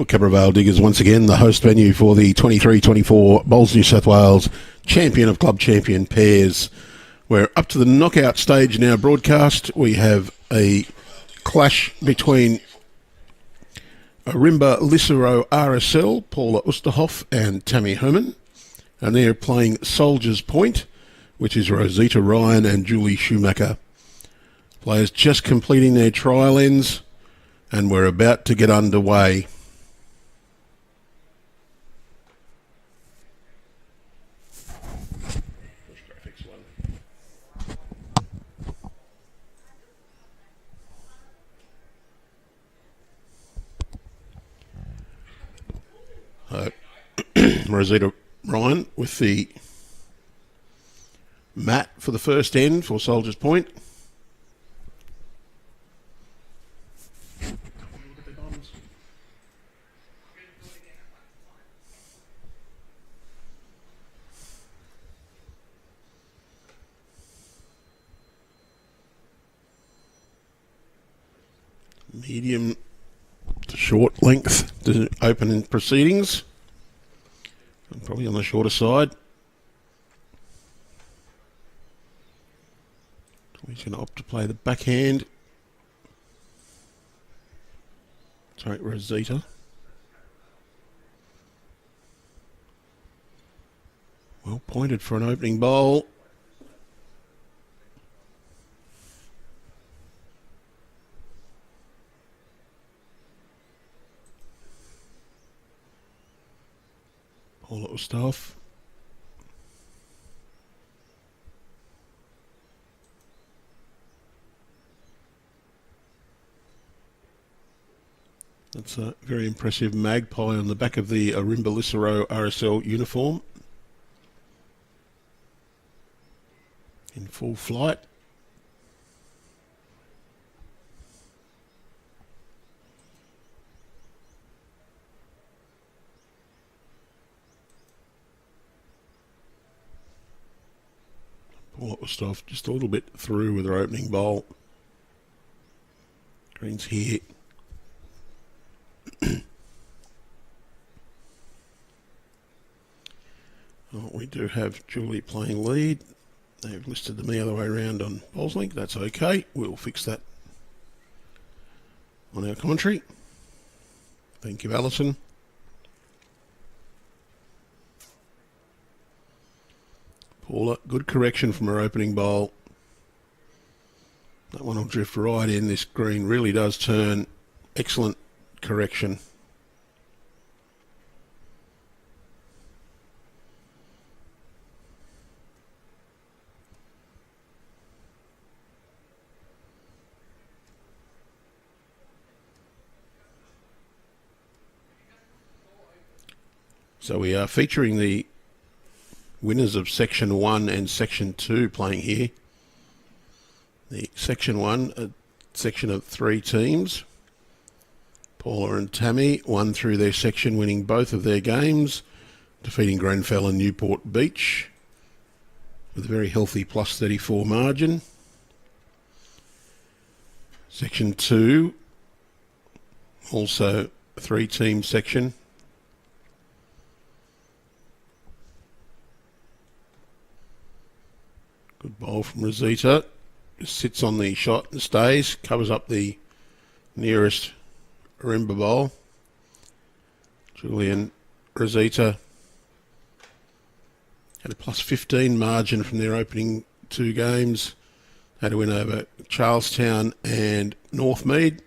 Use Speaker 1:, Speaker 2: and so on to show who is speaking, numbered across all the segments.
Speaker 1: Well, Cabravale Diggers once again the host venue for the 23-24 Bowls New South Wales Champion of Club Champion pairs. We're up to the knockout stage now broadcast. We have a clash between Ourimbah Lisarow RSL, Paula Oosterhoff and Tammy Homan. And they're playing Soldiers Point, which is Rosita Ryan and Julie Schumacher. Players just completing their trial ends, and we're about to get underway. Rosita Ryan with the mat for the first end for Soldiers Point. Medium to short length to open in proceedings. Probably on the shorter side. He's going to opt to play the backhand. Sorry, Rosita. Well pointed for an opening bowl. All little stuff. That's a very impressive magpie on the back of the Ourimbah Lisarow RSL uniform. In full flight. Paula Oosterhoff just a little bit through with her opening bowl. Green's here. Oh, we do have Julie playing lead. They've listed them the other way around on BowlsLink. That's okay. We'll fix that on our commentary. Thank you, Alison. Paula, good correction from her opening bowl. That one will drift right in. This green really does turn. Excellent correction. So we are featuring the winners of Section 1 and Section 2 playing here. The Section 1, a section of 3 teams. Paula and Tammy won through their section, winning both of their games, defeating Grenfell and Newport Beach with a very healthy plus 34 margin. Section 2, also a 3-team section. Good bowl from Rosita. Just sits on the shot and stays. Covers up the nearest Ourimbah bowl. Julian Rosita had a plus 15 margin from their opening 2 games. Had a win over Charlestown and Northmead.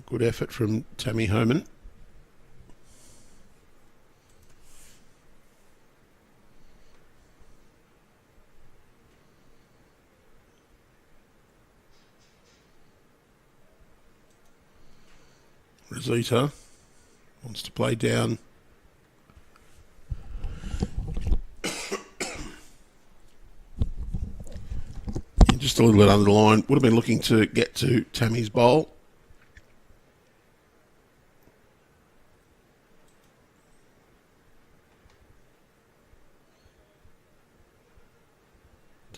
Speaker 1: Good effort from Tammy Homan. Rosita wants to play down. Just a little bit under the line. Would have been looking to get to Tammy's bowl.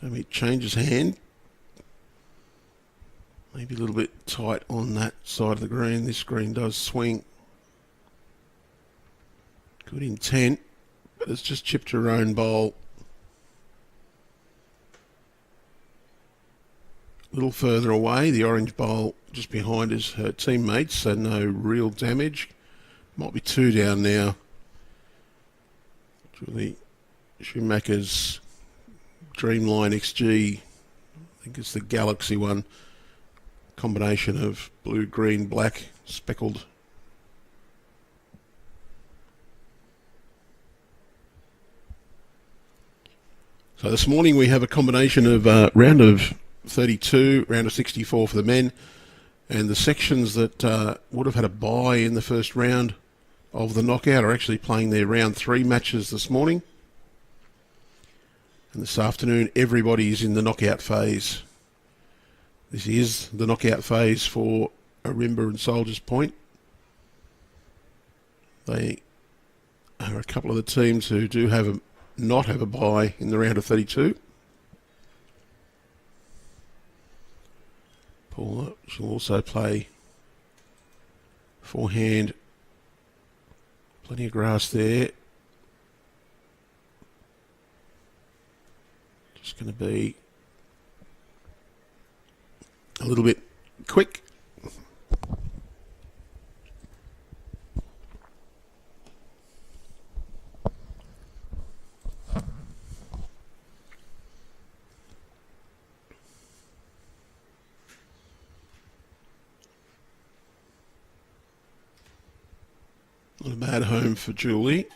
Speaker 1: Tommy changes hand. Maybe a little bit tight on that side of the green. This green does swing. Good intent, but it's just chipped her own bowl. A little further away, the orange bowl just behind is her teammates, so no real damage. Might be 2 down now. Julie Schumacher's Dreamline XG, I think it's the Galaxy one. Combination of blue, green, black, speckled. So this morning we have a combination of round of 32, round of 64 for the men, and the sections that would have had a bye in the first round of the knockout are actually playing their round 3 matches this morning. And this afternoon everybody is in the knockout phase. This is the knockout phase for Ourimbah and Soldiers Point. They are a couple of the teams who do not have a bye in the round of 32. Paula, she'll also play forehand. Plenty of grass there. Just going to be a little bit quick. Not a bad home for Julie.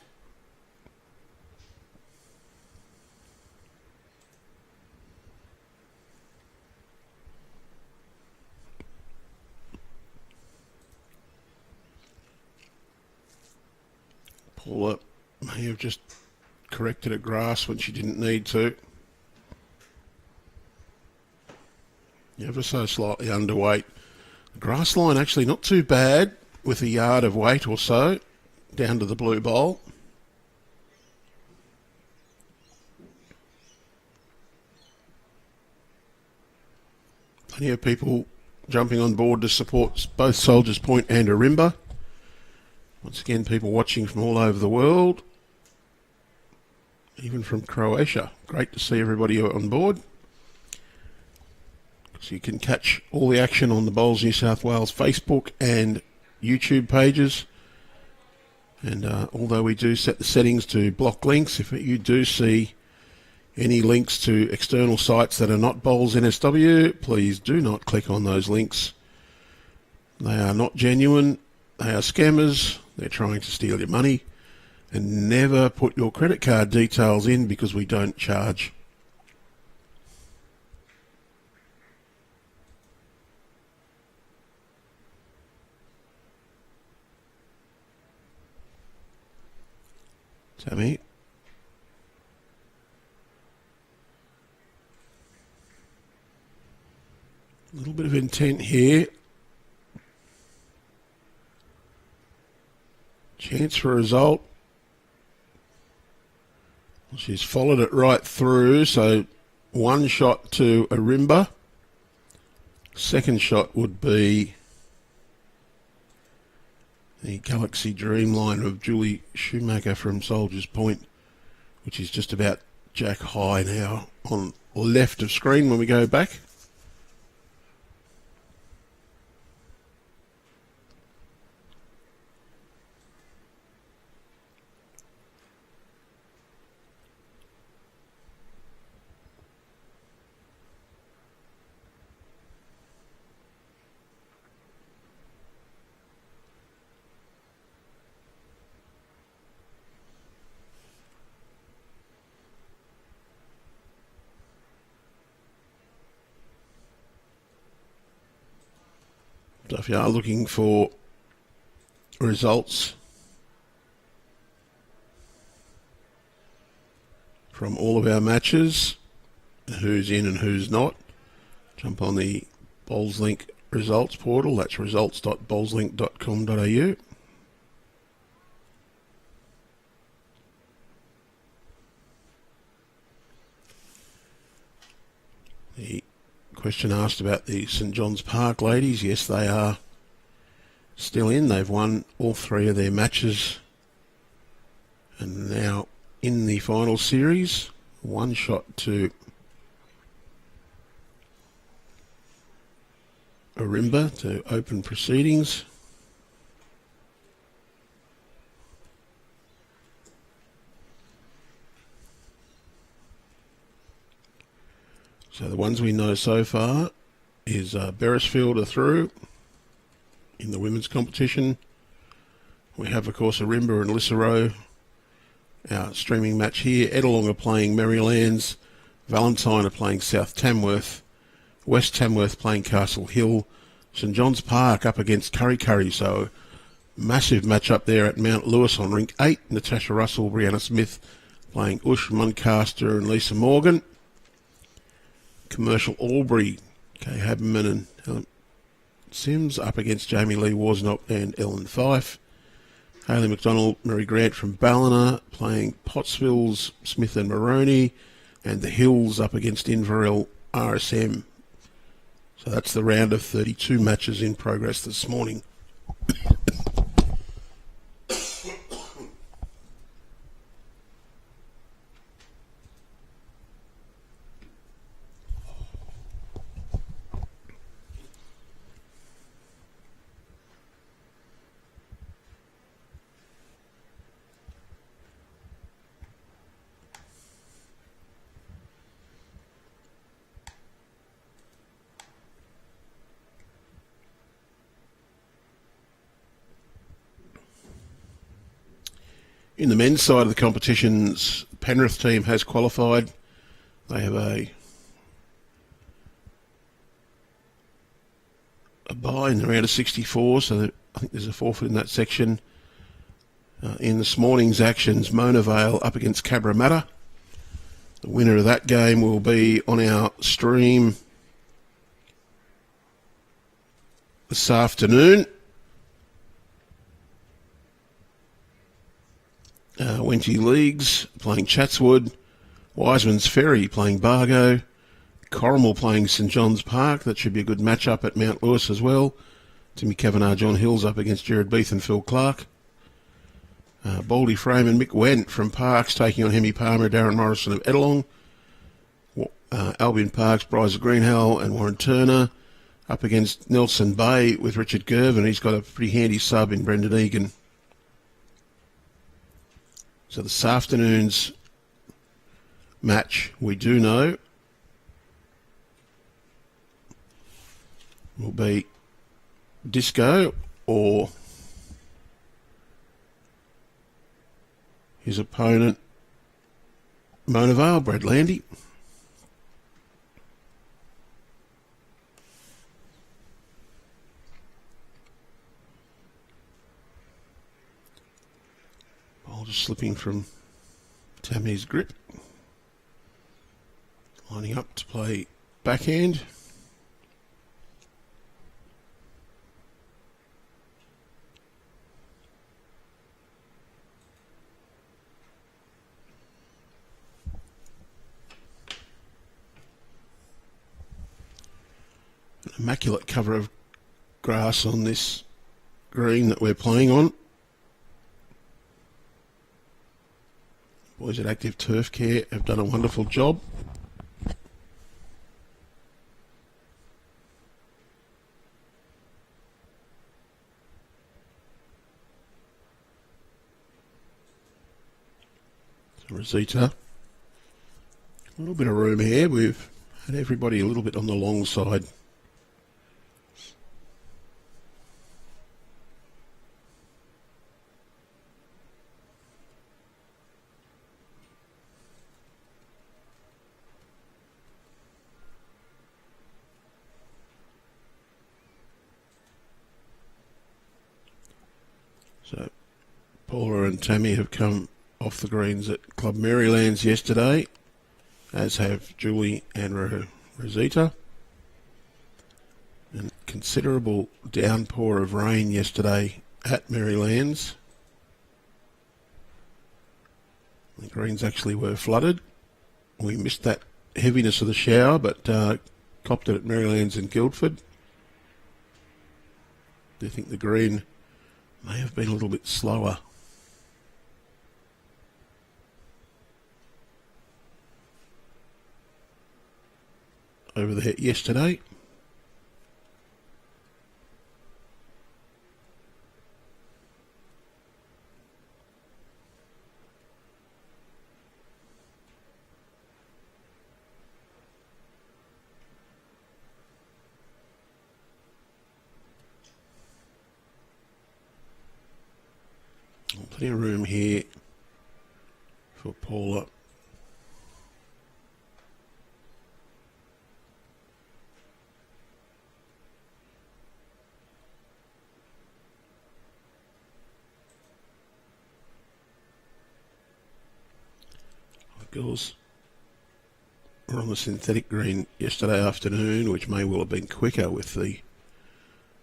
Speaker 1: Paula may have just corrected a grass when she didn't need to. Ever so slightly underweight. The grass line actually not too bad, with a yard of weight or so down to the blue bowl. Plenty of people jumping on board to support both Soldiers Point and Ourimbah. Once again, people watching from all over the world, even from Croatia. Great to see everybody on board. So you can catch all the action on the Bowls New South Wales Facebook and YouTube pages. And although we do set the settings to block links, if you do see any links to external sites that are not BowlsNSW, please do not click on those links. They are not genuine. They are scammers. They're trying to steal your money. And never put your credit card details in, because we don't charge. Tammy. A little bit of intent here. Chance for a result. Well, she's followed it right through, so one shot to Ourimbah. Second shot would be the Galaxy Dreamline of Julie Schumacher from Soldiers Point, which is just about jack high now on left of screen when we go back. So if you are looking for results from all of our matches, who's in and who's not, jump on the BowlsLink results portal. That's results.bowlslink.com.au. Question asked about the St John's Park ladies. Yes, they are still in. They've won all 3 of their matches and now in the final series. 1 shot to Ourimbah to open proceedings. So the ones we know so far is Beresfield are through in the women's competition. We have, of course, Ourimbah and Lisarow. Our streaming match here. Edelong are playing Merrylands. Valentine are playing South Tamworth. West Tamworth playing Castle Hill. St John's Park up against Curry Curry. So massive match up there at Mount Lewis on Rink 8. Natasha Russell, Brianna Smith playing Ush Muncaster and Lisa Morgan. Commercial Albury, Kay Haberman and Helen Sims up against Jamie Lee Worsnop and Ellen Fife. Hayley McDonald, Mary Grant from Ballina playing Pottsvilles, Smith and Maroney, and the Hills up against Inverell RSM. So that's the round of 32 matches in progress this morning. In the men's side of the competitions, Penrith team has qualified. They have a bye in the round of 64, so I think there's a forfeit in that section. In this morning's actions, Mona Vale up against Cabramatta. The winner of that game will be on our stream this afternoon. Wenty Leagues playing Chatswood. Wiseman's Ferry playing Bargo. Corrimal playing St John's Park. That should be a good match-up at Mount Lewis as well. Timmy Kavanagh, John Hills up against Jared Beath and Phil Clark. Baldy Frame and Mick Wendt from Parks taking on Hemi Palmer, Darren Morrison of Edelong. Albion Parks, Bryza Greenhill and Warren Turner up against Nelson Bay with Richard Gervin. He's got a pretty handy sub in Brendan Egan. So this afternoon's match, we do know, will be Disco or his opponent, Mona Vale, Brad Landy. Ball just slipping from Tammy's grip. Lining up to play backhand. An immaculate cover of grass on this green that we're playing on. Boys at Active Turf Care have done a wonderful job. So Rosita, a little bit of room here. We've had everybody a little bit on the long side. So Paula and Tammy have come off the greens at Club Merrylands yesterday, as have Julie and Rosita. And considerable downpour of rain yesterday at Merrylands. The greens actually were flooded. We missed that heaviness of the shower, but copped it at Marylands and Guildford. Do think the green may have been a little bit slower. Over there yesterday. Plenty of room here for Paula. The girls were on the synthetic green yesterday afternoon, which may well have been quicker with the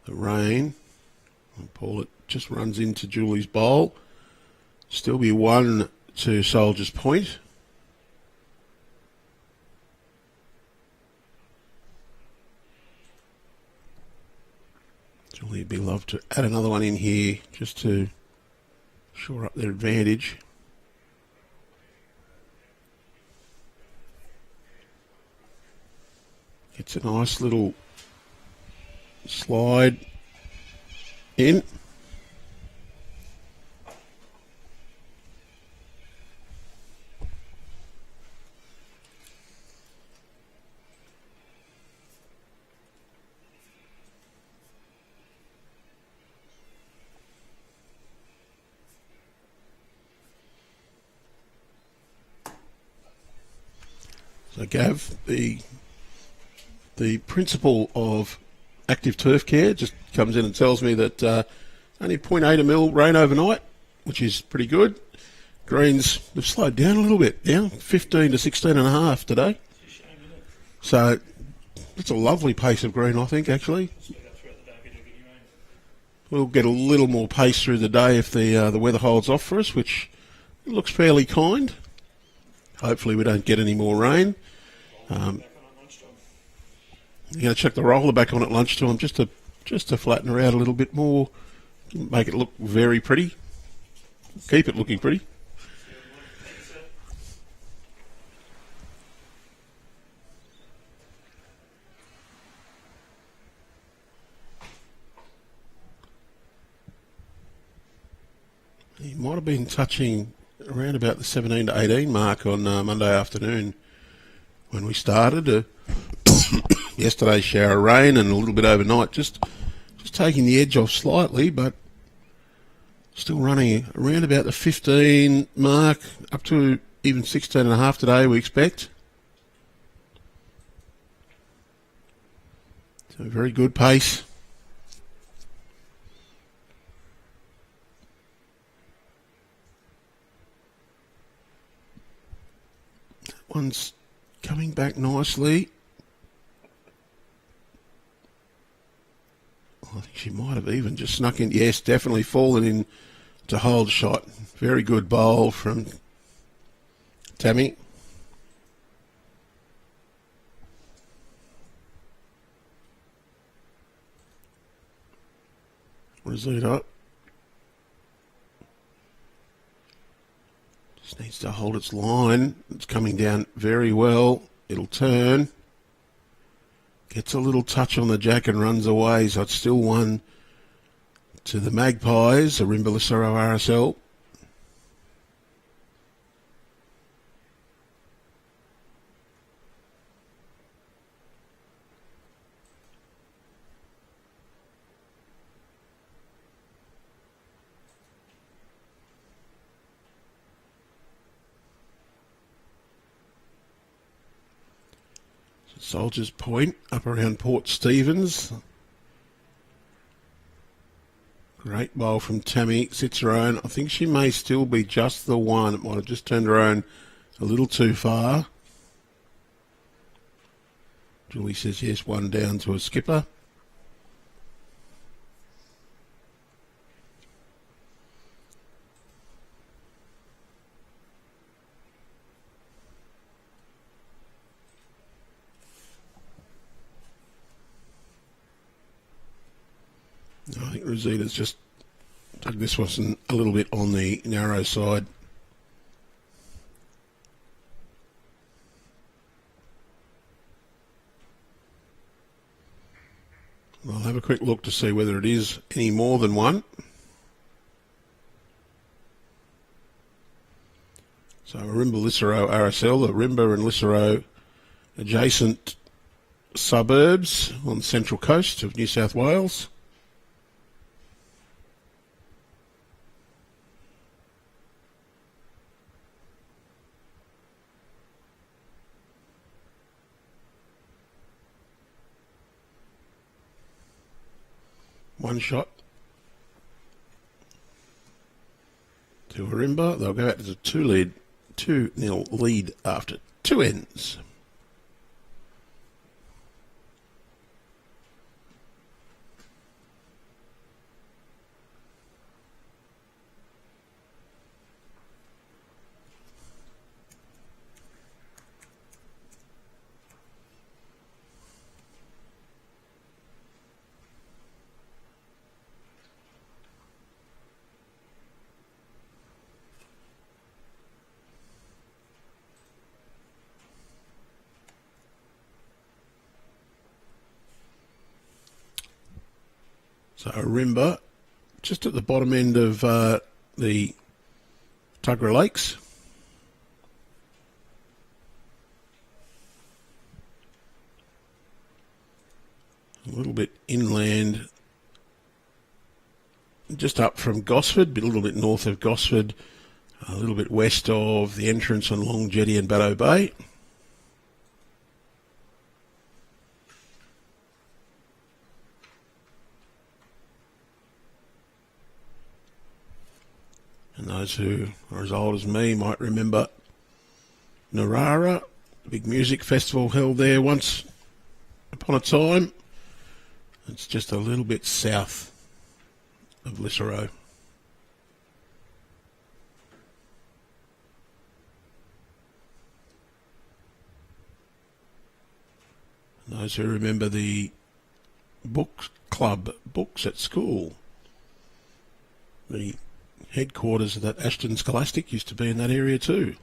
Speaker 1: rain. And Paula just runs into Julie's bowl. Still be 1 to Soldier's Point. Julie would be loved to add another one in here just to shore up their advantage. It's a nice little slide in. So Gav, the principal of active turf care, just comes in and tells me that only 0.8 mil rain overnight, which is pretty good. Greens have slowed down a little bit, down 15 to 16.5 today. So it's a lovely pace of green, I think, actually. We'll get a little more pace through the day if the weather holds off for us, which looks fairly kind. Hopefully we don't get any more rain. You're going to check the roller back on at lunchtime just to flatten her out a little bit more, make it look very pretty, keep it looking pretty. He might have been touching around about the 17 to 18 mark on Monday afternoon when we started. Yesterday's shower of rain and a little bit overnight, just taking the edge off slightly, but still running around about the 15 mark, up to even 16.5 today, we expect. So very good pace. That one's coming back nicely. I think she might have even just snuck in. Yes, definitely fallen in to hold shot. Very good bowl from Tammy. Rosita just needs to hold its line. It's coming down very well. It'll turn. Gets a little touch on the jack and runs away, so it's still 1 to the Magpies, Ourimbah Lisarow RSL. Soldier's Point, up around Port Stephens. Great bowl from Tammy, sits her own. I think she may still be just the one. It might have just turned her own a little too far. Julie says yes, 1 down to a skipper. Rosita's just dug this one a little bit on the narrow side. I'll have a quick look to see whether it is any more than one. So Ourimbah, Lisarow, RSL, Ourimbah and Lisarow adjacent suburbs on the central coast of New South Wales. One shot to Ourimbah. They'll go out as a 2-0 lead after 2 ends. So Ourimbah, just at the bottom end of the Tuggerah Lakes. A little bit inland, just up from Gosford, a little bit north of Gosford, a little bit west of the entrance on Long Jetty and Baddow Bay. And those who are as old as me might remember Narara, the big music festival held there once upon a time. It's just a little bit south of Lisarow. And those who remember the book club, Books at School, the headquarters of that Ashton Scholastic used to be in that area too.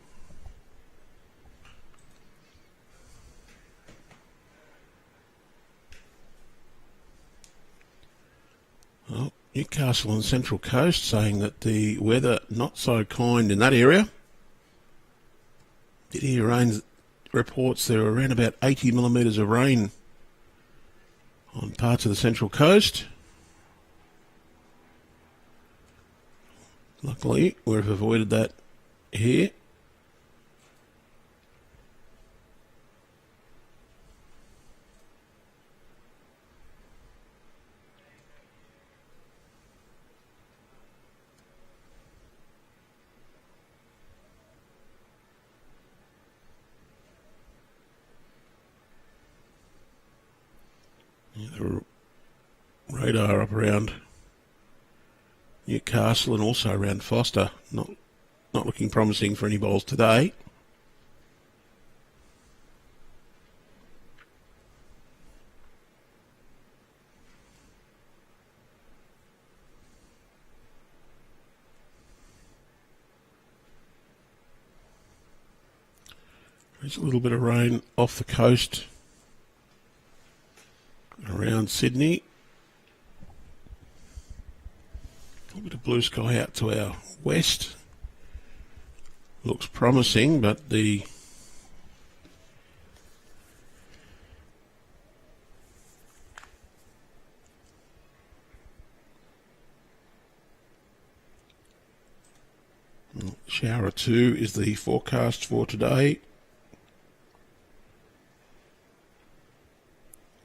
Speaker 1: Well, Newcastle on the Central Coast saying that the weather not so kind in that area. Did hear rain reports there were around about 80 millimetres of rain on parts of the Central Coast. Luckily, we've avoided that here. The radar up around Newcastle and also around Foster. Not looking promising for any bowls today. There's a little bit of rain off the coast around Sydney. A little bit of blue sky out to our west. Looks promising, but the shower 2 is the forecast for today.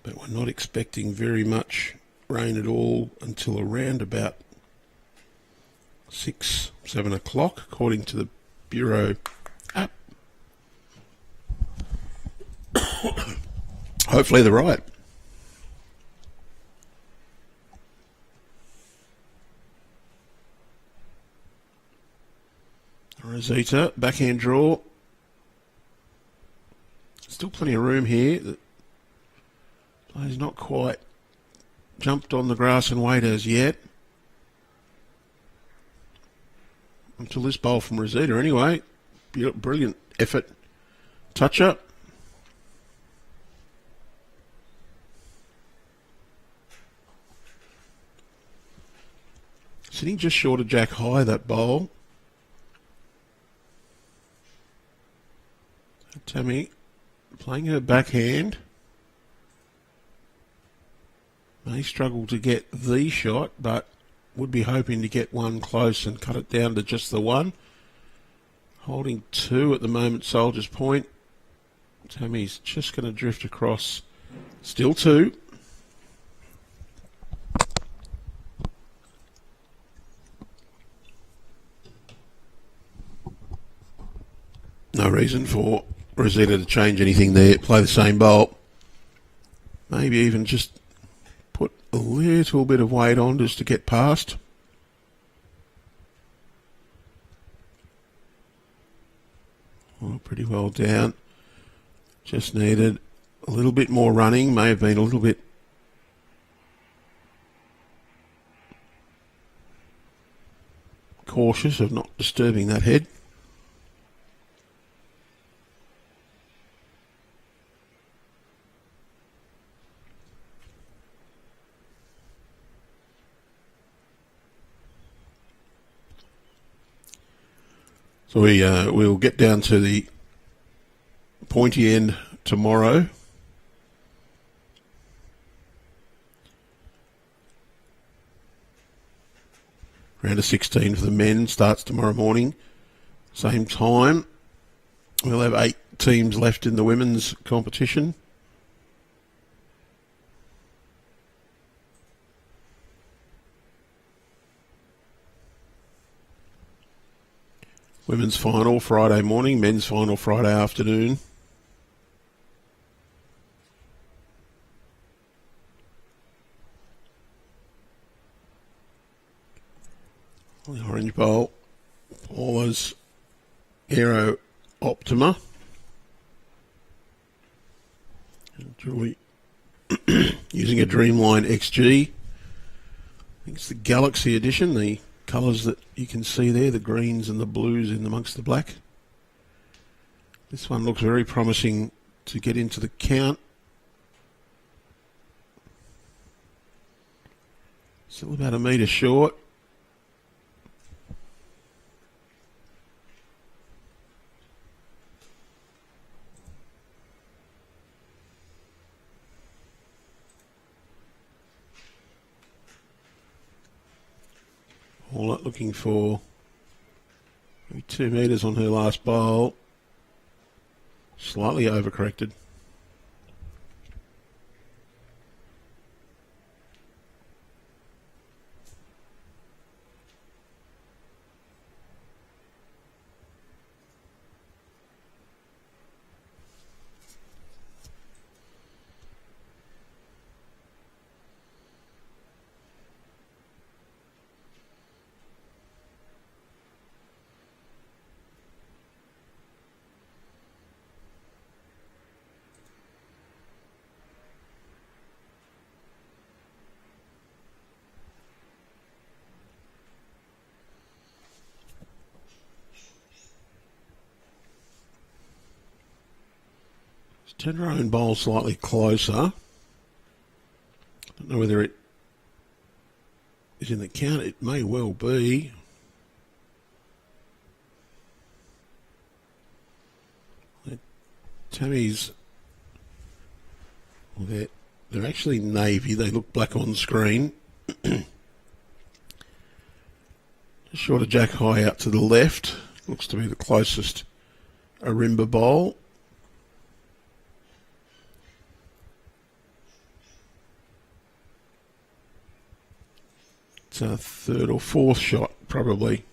Speaker 1: But we're not expecting very much rain at all until around about 6-7 o'clock, according to the Bureau app. Hopefully they're right. Rosita, backhand draw. Still plenty of room here. The player's not quite jumped on the grass and weight as yet. until this bowl from Rosita anyway. Brilliant effort. Touch up. Sitting just short of Jack high, that bowl. Tammy playing her backhand. May struggle to get the shot, but would be hoping to get one close and cut it down to just the one. Holding 2 at the moment, Soldier's Point. Tammy's just going to drift across. Still 2. No reason for Rosita to change anything there. Play the same bowl. Maybe even just put a little bit of weight on just to get past. Oh, pretty well down. Just needed a little bit more running. May have been a little bit cautious of not disturbing that head. So we'll get down to the pointy end tomorrow. Round of 16 for the men starts tomorrow morning. Same time. We'll have 8 teams left in the women's competition. Women's final Friday morning, men's final Friday afternoon. The Orange Bowl, Paula's Aero Optima. And Julie using a Dreamline XG. I think it's the Galaxy edition, the colours that you can see there, the greens and the blues in amongst the black. This one looks very promising to get into the count. Still about a metre short. All that looking for maybe 2 metres on her last bowl. Slightly overcorrected. Turn her own bowl slightly closer. Don't know whether it is in the count. It may well be. Tammy's, well, they're actually navy. They look black on screen. Just short of Jack high out to the left. Looks to be the closest Ourimbah bowl. It's a 3rd or 4th shot, probably.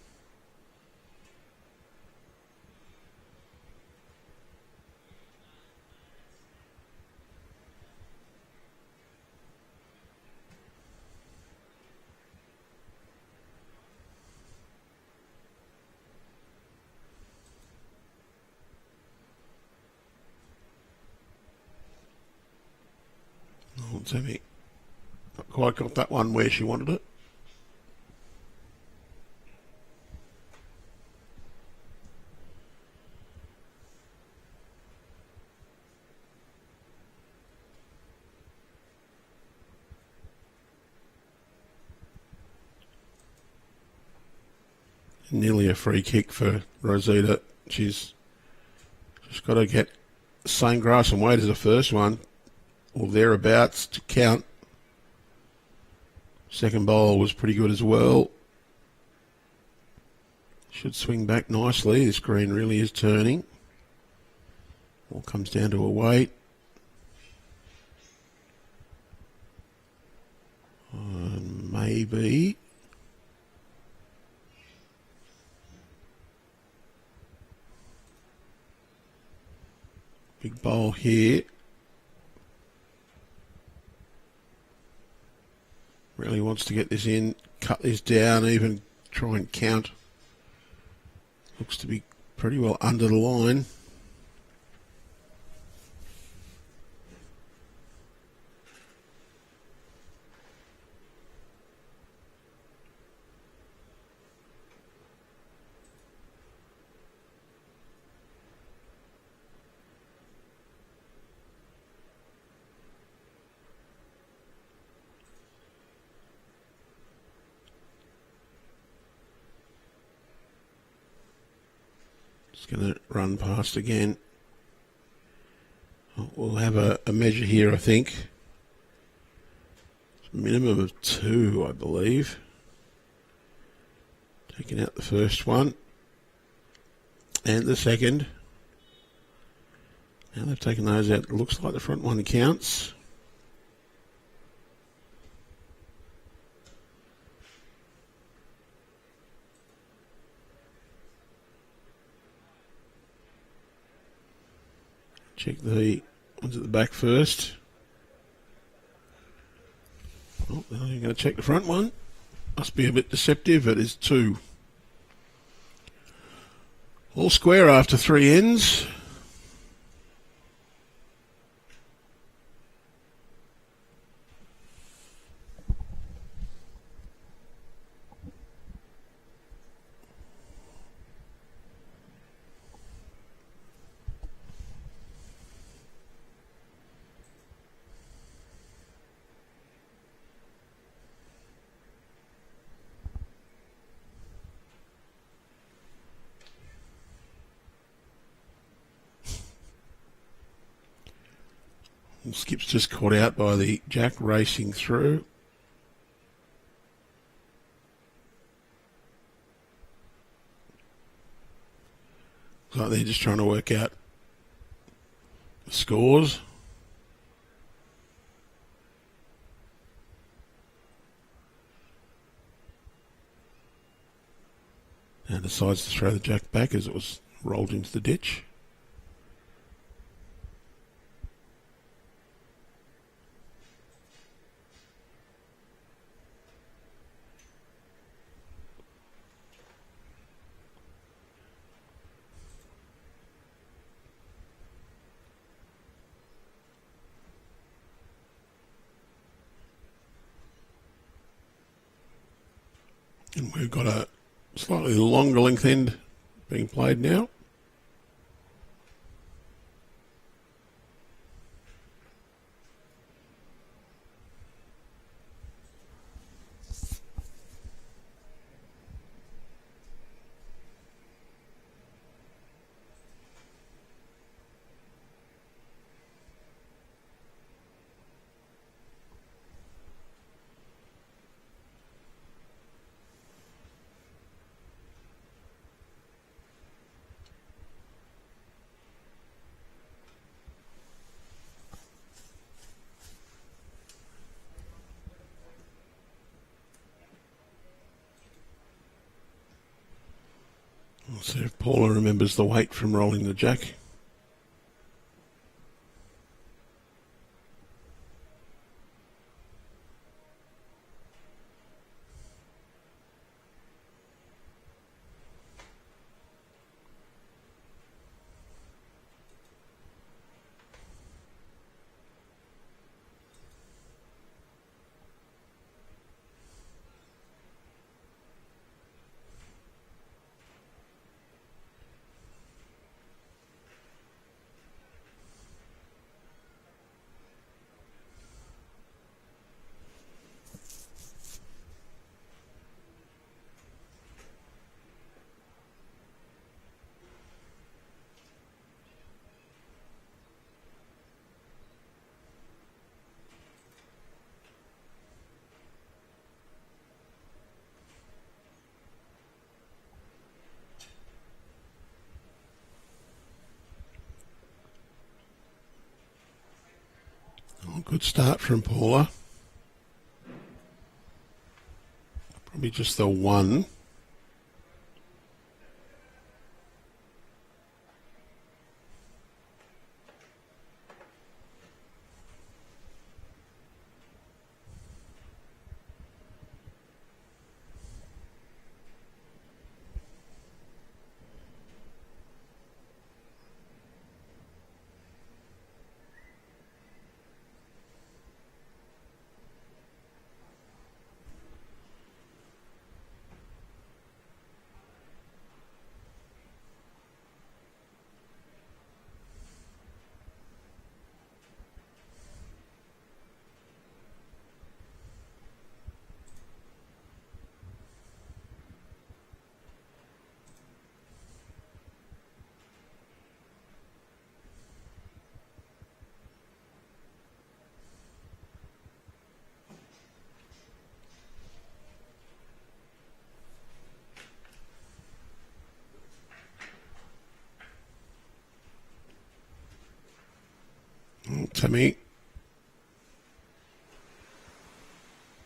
Speaker 1: Oh, Tammy not quite got that one where she wanted it. Nearly a free kick for Rosita. She's just got to get the same grass and weight as the first one, or thereabouts, to count. Second bowl was pretty good as well. Should swing back nicely. This green really is turning. All comes down to a weight. Maybe. Big bowl here. Really wants to get this in, cut this down, even try and count. Looks to be pretty well under the line. Just going to run past again. We'll have a measure here, I think. Minimum of 2, I believe. Taking out the first one. And the second. Now they've taken those out. It looks like the front one counts. Check the ones at the back first. Oh, now you're going to check the front one. Must be a bit deceptive. It is 2. All square after 3 ends. And Skip's just caught out by the jack racing through. Looks like they're just trying to work out the scores. And decides to throw the jack back as it was rolled into the ditch. And we've got a slightly longer length end being played now. We'll see if Paula remembers the weight from rolling the jack. Good start from Paula. Probably just the one. Tammy.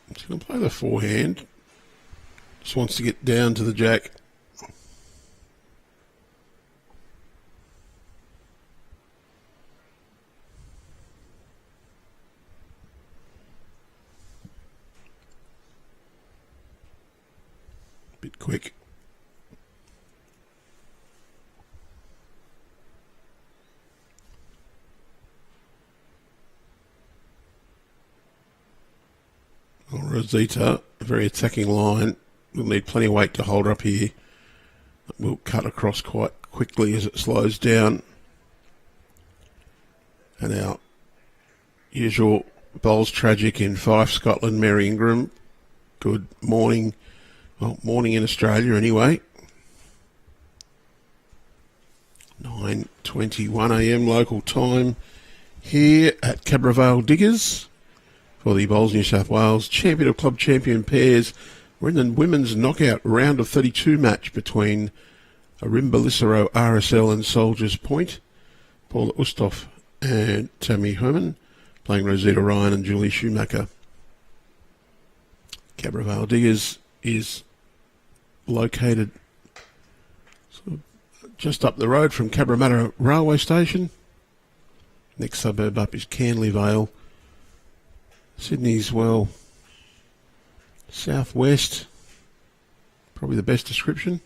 Speaker 1: He's going to play the forehand. Just wants to get down to the jack. Bit quick. Rosita, a very attacking line. We'll need plenty of weight to hold her up here. We'll cut across quite quickly as it slows down. And our usual bowls tragic in Fife, Scotland, Mary Ingram. Good morning. Well, morning in Australia anyway. 9:21am local time here at Cabra Vale Diggers for the Bowls New South Wales Champion of Club Champion pairs. We're in the women's knockout round of 32 match between Ourimbah, Lisarow, RSL and Soldiers Point. Paula Oosterhoff and Tammy Homan playing Rosita Ryan and Julie Schumacher. Cabra Vale Diggers is located sort of just up the road from Cabramatta Railway Station. Next suburb up is Canley Vale. Sydney's, well, southwest, probably the best description.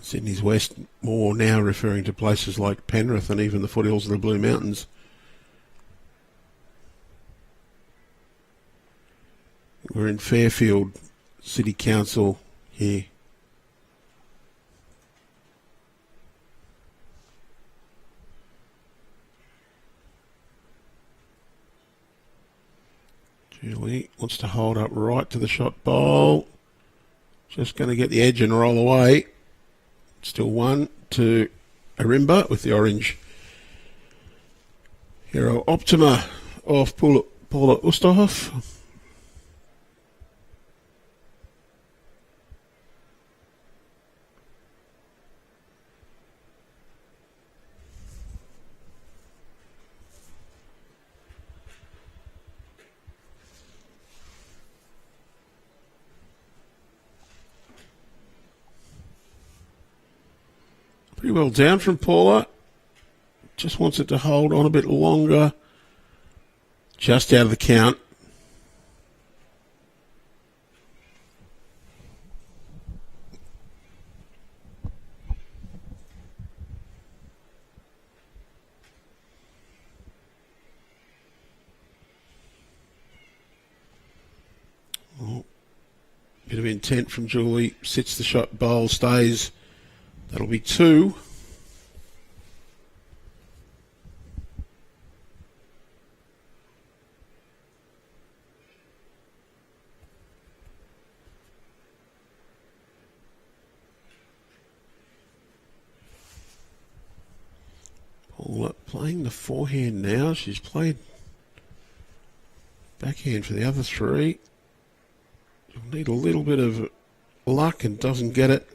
Speaker 1: Sydney's west, more now referring to places like Penrith and even the foothills of the Blue Mountains. We're in Fairfield City Council here. Julie wants to hold up right to the shot bowl. Just going to get the edge and roll away. Still one to Ourimbah with the orange Hero Optima off Paula Oosterhoff. Pretty well down from Paula. Just wants it to hold on a bit longer. Just out of the count. Oh, bit of intent from Julie. Sits the shot, bowl, stays. That'll be two. Paula playing the forehand now. She's played backhand for the other three. She'll need a little bit of luck and doesn't get it.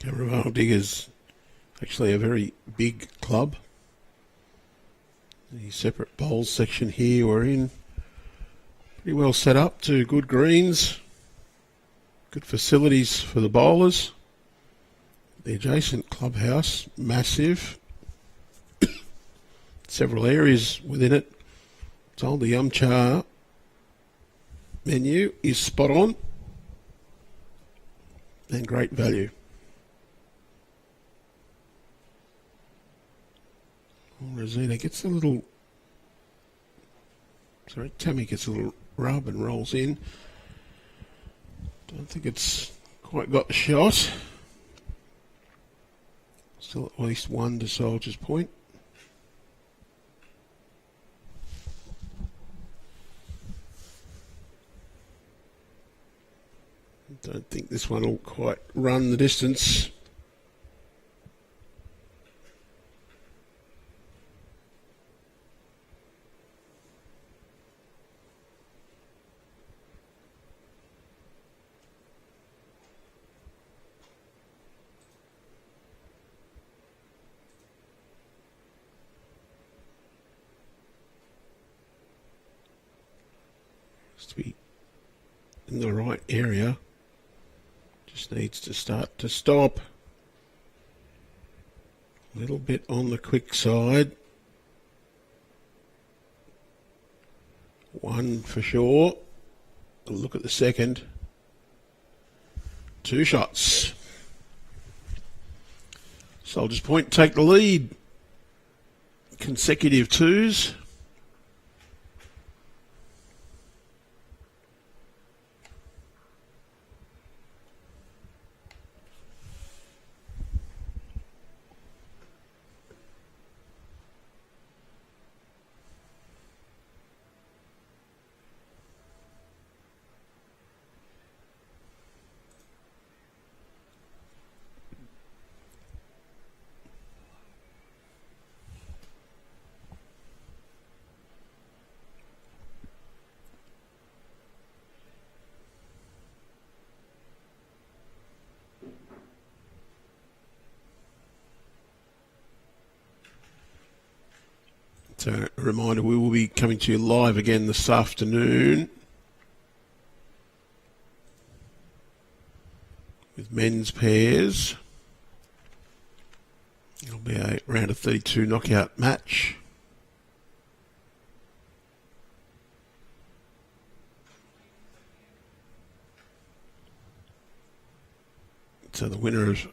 Speaker 1: Ourimbah Diggers, actually a very big club. The separate bowls section here we're in. Pretty well set up to good greens. Good facilities for the bowlers. The adjacent clubhouse, massive. Several areas within it. Told the Yum-Cha menu is spot on and great value. Rosita gets a little, Tammy gets a little rub and rolls in. Don't think it's quite got the shot. Still at least one to Soldier's Point. Don't think this one will quite run the distance. To be in the right area, just needs to start to stop a little bit on the quick side. One for sure. A look at the second. Two shots. Soldier's Point take the lead. Consecutive twos. So a reminder, we will be coming to you live again this afternoon with men's pairs. It'll be a round of 32 knockout match. So the winner of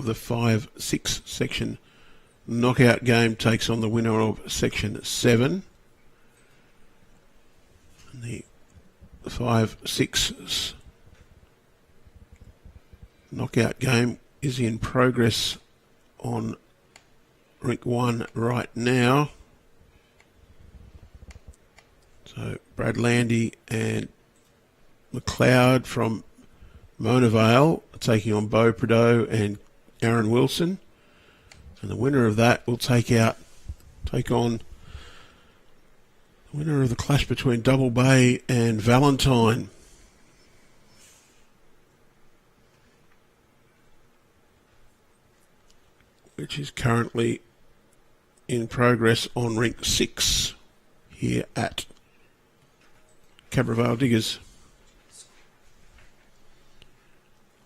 Speaker 1: the 5-6 section knockout game takes on the winner of section 7. And the 5-6 knockout game is in progress on rink 1 right now. So Brad Landy and McLeod from Mona Vale are taking on Beau Prideaux and Aaron Wilson. And the winner of that will take on the winner of the clash between Double Bay and Valentine. Which is currently in progress on rink 6 here at Ourimbah Diggers.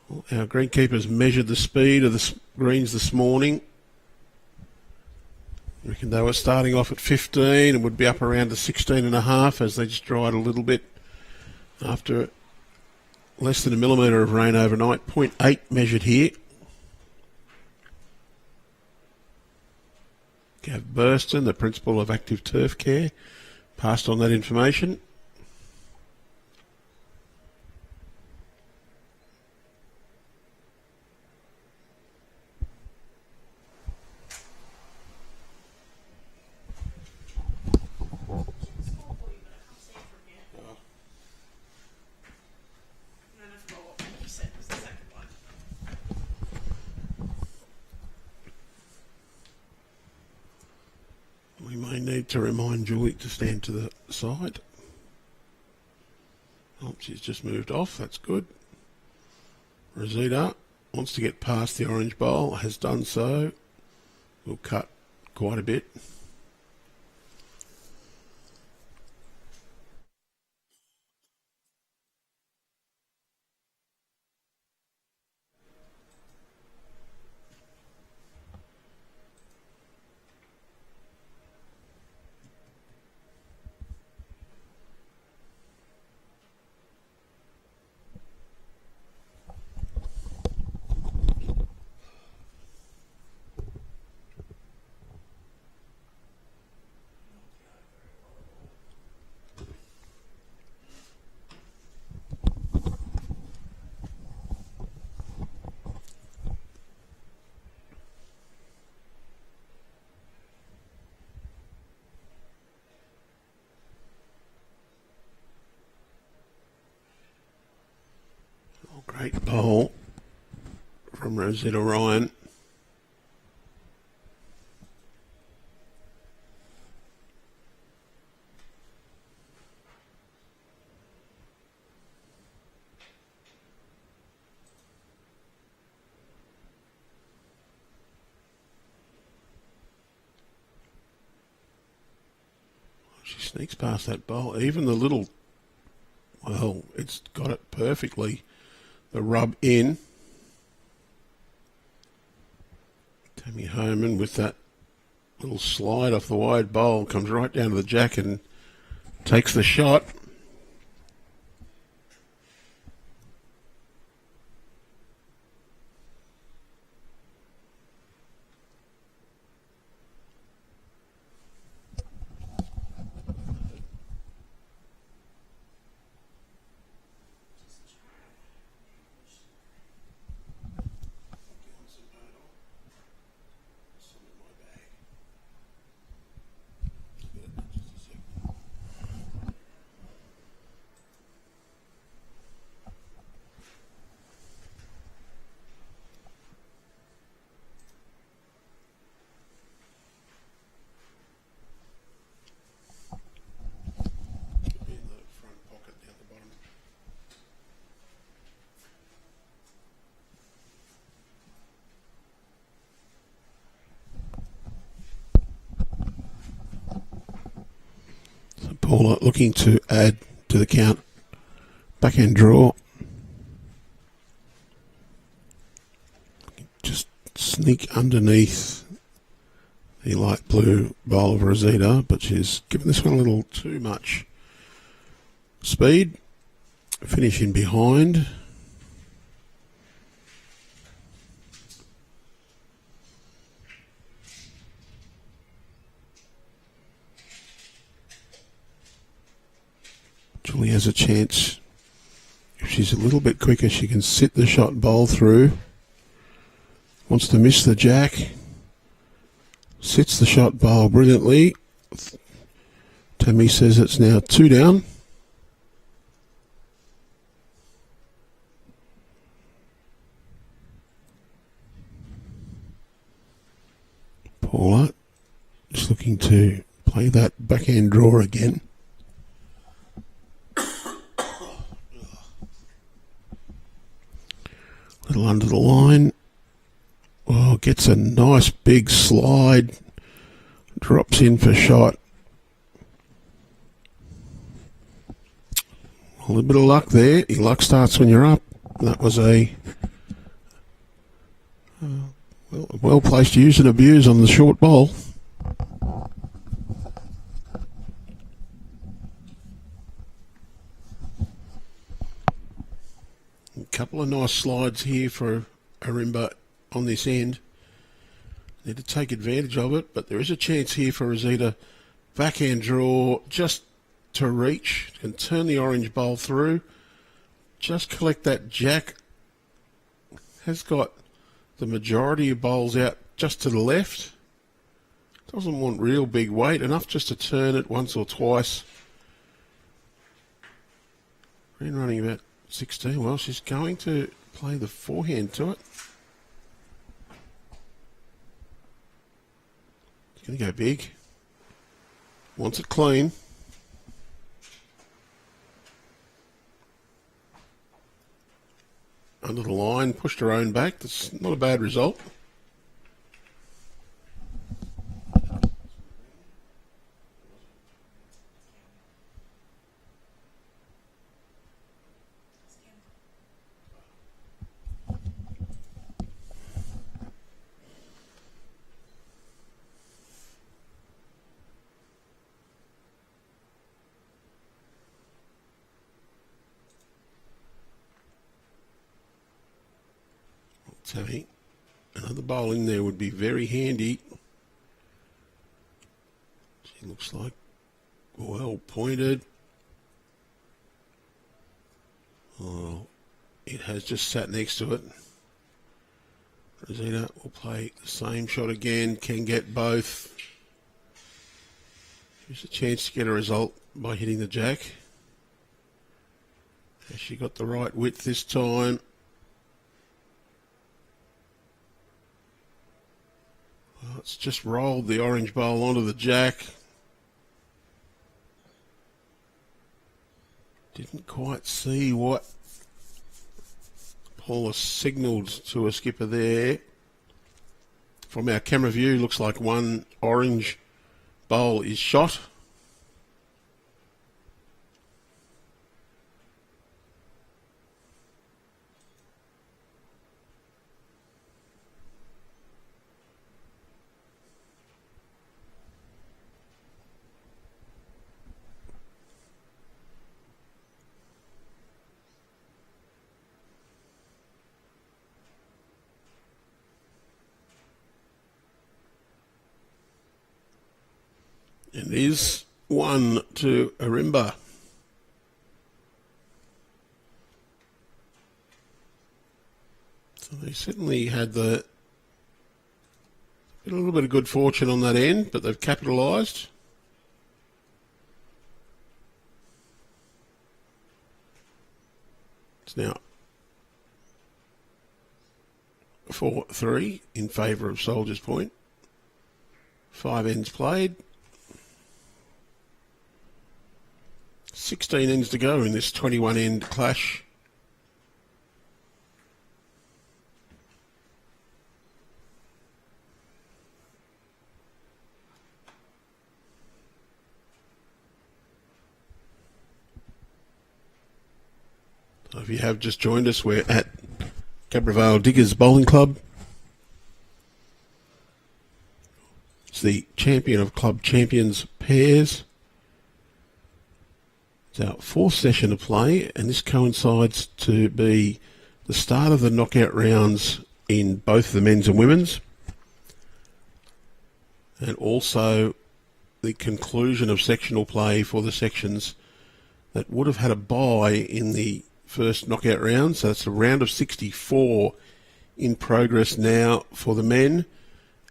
Speaker 1: Well, our greenkeepers measured the speed of the greens this morning. I reckon they were starting off at 15 and would be up around to 16.5 as they just dried a little bit after less than a millimetre of rain overnight. 0.8 measured here. Gav Burston, the principal of Active Turf Care, passed on that information. We may need to remind Julie to stand to the side. Oh, she's just moved off. That's good. Rosita wants to get past the orange bowl, has done so. Will cut quite a bit. Great bowl from Rosetta Ryan. She sneaks past that bowl. Even the little, well, it's got it perfectly. The rub in. Tammy Homan with that little slide off the wide bowl comes right down to the jack and takes the shot. Paula looking to add to the count. Backhand draw. Just sneak underneath the light blue bowl of Rosita, but she's given this one a little too much speed. Finishing behind. Julie has a chance. If she's a little bit quicker, she can sit the shot bowl through. Wants to miss the jack. Sits the shot bowl brilliantly. Tammy says it's now 2 down. Paula just looking to play that backhand draw again. Little under the line. Oh, gets a nice big slide. Drops in for shot. A little bit of luck there. Your luck starts when you're up. That was a well-placed use and abuse on the short bowl. A couple of nice slides here for Ourimbah on this end. Need to take advantage of it, but there is a chance here for Rosita. Backhand draw just to reach. Can turn the orange bowl through. Just collect that jack. Has got the majority of bowls out just to the left. Doesn't want real big weight. Enough just to turn it once or twice. Been running about 16. Well, she's going to play the forehand to it. She's going to go big. Wants it clean. under the line, pushed her own back. That's not a bad result. So another bowl in there would be very handy. She looks like well pointed. Oh, it has just sat next to it. Rosita will play the same shot again, can get both. Here's a chance to get a result by hitting the jack. Has she got the right width this time? Well, it's just rolled the orange bowl onto the jack. Didn't quite see what Paula signalled to a skipper there. From our camera view, looks like one orange bowl is shot. And is one to Ourimbah. So they certainly had a little bit of good fortune on that end, but they've capitalised. It's now 4-3 in favour of Soldiers Point. 5 ends played. 16 ends to go in this 21 end clash. So if you have just joined us, we're at Cabra Diggers Bowling Club. It's the champion of club champions pairs. It's our 4th session of play, and this coincides to be the start of the knockout rounds in both the men's and women's, and also the conclusion of sectional play for the sections that would have had a bye in the first knockout round. So it's a round of 64 in progress now for the men,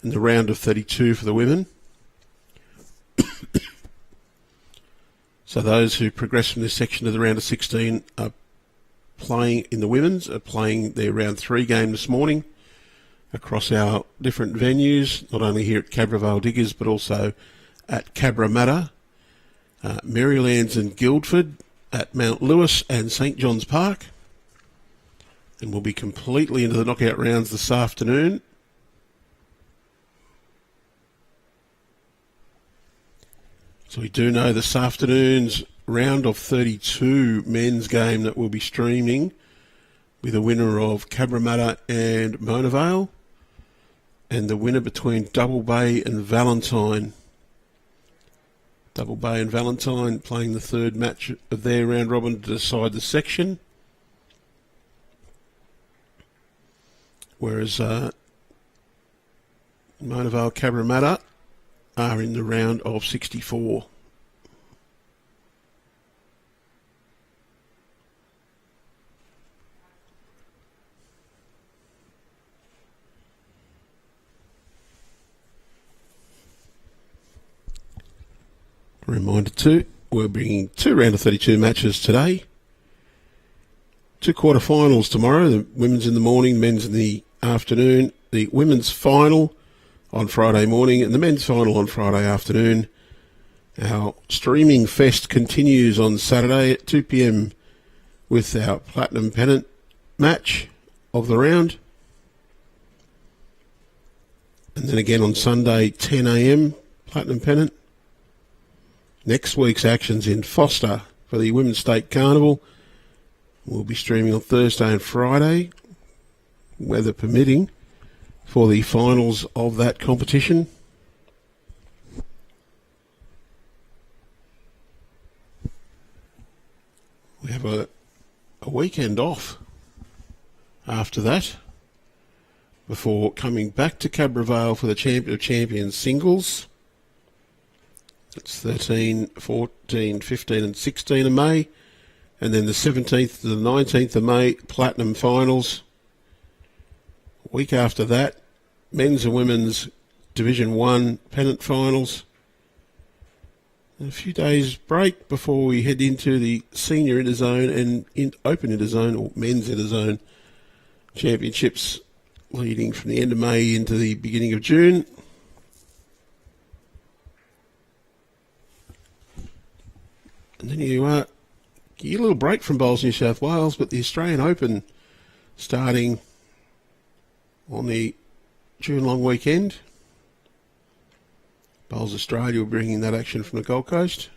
Speaker 1: and the round of 32 for the women. So those who progress from this section to the round of 16 are playing in the women's, are playing their round 3 game this morning across our different venues, not only here at Cabra Diggers, but also at Cabramatta, Marylands and Guildford, at Mount Lewis and St John's Park. And we'll be completely into the knockout rounds this afternoon. So we do know this afternoon's round of 32 men's game that we'll be streaming with a winner of Cabramatta and Mona Vale, and the winner between Double Bay and Valentine. Double Bay and Valentine playing the 3rd match of their round robin to decide the section. Whereas Mona Vale Cabramatta are in the round of 64. Reminder too, we're bringing 2 round of 32 matches today. 2 quarterfinals tomorrow, the women's in the morning, men's in the afternoon. The women's final on Friday morning and the men's final on Friday afternoon. Our streaming fest continues on Saturday at 2 p.m. with our Platinum Pennant match of the round. And then again on Sunday, 10 a.m, Platinum Pennant. Next week's action's in Foster for the Women's State Carnival. We'll be streaming on Thursday and Friday, weather permitting, for the finals of that competition. We have a weekend off after that, before coming back to Cabra Vale for the Champion of Champions singles. It's 13, 14, 15 and 16 of May. And then the 17th to the 19th of May, Platinum Finals. A week after that, Men's and Women's Division 1 Pennant Finals. And a few days break before we head into the Senior Interzone and Open Interzone, or Men's Interzone Championships, leading from the end of May into the beginning of June. And then you get a little break from Bowls New South Wales, but the Australian Open starting on the June long weekend. Bowls Australia will be bringing that action from the Gold Coast.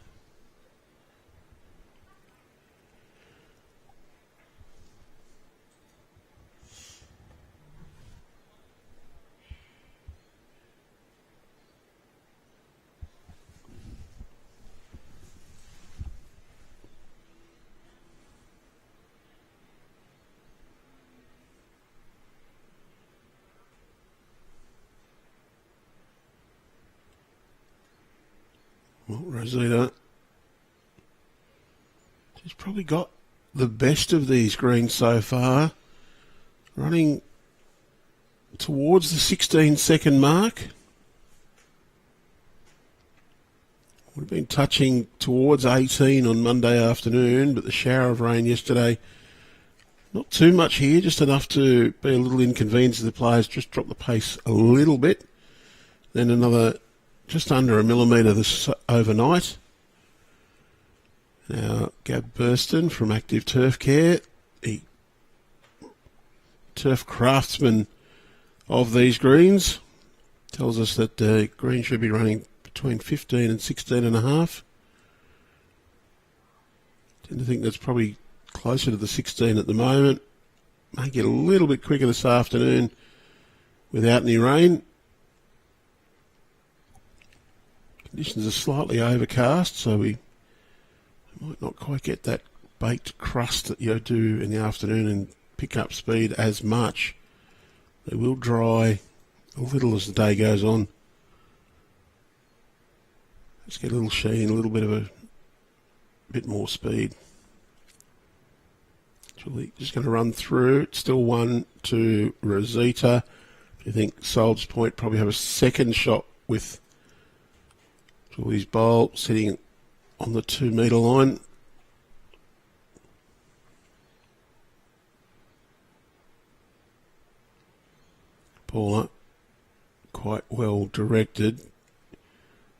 Speaker 1: Well, Rosita, she's probably got the best of these greens so far, running towards the 16-second mark. Would have been touching towards 18 on Monday afternoon, but the shower of rain yesterday, not too much here, just enough to be a little inconvenience to the players, just drop the pace a little bit. Then another just under a millimetre this overnight. Now, Gab Burston from Active Turf Care, the turf craftsman of these greens, tells us that green should be running between 15 and 16 and a half. Tend to think that's probably closer to the 16 at the moment. May get a little bit quicker this afternoon without any rain. Conditions are slightly overcast, so we might not quite get that baked crust that you do in the afternoon and pick up speed as much. They will dry a little as the day goes on. Let's get a little sheen, a little bit of a bit more speed. Julie just going to run through. It's still 1 to Rosita. I think Soldiers Point probably have a second shot with Julie's bowl sitting on the 2 metre line. Paula, quite well directed.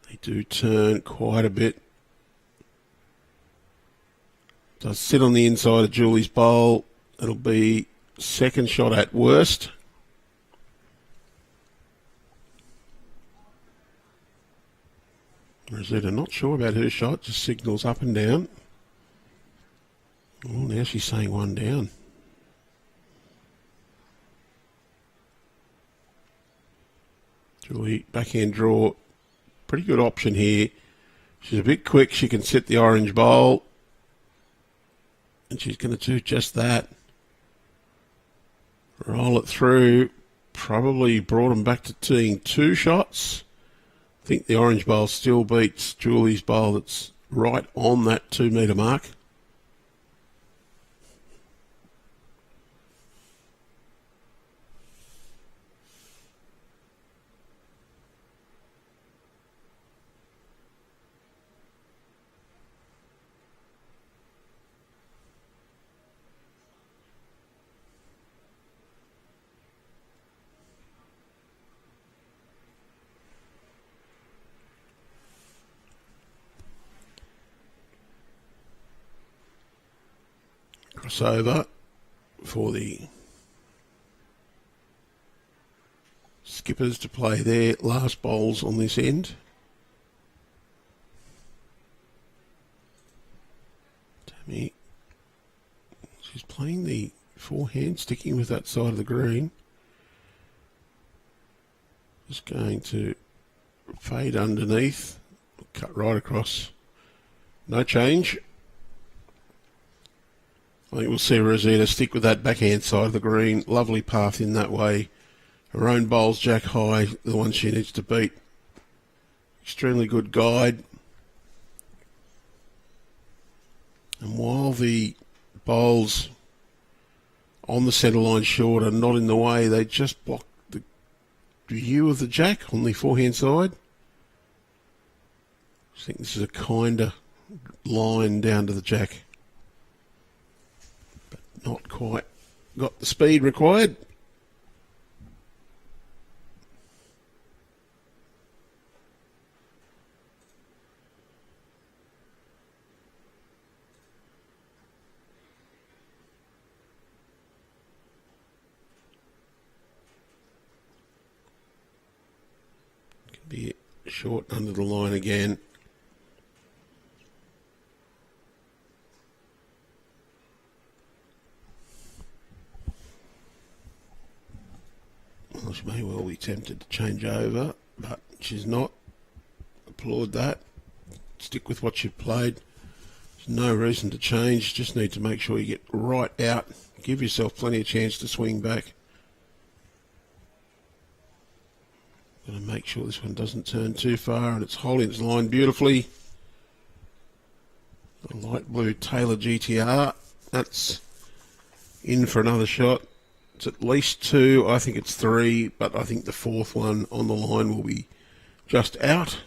Speaker 1: They do turn quite a bit. Does sit on the inside of Julie's bowl. It'll be second shot at worst. Rosetta not sure about her shot, just signals up and down. Oh, now she's saying 1 down. Julie, backhand draw, pretty good option here. She's a bit quick, she can sit the orange bowl. And she's going to do just that. Roll it through, probably brought them back to teeing 2 shots. I think the orange bowl still beats Julie's bowl that's right on that 2 metre mark. Crossover for the skippers to play their last bowls on this end. Tammy, she's playing the forehand, sticking with that side of the green. Just going to fade underneath, cut right across. No change. I think we'll see Rosita stick with that backhand side of the green. Lovely path in that way. Her own bowls jack high, the one she needs to beat. Extremely good guide. And while the bowls on the centre line short are not in the way, they just block the view of the jack on the forehand side. I think this is a kinder line down to the jack. But not quite got the speed required. Be short under the line again. Well, she may well be tempted to change over, but she's not. Applaud that. Stick with what you've played. There's no reason to change. Just need to make sure you get right out. Give yourself plenty of chance to swing back. Got to make sure this one doesn't turn too far, and it's holding its line beautifully. The light blue Taylor GTR. That's in for another shot. It's at least 2. I think it's 3, but I think the 4th one on the line will be just out.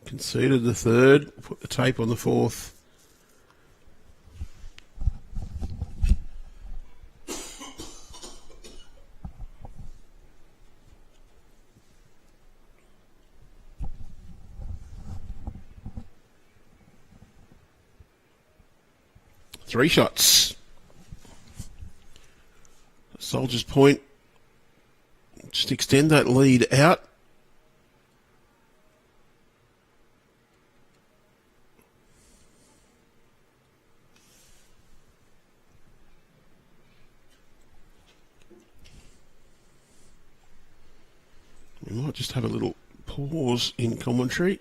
Speaker 1: Conceded the 3rd. Put the tape on the 4th. Three shots. Soldier's Point. Just extend that lead out. We might just have a little pause in commentary.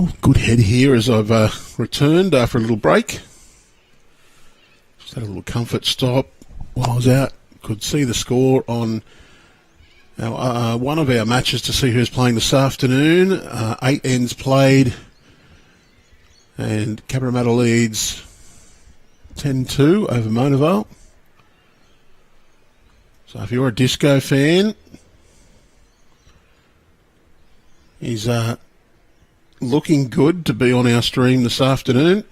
Speaker 1: Oh, good head here as I've returned after a little break. Just had a little comfort stop while I was out. Could see the score on one of our matches to see who's playing this afternoon. 8 ends played, and Cabramatta leads 10-2 over Monavale. So if you're a disco fan, he's looking good to be on our stream this afternoon.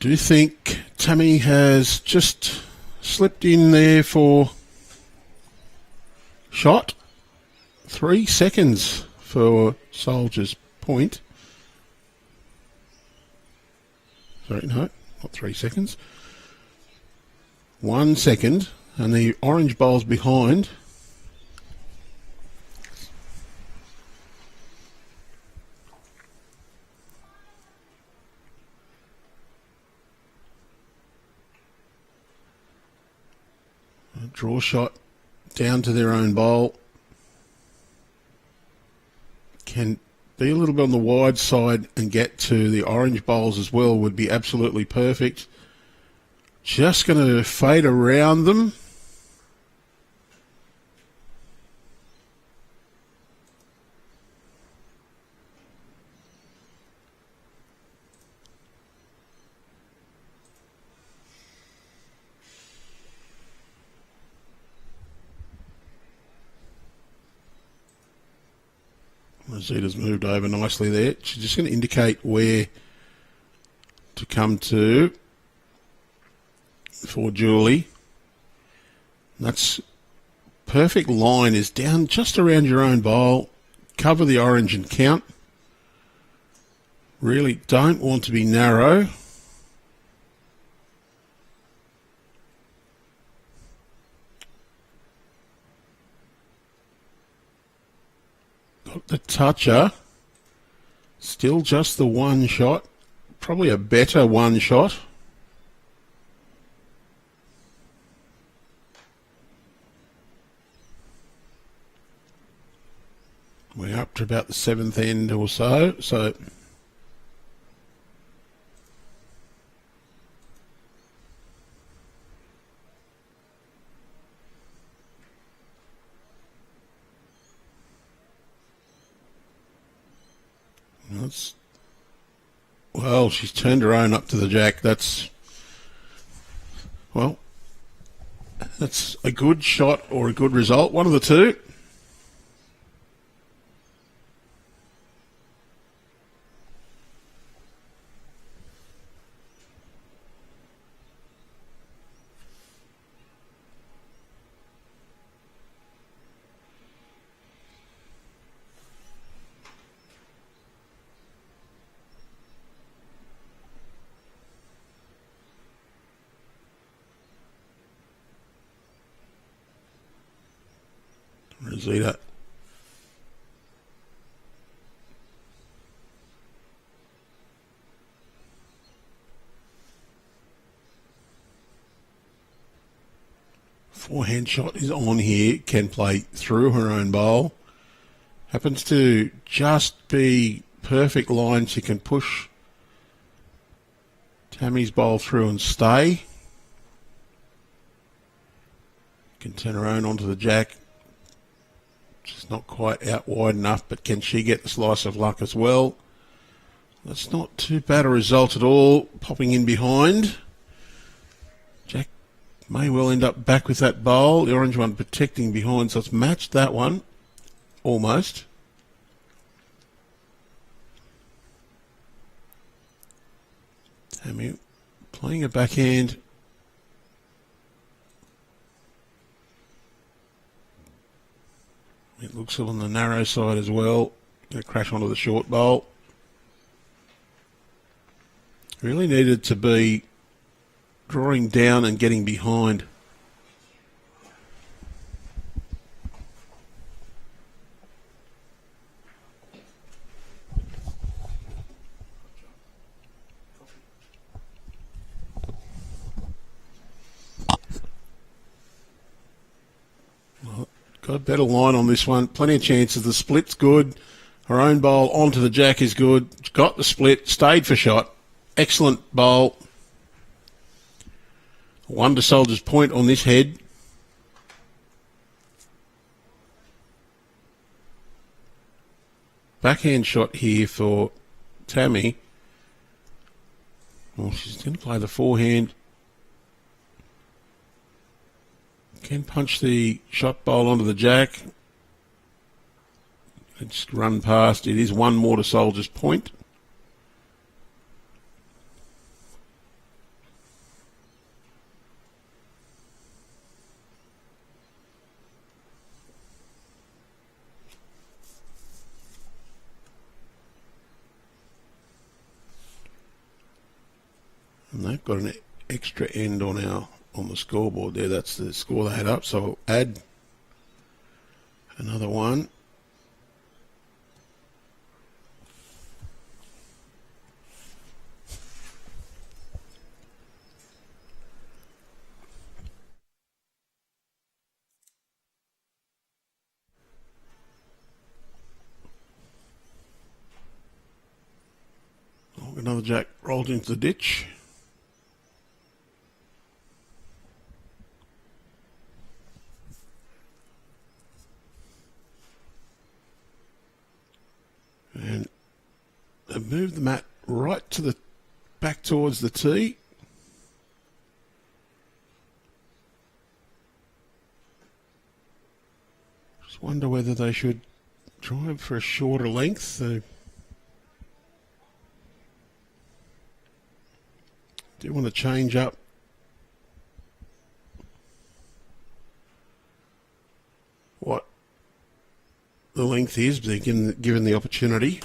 Speaker 1: Do you think Tammy has just slipped in there for shot? 3 seconds for Soldier's point. Sorry, no, not 3 seconds. 1 second, and the orange bowl's behind. A draw shot down to their own bowl. Can be a little bit on the wide side and get to the orange bowls as well would be absolutely perfect. Just going to fade around them. Rosita's moved over nicely there. She's just going to indicate where to come to for Julie. That's perfect line is down just around your own bowl. Cover the orange and count. Really don't want to be narrow. Got the toucher. Still just the one shot. Probably a better one shot. We're up to about the 7th end or so. So that's, well, she's turned her own up to the jack. That's a good shot or a good result. One of the two. Rosita. Forehand shot is on here. Can play through her own bowl. Happens to just be perfect line. She can push Tammy's bowl through and stay. Can turn her own onto the jack. She's not quite out wide enough, but can she get the slice of luck as well? That's not too bad a result at all. Popping in behind. Jack may well end up back with that bowl. The orange one protecting behind, so it's matched that one. Almost. Tammy playing a backhand. It looks on the narrow side as well. Going to crash onto the short bowl. Really needed to be drawing down and getting behind. got a better line on this one. Plenty of chances. The split's good. Her own bowl onto the jack is good. Got the split. Stayed for shot. Excellent bowl. Wonder Soldier's point on this head. Backhand shot here for Tammy. Well, she's going to play the forehand. Can punch the shot bowl onto the jack. It's run past. It is one more to Soldier's point. And they've got an extra end on the scoreboard there. That's the score they had up. So I'll add another one. Oh, another jack rolled into the ditch. And they've moved the mat right to the back towards the tee. Just wonder whether they should try for a shorter length. Do want to change up what the length is, given the opportunity.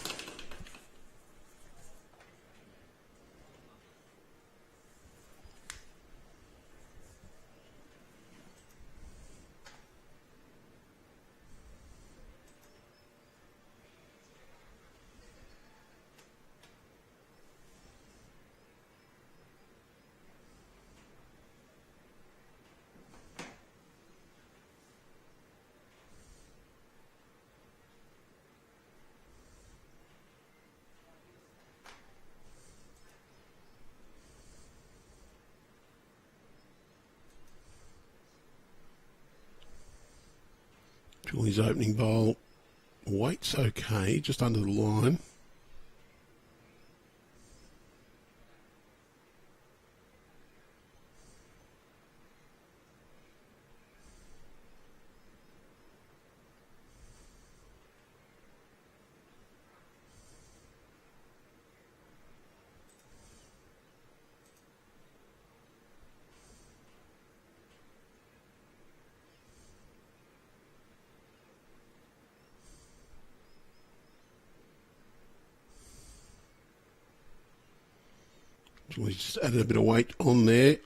Speaker 1: Julie's opening bowl weight's okay, just under the line. We just added a bit of weight on there,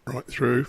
Speaker 1: right through.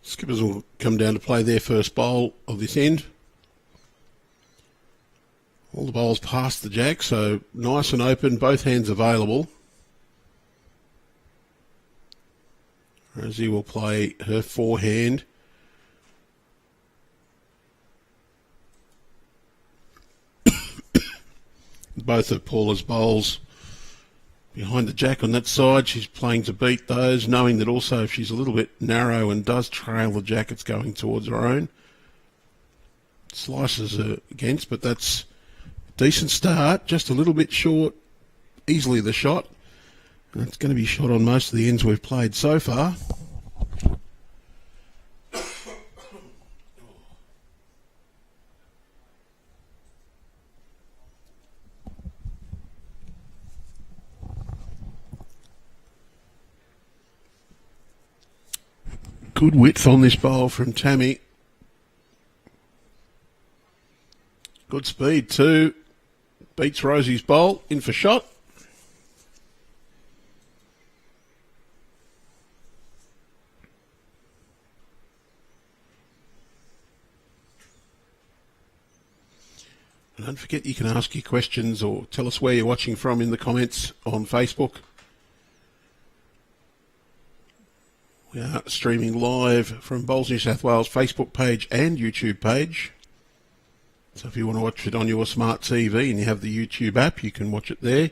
Speaker 1: Skippers will come down to play their first bowl of this end. All the bowls past the jack, so nice and open, both hands available. Rosie will play her forehand. Both of Paula's bowls behind the jack on that side. She's playing to beat those, knowing that also if she's a little bit narrow and does trail the jack, it's going towards her own. Slices her against, but that's a decent start. Just a little bit short, easily the shot. It's going to be shot on most of the ends we've played so far. Good width on this bowl from Tammy. Good speed too. Beats Rosie's bowl. In for shot. And don't forget you can ask your questions or tell us where you're watching from in the comments on Facebook. We are streaming live from Bowls New South Wales Facebook page and YouTube page. So if you want to watch it on your smart TV and you have the YouTube app, you can watch it there.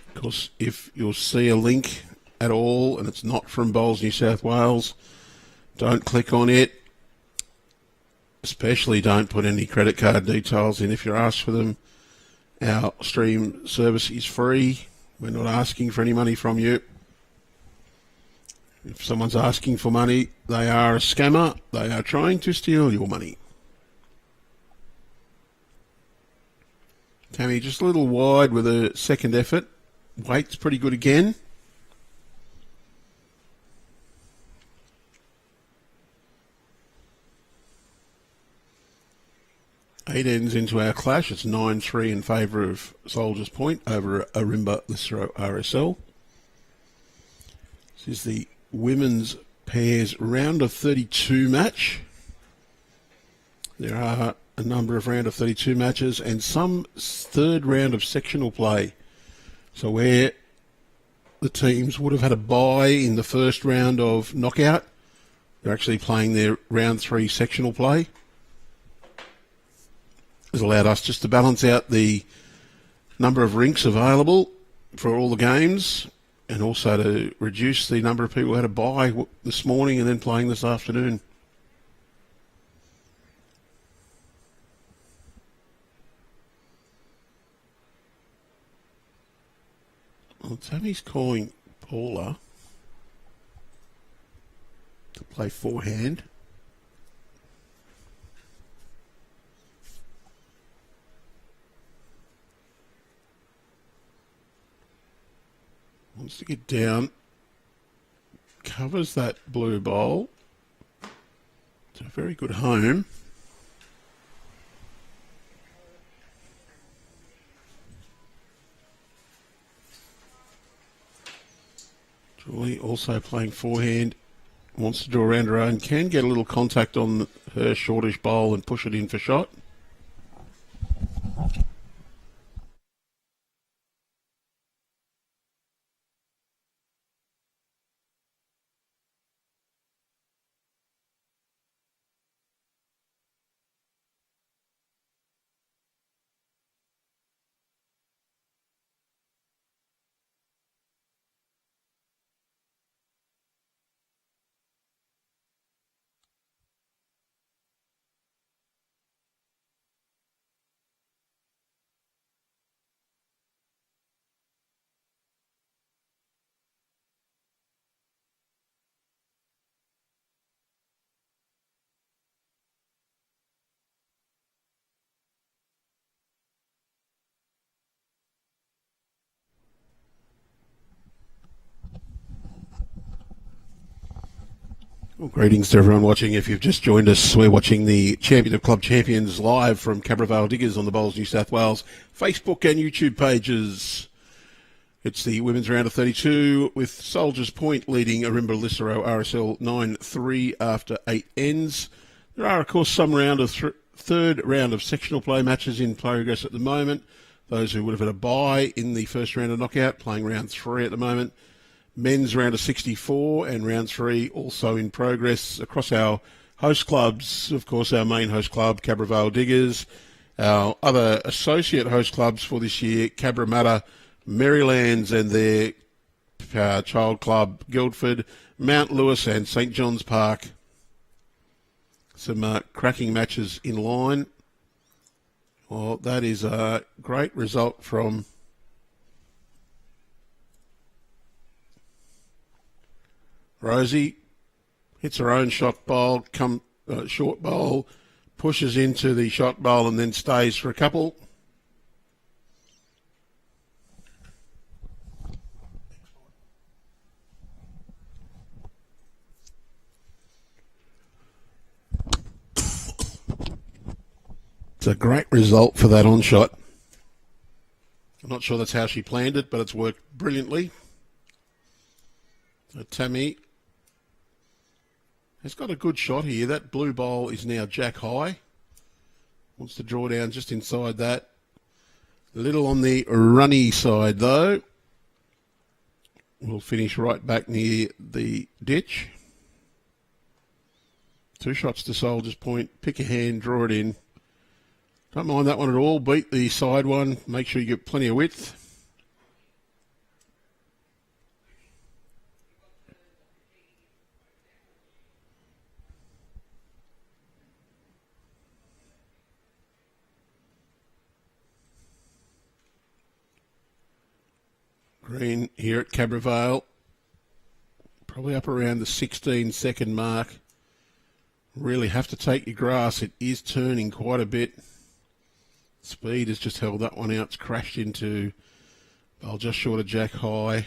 Speaker 1: Of course, if you'll see a link at all and it's not from Bowls New South Wales, don't click on it. Especially don't put any credit card details in if you're asked for them. Our stream service is free. We're not asking for any money from you. If someone's asking for money, they are a scammer. They are trying to steal your money. Tammy just a little wide with a second effort. Weight's pretty good again. Eight ends into our clash. It's 9-3 in favour of Soldiers Point over Ourimbah Lisarow RSL. This is the women's pairs round of 32 match. There are a number of round of 32 matches and some third round of sectional play. So where the teams would have had a bye in the first round of knockout, they're actually playing their round 3 sectional play. Has allowed us just to balance out the number of rinks available for all the games and also to reduce the number of people who had a bye this morning and then playing this afternoon. Well, Tammy's calling Paula to play forehand. Wants to get down, covers that blue bowl. It's a very good home. Julie also playing forehand, wants to draw around her own, can get a little contact on her shortish bowl and push it in for shot. Well, greetings to everyone watching. If you've just joined us, we're watching the Champion of Club Champions live from Cabravale Diggers on the Bowls New South Wales Facebook and YouTube pages. It's the women's round of 32 with Soldiers Point leading Ourimbah Lisarow RSL 9-3 after 8 ends. There are, of course, some third round of sectional play matches in progress at the moment. Those who would have had a bye in the first round of knockout playing round 3 at the moment. Men's round of 64 and round 3 also in progress across our host clubs. Of course, our main host club, Cabravale Diggers. Our other associate host clubs for this year, Cabramatta, Marylands and their child club, Guildford, Mount Lewis and St John's Park. Some cracking matches in line. Well, that is a great result from Rosie. Hits her own short bowl, pushes into the shot bowl and then stays for a couple. It's a great result for that on shot. I'm not sure that's how she planned it, but it's worked brilliantly. So Tammy has got a good shot here. That blue bowl is now jack high. Wants to draw down just inside that. A little on the runny side though. We'll finish right back near the ditch. 2 shots to Soldier's Point. Pick a hand, draw it in. Don't mind that one at all. Beat the side one. Make sure you get plenty of width. Green here at Cabrevale. Probably up around the 16-second mark. Really have to take your grass. It is turning quite a bit. Speed has just held that one out. It's crashed into bowl just short of jack high.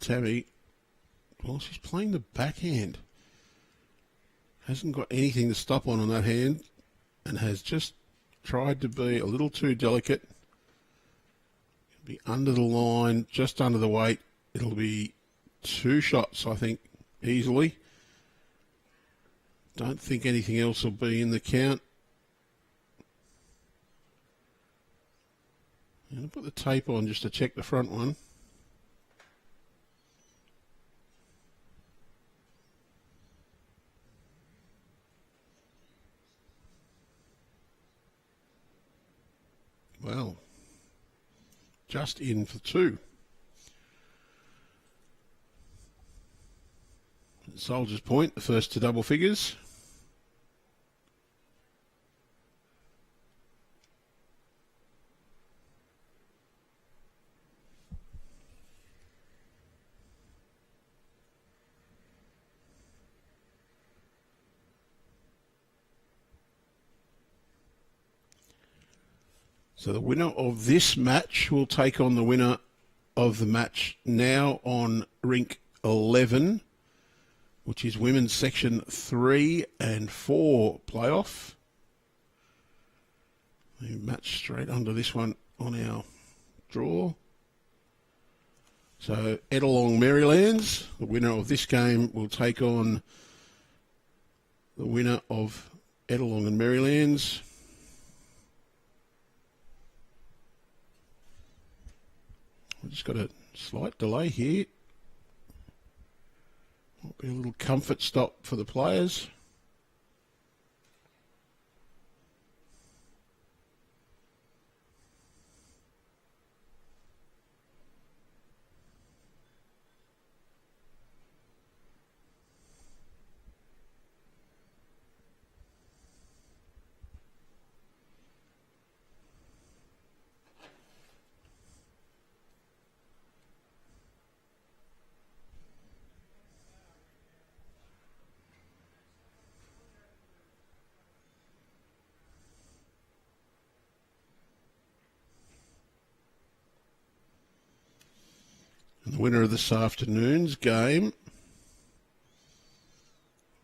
Speaker 1: Tammy, well, she's playing the backhand. Hasn't got anything to stop on that hand and has just tried to be a little too delicate. Be under the line, just under the weight. It'll be 2 shots, I think, easily. Don't think anything else will be in the count. I'm going to put the tape on just to check the front one. Well, just in for 2. Soldier's Point, the first to double figures. So the winner of this match will take on the winner of the match now on rink 11, which is women's section 3 and 4 playoff. The match straight under this one on our draw. So Edelong Marylands, the winner of this game, will take on the winner of Edelong and Marylands. We've just got a slight delay here. Might be a little comfort stop for the players. And the winner of this afternoon's game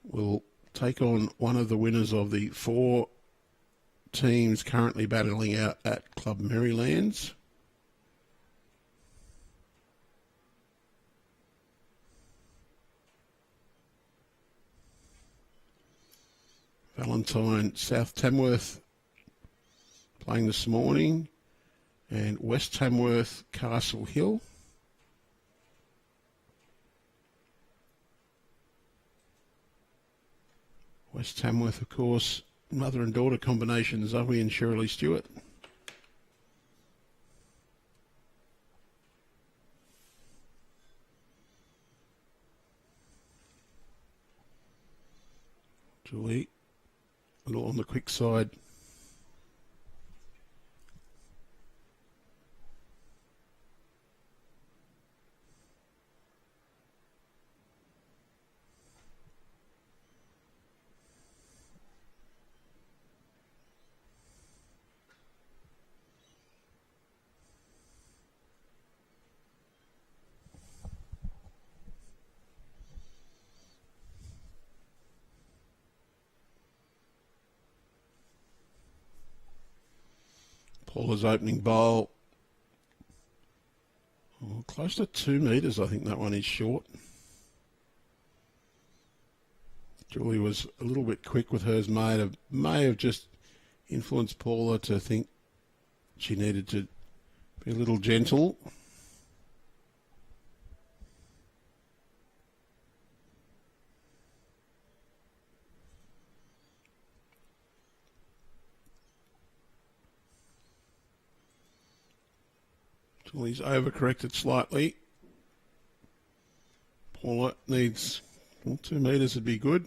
Speaker 1: will take on one of the winners of the 4 teams currently battling out at Club Marylands. Valentine South Tamworth playing this morning, and West Tamworth Castle Hill. West Tamworth, of course, mother and daughter combination, Zoe and Shirley Stewart. Julie, a little on the quick side. Paula's opening bowl. Oh, close to 2 metres, I think that one is short. Julie was a little bit quick with hers. May have just influenced Paula to think she needed to be a little gentle. Julie's overcorrected slightly. Paula needs 2 metres would be good.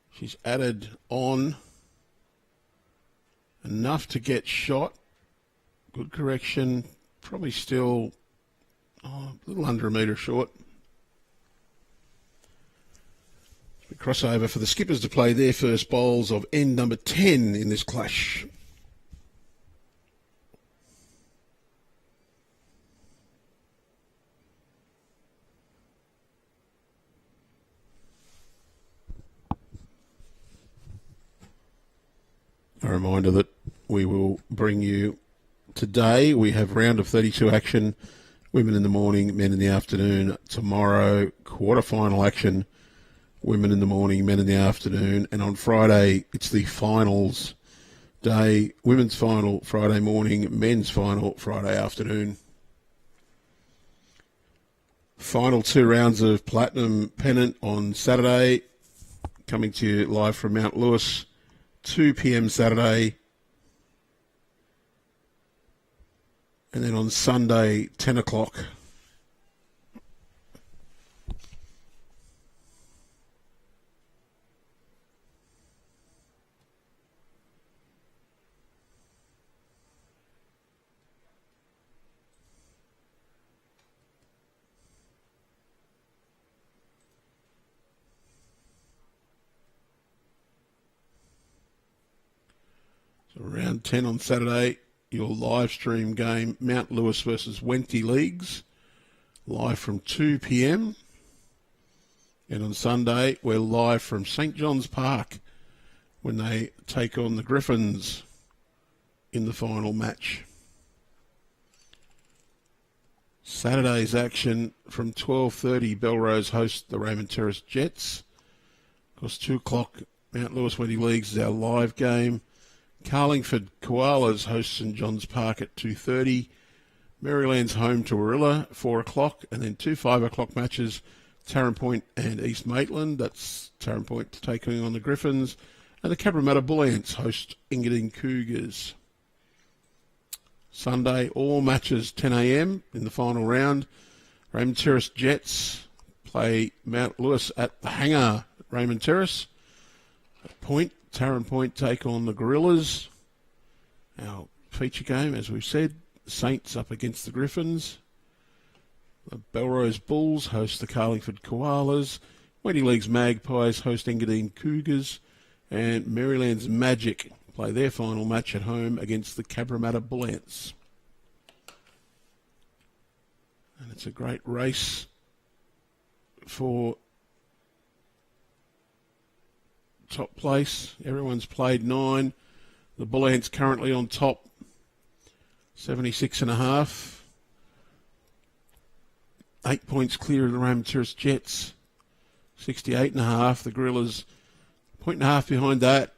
Speaker 1: She's added on enough to get shot. Good correction. Probably still a little under a metre short. Crossover for the skippers to play their first bowls of end number 10 in this clash. A reminder that we will bring you today. We have round of 32 action, women in the morning, men in the afternoon. Tomorrow, quarterfinal action, women in the morning, men in the afternoon. And on Friday, it's the finals day, women's final Friday morning, men's final Friday afternoon. Final 2 rounds of Platinum Pennant on Saturday, coming to you live from Mount Lewis. 2 p.m. Saturday, and then on Sunday, 10 o'clock. So round 10 on Saturday, your live stream game, Mount Lewis versus Wenty Leagues, live from 2 p.m. And on Sunday, we're live from St. John's Park when they take on the Griffins in the final match. Saturday's action from 12:30, Belrose host the Raymond Terrace Jets. Of course, 2 o'clock, Mount Lewis Wenty Leagues is our live game. Carlingford Koalas host St John's Park at 2:30. Maryland's home to Ourimbah, 4 o'clock. And then 2 5 o'clock matches, Tarrant Point and East Maitland. That's Tarrant Point taking on the Griffins. And the Cabramatta Bull Ants host Engadine Cougars. Sunday, all matches 10 a.m. in the final round. Raymond Terrace Jets play Mount Lewis at the Hangar, Raymond Terrace. At Point, Tarrant Point take on the Gorillas. Our feature game, as we've said, Saints up against the Griffins. The Belrose Bulls host the Carlingford Koalas. Wenty Leagues Magpies host Engadine Cougars. And Maryland's Magic play their final match at home against the Cabramatta Bull Ants. And it's a great race for top place. Everyone's played 9. The Bull Ants currently on top, 76.5. 8 points clear of the Raymond Terrace Jets, 68.5. The Gorillas, 1.5 behind that,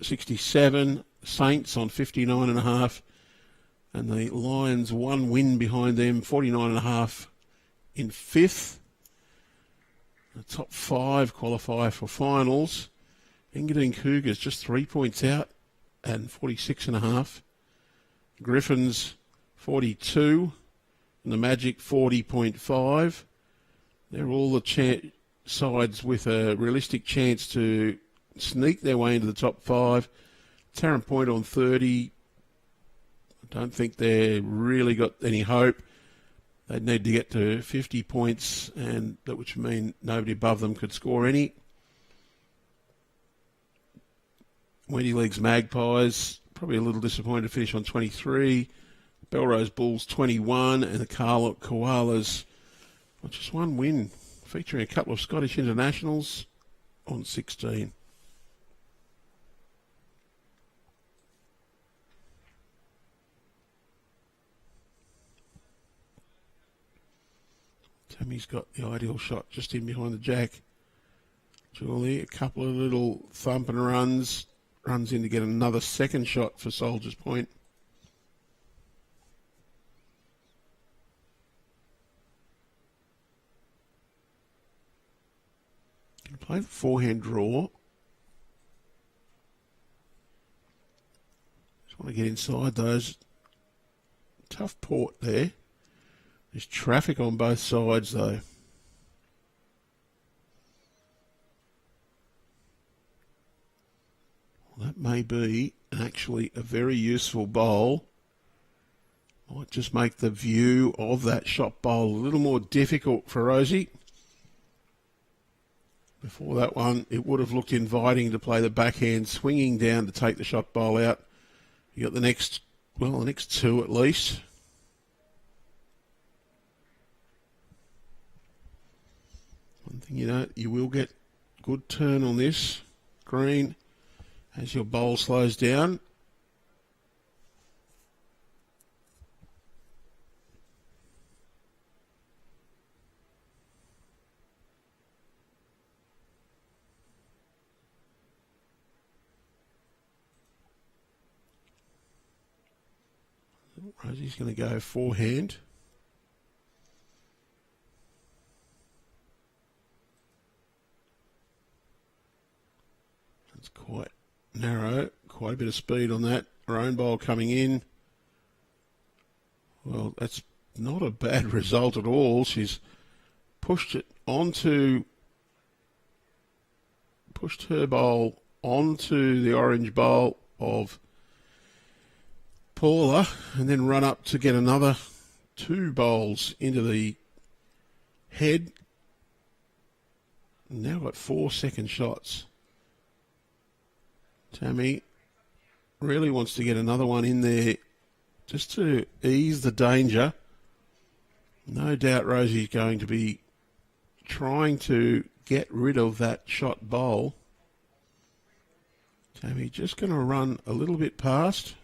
Speaker 1: 67. Saints on 59.5. And the Lions 1 win behind them, 49.5 in 5th. The top 5 qualify for finals. Engadine Cougars just 3 points out and 46.5. Griffins 42 and the Magic 40.5. They're all the sides with a realistic chance to sneak their way into the top 5. Tarrant Point on 30. I don't think they've really got any hope. They'd need to get to 50 points, and that would mean nobody above them could score any. Wendy League's Magpies, probably a little disappointed to finish on 23. Belrose Bulls 21, and the Koalas, just one win, featuring a couple of Scottish internationals on 16. Tammy's got the ideal shot just in behind the jack. Julie, a couple of little thumping runs in to get another second shot for Soldiers Point. Can play the forehand draw. Just want to get inside those. Tough port there. There's traffic on both sides though. Well, that may be actually a very useful bowl. Might just make the view of that shot bowl a little more difficult for Rosie. Before that one, it would have looked inviting to play the backhand, swinging down to take the shot bowl out. You got the next two at least. One thing you will get good turn on this green as your bowl slows down. Rosie's going to go forehand. That's quite narrow, quite a bit of speed on that. Her own bowl coming in. Well, that's not a bad result at all. She's pushed her bowl onto the orange bowl of Paula, and then run up to get another 2 bowls into the head. Now got 4 second shots. Tammy really wants to get another one in there just to ease the danger. No doubt Rosie's going to be trying to get rid of that shot bowl. Tammy just going to run a little bit past.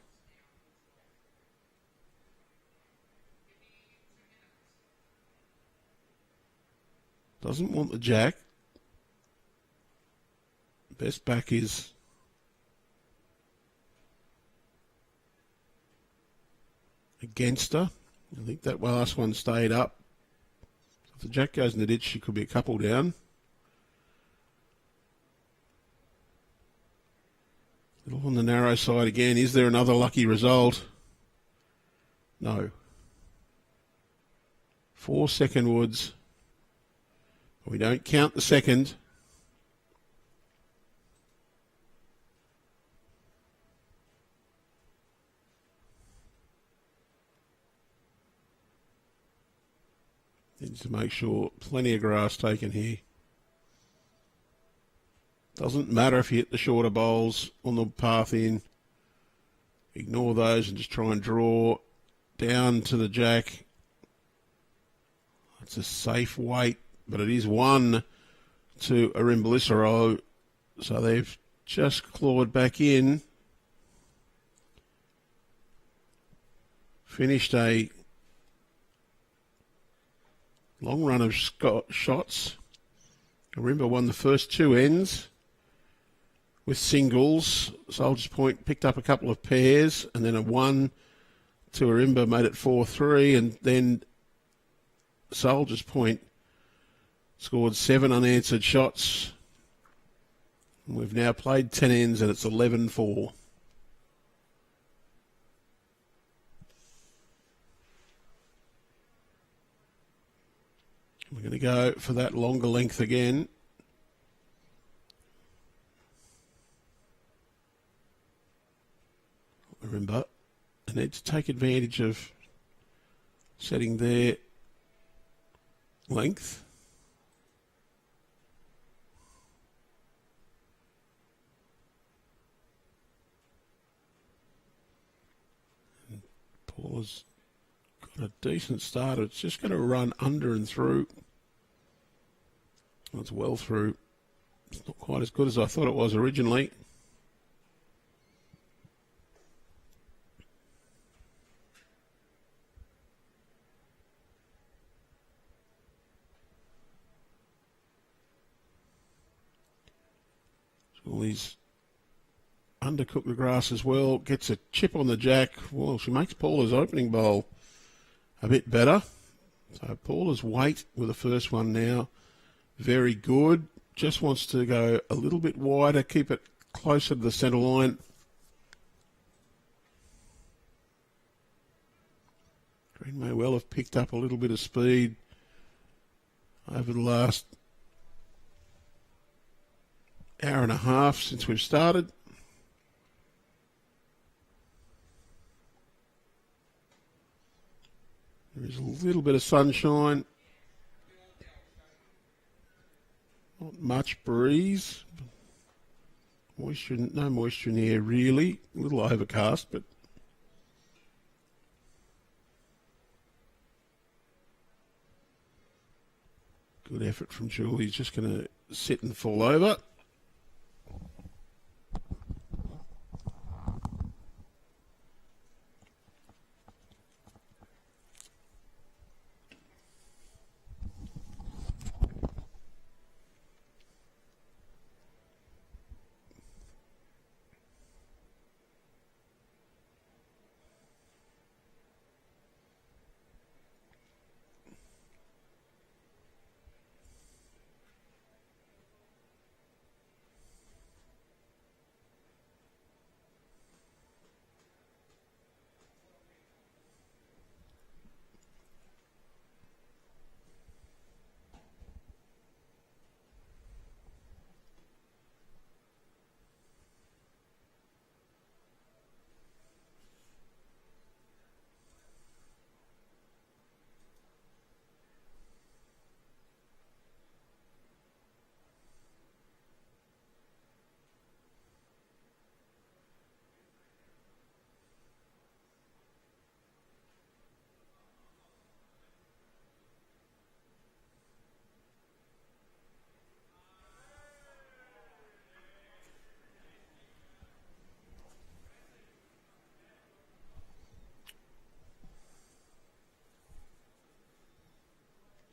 Speaker 1: Doesn't want the jack. Best back is against her. I think that last one stayed up. So if the jack goes in the ditch, she could be a couple down. Little on the narrow side again. Is there another lucky result? No. 4 second woods. We don't count the second. Needs to make sure plenty of grass taken here. Doesn't matter if you hit the shorter bowls on the path in. Ignore those and just try and draw down to the jack. It's a safe weight, but it is 1 to Ourimbah Lisarow. So they've just clawed back in. Finished a long run of shots. Ourimbah won the first 2 ends with singles. Soldiers Point picked up a couple of pairs, and then a 1 to Ourimbah made it 4-3, and then Soldiers Point scored 7 unanswered shots. We've now played 10 ends, and it's 11-4. We're going to go for that longer length again. Ourimbah. And need to take advantage of setting their length. And Paula's got a decent start. It's just going to run under and through. Well, it's well through. It's not quite as good as I thought it was originally. He's undercooked the grass as well. Gets a chip on the jack. Well, she makes Paula's opening bowl a bit better. So Paula's weight with the first one now. Very good. Just wants to go a little bit wider. Keep it closer to the centre line. Green may well have picked up a little bit of speed over the last hour and a half since we've started. There is a little bit of sunshine. Not much breeze. Moisture, no moisture in the air really. A little overcast, but good effort from Julie. He's just going to sit and fall over.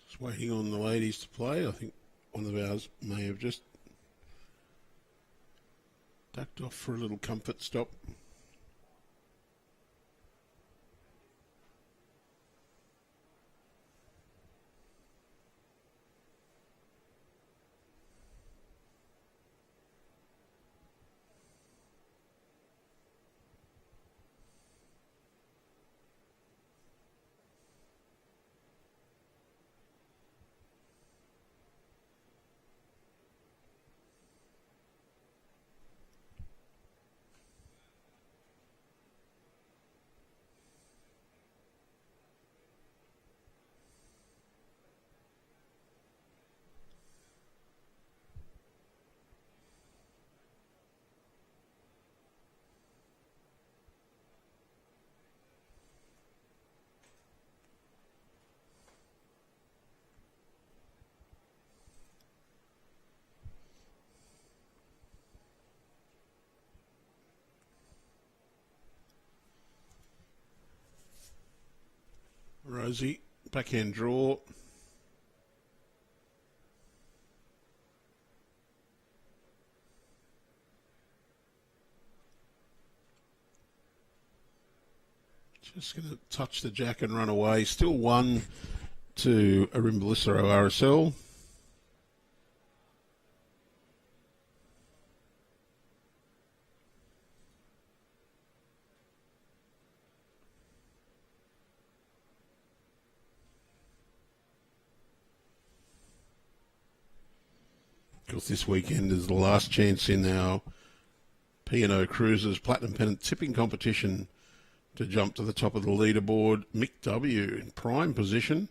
Speaker 1: Just waiting on the ladies to play. I think one of ours may have just ducked off for a little comfort stop. Rosie, backhand draw. Just going to touch the jack and run away. Still 1 to Ourimbah Lisarow RSL. Because this weekend is the last chance in our P&O Cruisers Platinum Pennant tipping competition to jump to the top of the leaderboard. Mick W in prime position.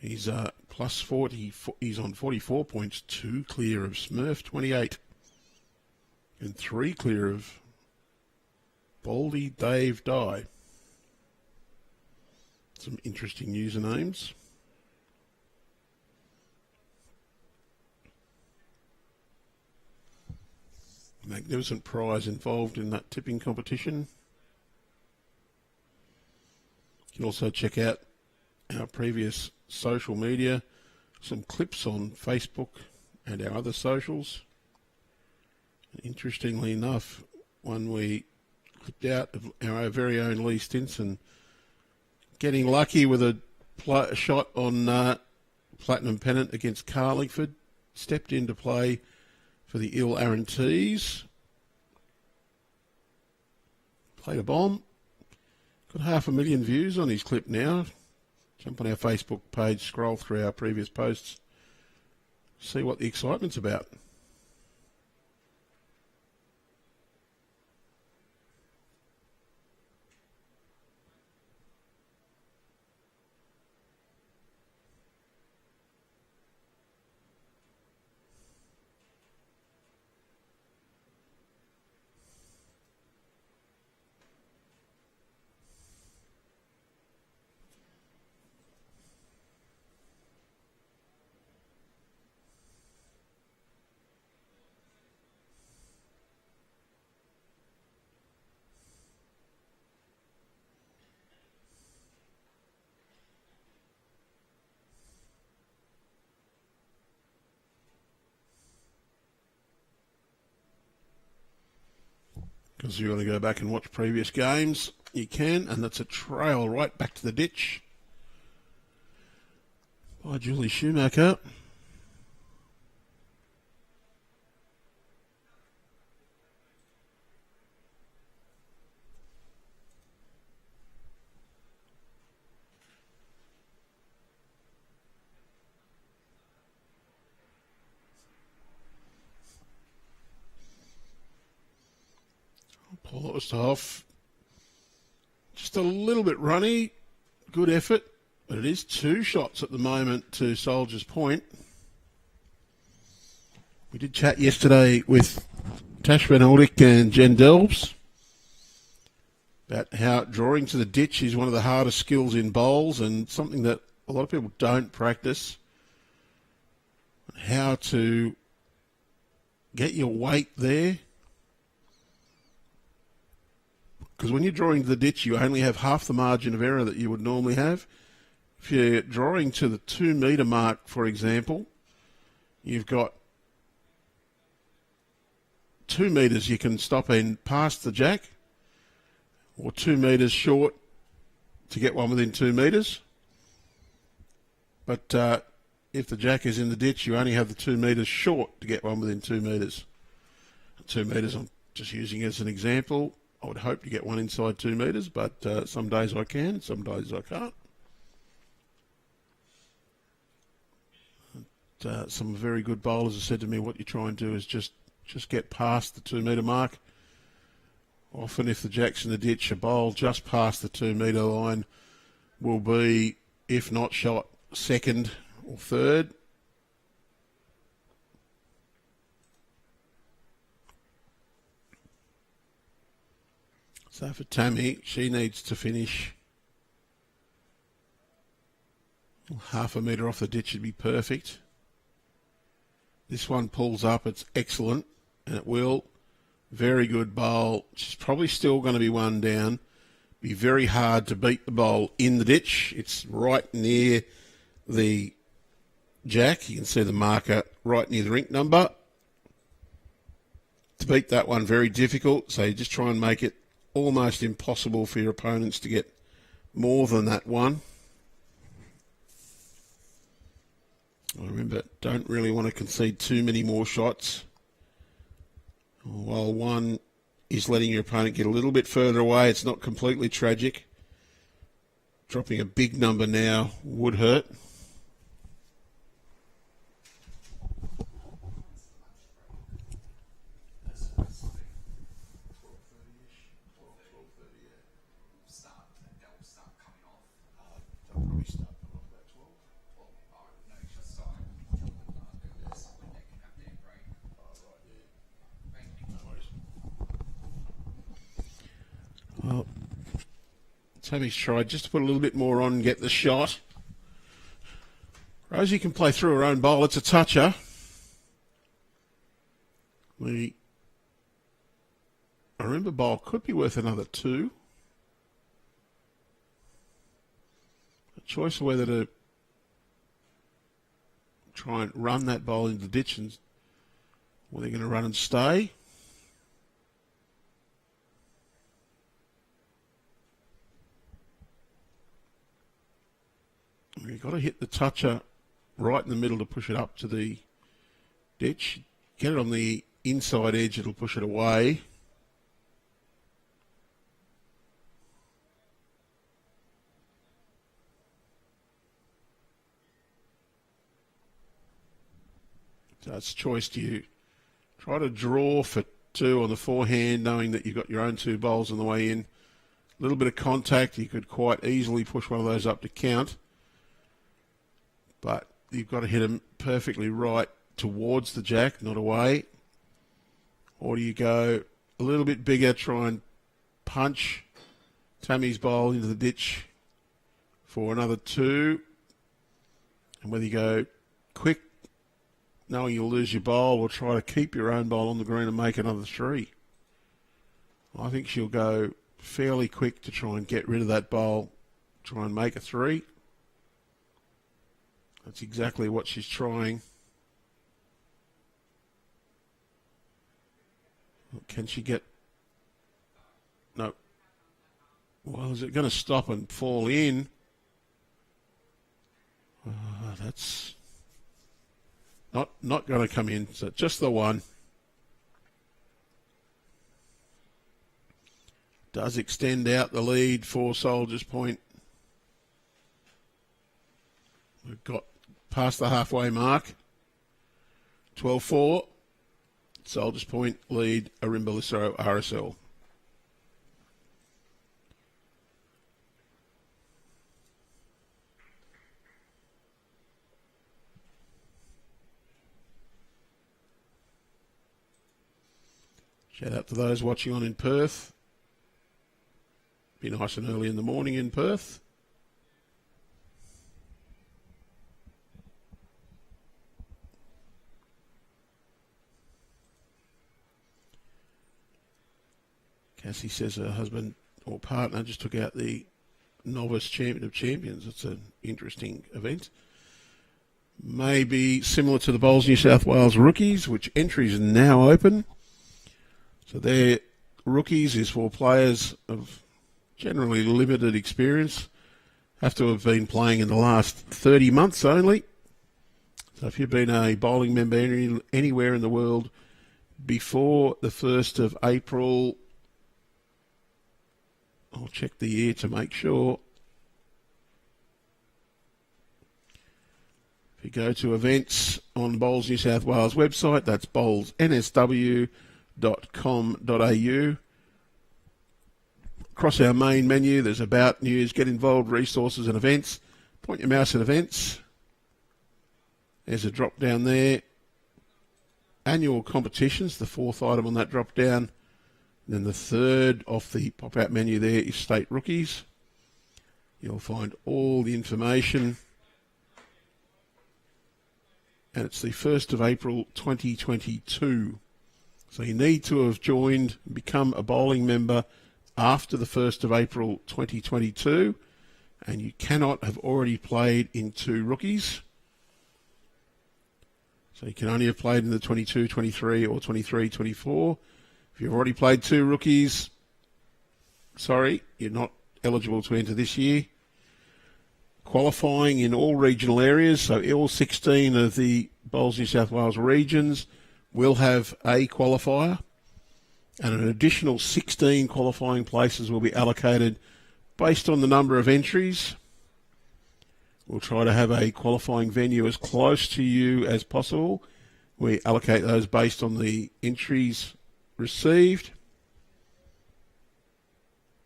Speaker 1: He's plus 40. He's on 44 points, 2 clear of Smurf 28, and 3 clear of Baldy Dave Dye. Some interesting usernames. Magnificent prize involved in that tipping competition. You can also check out our previous social media, some clips on Facebook and our other socials. Interestingly enough, one we clipped out of our very own Lee Stinson getting lucky with a shot on Platinum Pennant against Carlingford. Stepped into play for the Ill Arantees. Played a bomb. Got 500,000 views on his clip now. Jump on our Facebook page, scroll through our previous posts, see what the excitement's about. Because you want to go back and watch previous games, you can, and that's a trail right back to the ditch by Julie Schumacher. Paul Oosterhoff, just a little bit runny, good effort, but it is 2 shots at the moment to Soldiers Point. We did chat yesterday with Tash Van Aldick and Jen Delves about how drawing to the ditch is one of the hardest skills in bowls and something that a lot of people don't practice. How to get your weight there. Because when you're drawing to the ditch, you only have half the margin of error that you would normally have. If you're drawing to the 2 metre mark, for example, you've got 2 metres you can stop in past the jack, or 2 metres short to get one within 2 metres. But if the jack is in the ditch, you only have the 2 metres short to get one within 2 metres. 2 metres, I'm just using as an example. I would hope to get one inside 2 metres, but some days I can, some days I can't. Some very good bowlers have said to me, what you try and do is just get past the 2 metre mark. Often if the jack's in the ditch, a bowl just past the 2 metre line will be, if not shot, second or third. So for Tammy, she needs to finish half a metre off the ditch would be perfect. This one pulls up, it's excellent, and it will. Very good bowl. She's probably still going to be one down. Be very hard to beat the bowl in the ditch. It's right near the jack. You can see the marker right near the rink number. To beat that one, very difficult. So you just try and make it almost impossible for your opponents to get more than that one. I remember, don't really want to concede too many more shots. While one is letting your opponent get a little bit further away, it's not completely tragic. Dropping a big number now would hurt. Tammy's tried just to put a little bit more on and get the shot. Rosie can play through her own bowl. It's a toucher. The Ourimbah bowl could be worth another 2. A choice of whether to try and run that bowl into the ditch and or they're going to run and stay. You've got to hit the toucher right in the middle to push it up to the ditch. Get it on the inside edge, it'll push it away. So it's choice. Do you try to draw for 2 on the forehand, knowing that you've got your own 2 bowls on the way in? A little bit of contact, you could quite easily push one of those up to count. But you've got to hit them perfectly right towards the jack, not away. Or do you go a little bit bigger, try and punch Tammy's bowl into the ditch for another 2? And whether you go quick, knowing you'll lose your bowl, or try to keep your own bowl on the green and make another 3. I think she'll go fairly quick to try and get rid of that bowl, try and make a 3. That's exactly what she's trying. Can she get... No. Well, is it going to stop and fall in? That's not going to come in. So just the 1. Does extend out the lead for Soldiers Point. We've got past the halfway mark. 12-4. Soldiers Point lead Ourimbah Lisarow RSL. Shout out to those watching on in Perth. Be nice and early in the morning in Perth. Cassie says her husband or partner just took out the novice champion of champions. It's an interesting event. Maybe similar to the Bowls New South Wales rookies, which entries are now open. So their rookies is for players of generally limited experience, have to have been playing in the last 30 months only. So if you've been a bowling member anywhere in the world before the 1st of April, I'll check the year to make sure. If you go to events on Bowls New South Wales website, that's BowlsNSW.com.au. Across our main menu, there's About, News, Get Involved, Resources and Events. Point your mouse at Events. There's a drop down there. Annual competitions, the 4th item on that drop down. Then the 3rd off the pop-out menu there is State Rookies. You'll find all the information. And it's the 1st of April 2022. So you need to have joined and become a bowling member after the 1st of April 2022. And you cannot have already played in 2 rookies. So you can only have played in the 22, 23 or 23, 24. If you've already played 2 rookies, sorry, you're not eligible to enter this year. Qualifying in all regional areas, so all 16 of the Bowls New South Wales regions will have a qualifier, and an additional 16 qualifying places will be allocated based on the number of entries. We'll try to have a qualifying venue as close to you as possible. We allocate those based on the entries received.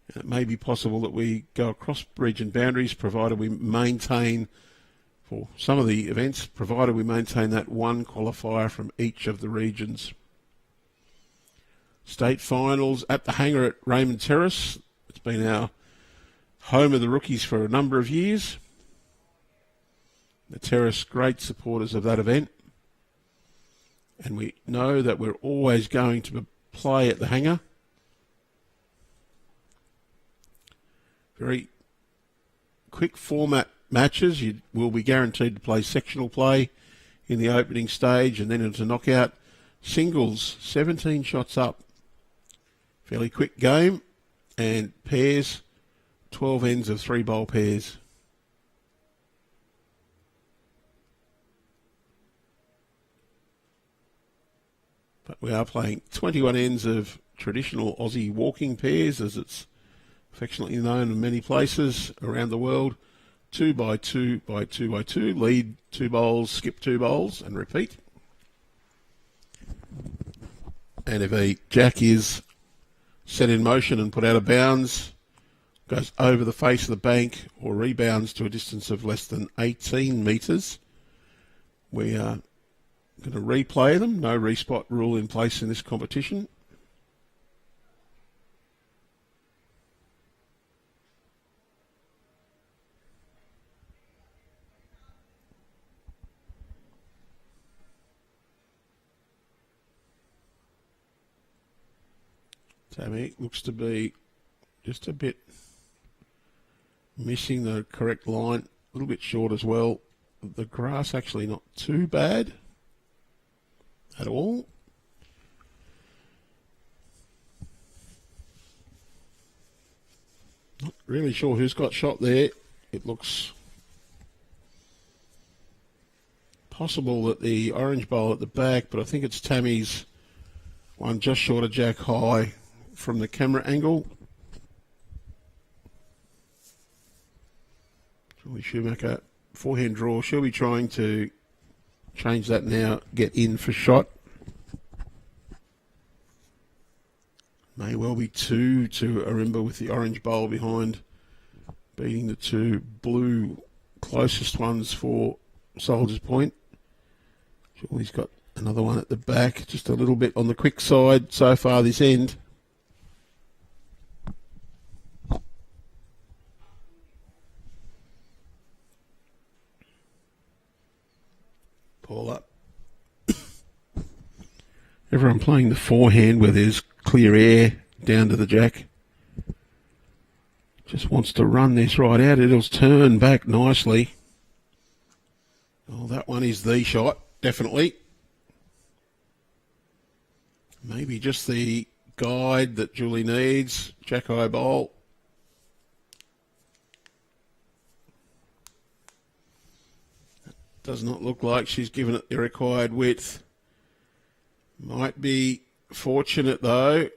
Speaker 1: And it may be possible that we go across region boundaries, provided we maintain, for some of the events, provided we maintain that 1 qualifier from each of the regions. State finals at the hangar at Raymond Terrace. It's been our home of the rookies for a number of years. The Terrace, great supporters of that event. And we know that we're always going to play at the hangar. Very quick format matches. You will be guaranteed to play sectional play in the opening stage and then into knockout. Singles, 17 shots up. Fairly quick game. And pairs, 12 ends of 3 bowl pairs. But we are playing 21 ends of traditional Aussie walking pairs, as it's affectionately known in many places around the world. 2 by 2 by 2 by 2. Lead 2 bowls, skip 2 bowls, and repeat. And if a jack is set in motion and put out of bounds, goes over the face of the bank or rebounds to a distance of less than 18 metres, we are going to replay them. No respot rule in place in this competition. Tammy looks to be just a bit missing the correct line, a little bit short as well. The grass actually not too bad at all. Not really sure who's got shot there. It looks possible that the orange bowl at the back, but I think it's Tammy's one just short of jack high from the camera angle. Julie Schumacher, forehand draw. She'll be trying to change that now, get in for shot. May well be 2 to Ourimbah with the orange bowl behind, beating the 2 blue closest ones for Soldiers Point. Julie's got another one at the back, just a little bit on the quick side so far this end. Ball up. Everyone playing the forehand where there's clear air down to the jack. Just wants to run this right out. It'll turn back nicely. Oh, that one is the shot, definitely. Maybe just the guide that Julie needs. Jack high bowl. Does not look like she's given it the required width. Might be fortunate though.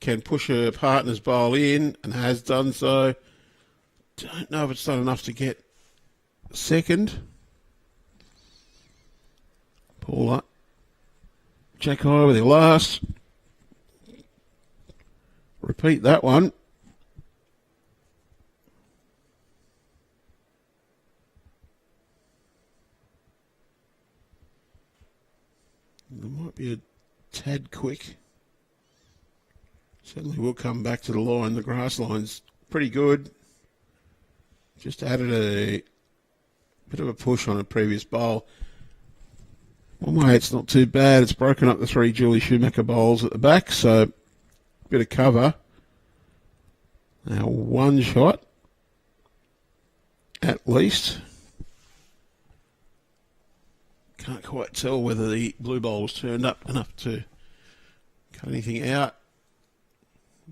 Speaker 1: Can push her partner's bowl in and has done so. Don't know if it's done enough to get second. Paula. Jack high with the last. Repeat that one. There might be a tad quick. Certainly will come back to the line. The grass line's pretty good. Just added a bit of a push on a previous bowl. One way it's not too bad. It's broken up the 3 Julie Schumacher bowls at the back, so a bit of cover. Now 1 shot at least. Can't quite tell whether the blue bowl was turned up enough to cut anything out.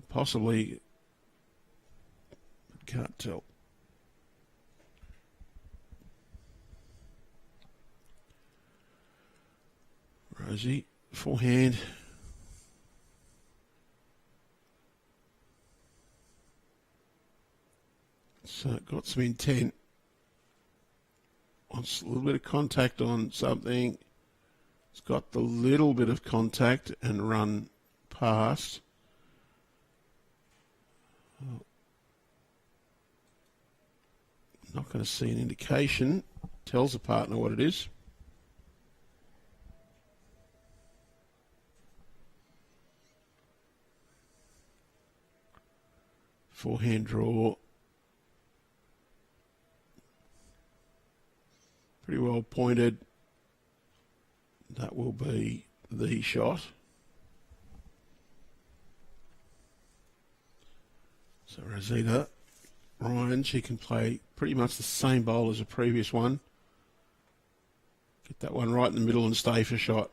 Speaker 1: Possibly. Can't tell. Rosie, forehand. So got some intent. Wants a little bit of contact on something. It's got the little bit of contact and run past. Oh. Not going to see an indication. Tells the partner what it is. Forehand draw. well pointed. That will be the shot. So Rosita Ryan, she can play pretty much the same bowl as the previous one. Get that one right in the middle and stay for shot.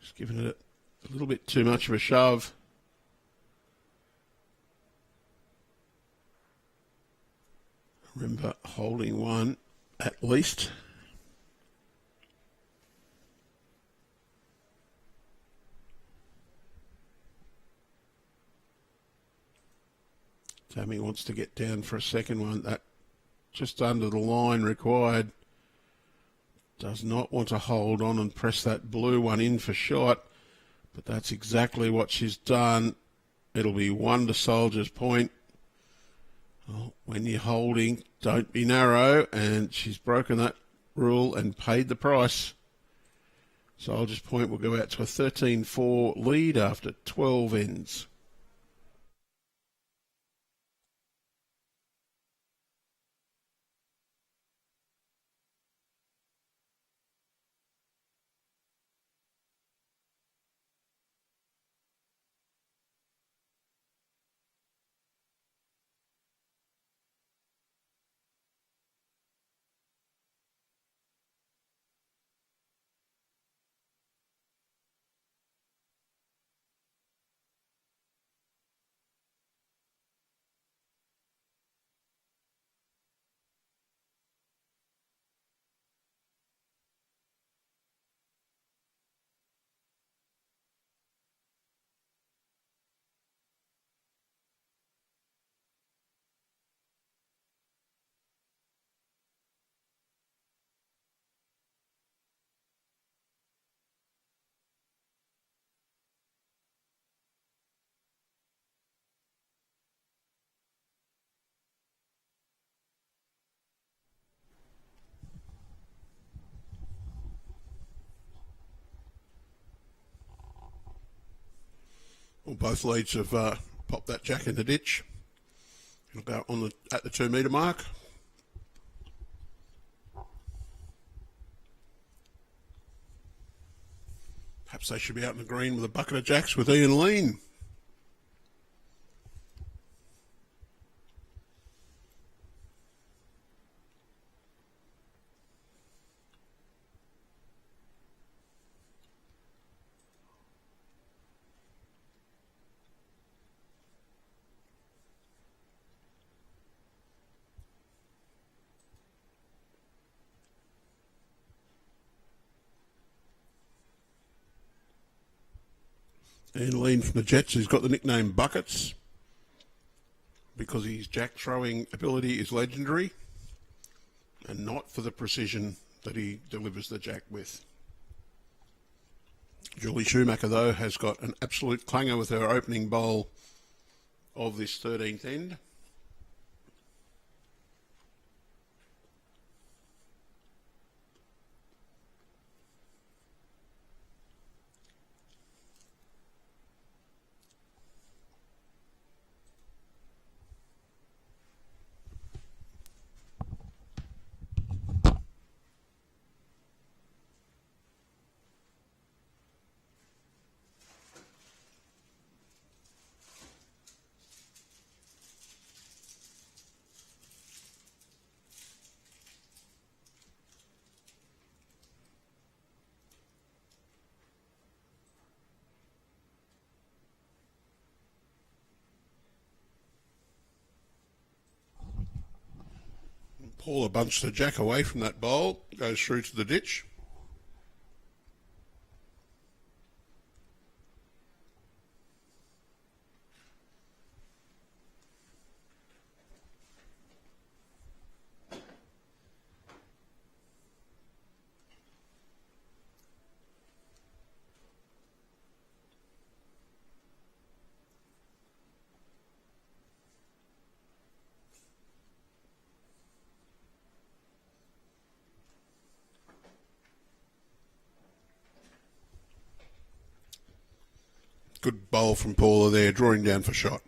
Speaker 1: Just giving it a little bit too much of a shove. Remember holding one at least. Tammy wants to get down for a second one. That just under the line required. Does not want to hold on and press that blue one in for shot. But that's exactly what she's done. It'll be 1 to Soldier's Point. Well, when you're holding, don't be narrow. And she's broken that rule and paid the price. Soldier's Point will go out to a 13-4 lead after 12 ends. Well, both leads have popped that jack in the ditch. It'll go on at the 2 metre mark. Perhaps they should be out in the green with a bucket of jacks with Ian Lean. Ian Lean from the Jets, who's got the nickname Buckets because his jack throwing ability is legendary and not for the precision that he delivers the jack with. Julie Schumacher, though, has got an absolute clanger with her opening bowl of this 13th end. Paula bunched the jack away from that bowl, goes through to the ditch. Good bowl from Paula there, drawing down for shot.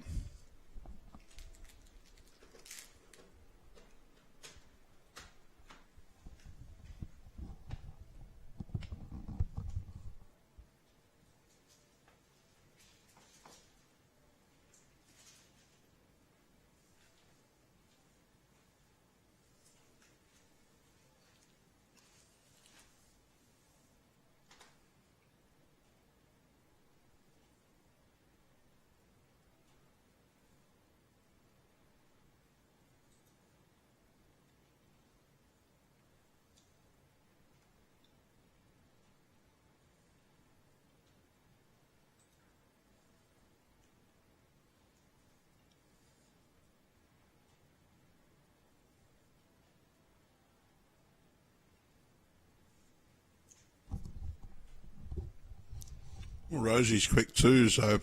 Speaker 1: Well, Rosie's quick too, so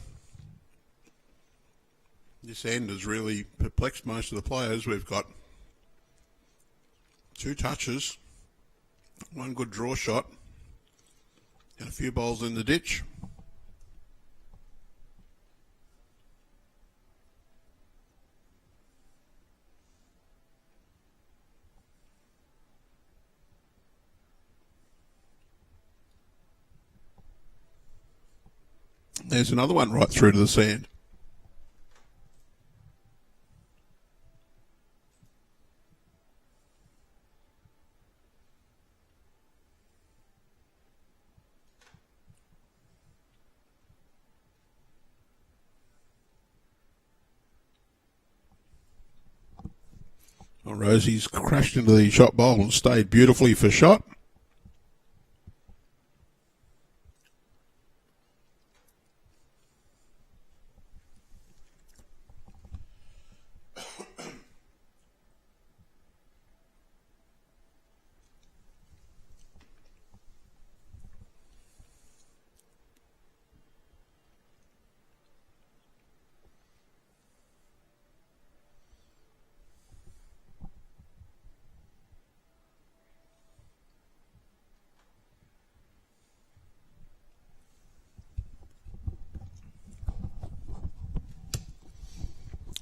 Speaker 1: this end has really perplexed most of the players. We've got 2 touches, 1 good draw shot, and a few bowls in the ditch. There's another one right through to the sand. Well, Rosie's crashed into the shot bowl and stayed beautifully for shot.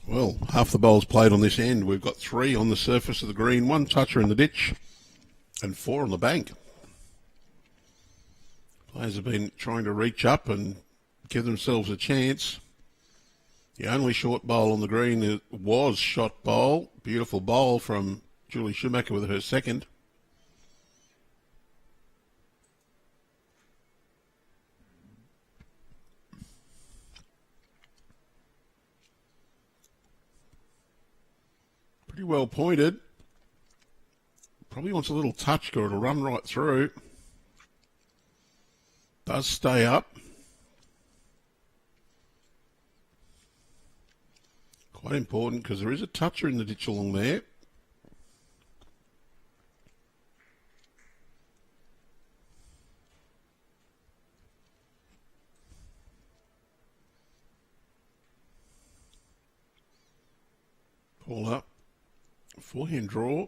Speaker 1: Well, half the bowls played on this end. We've got 3 on the surface of the green, 1 toucher in the ditch, and 4 on the bank. Players have been trying to reach up and give themselves a chance. The only short bowl on the green was shot bowl. Beautiful bowl from Julie Schumacher with her second. Pretty well pointed. Probably wants a little touch or it'll run right through. Does stay up. Quite important because there is a toucher in the ditch along there. Pull up. Forehand draw.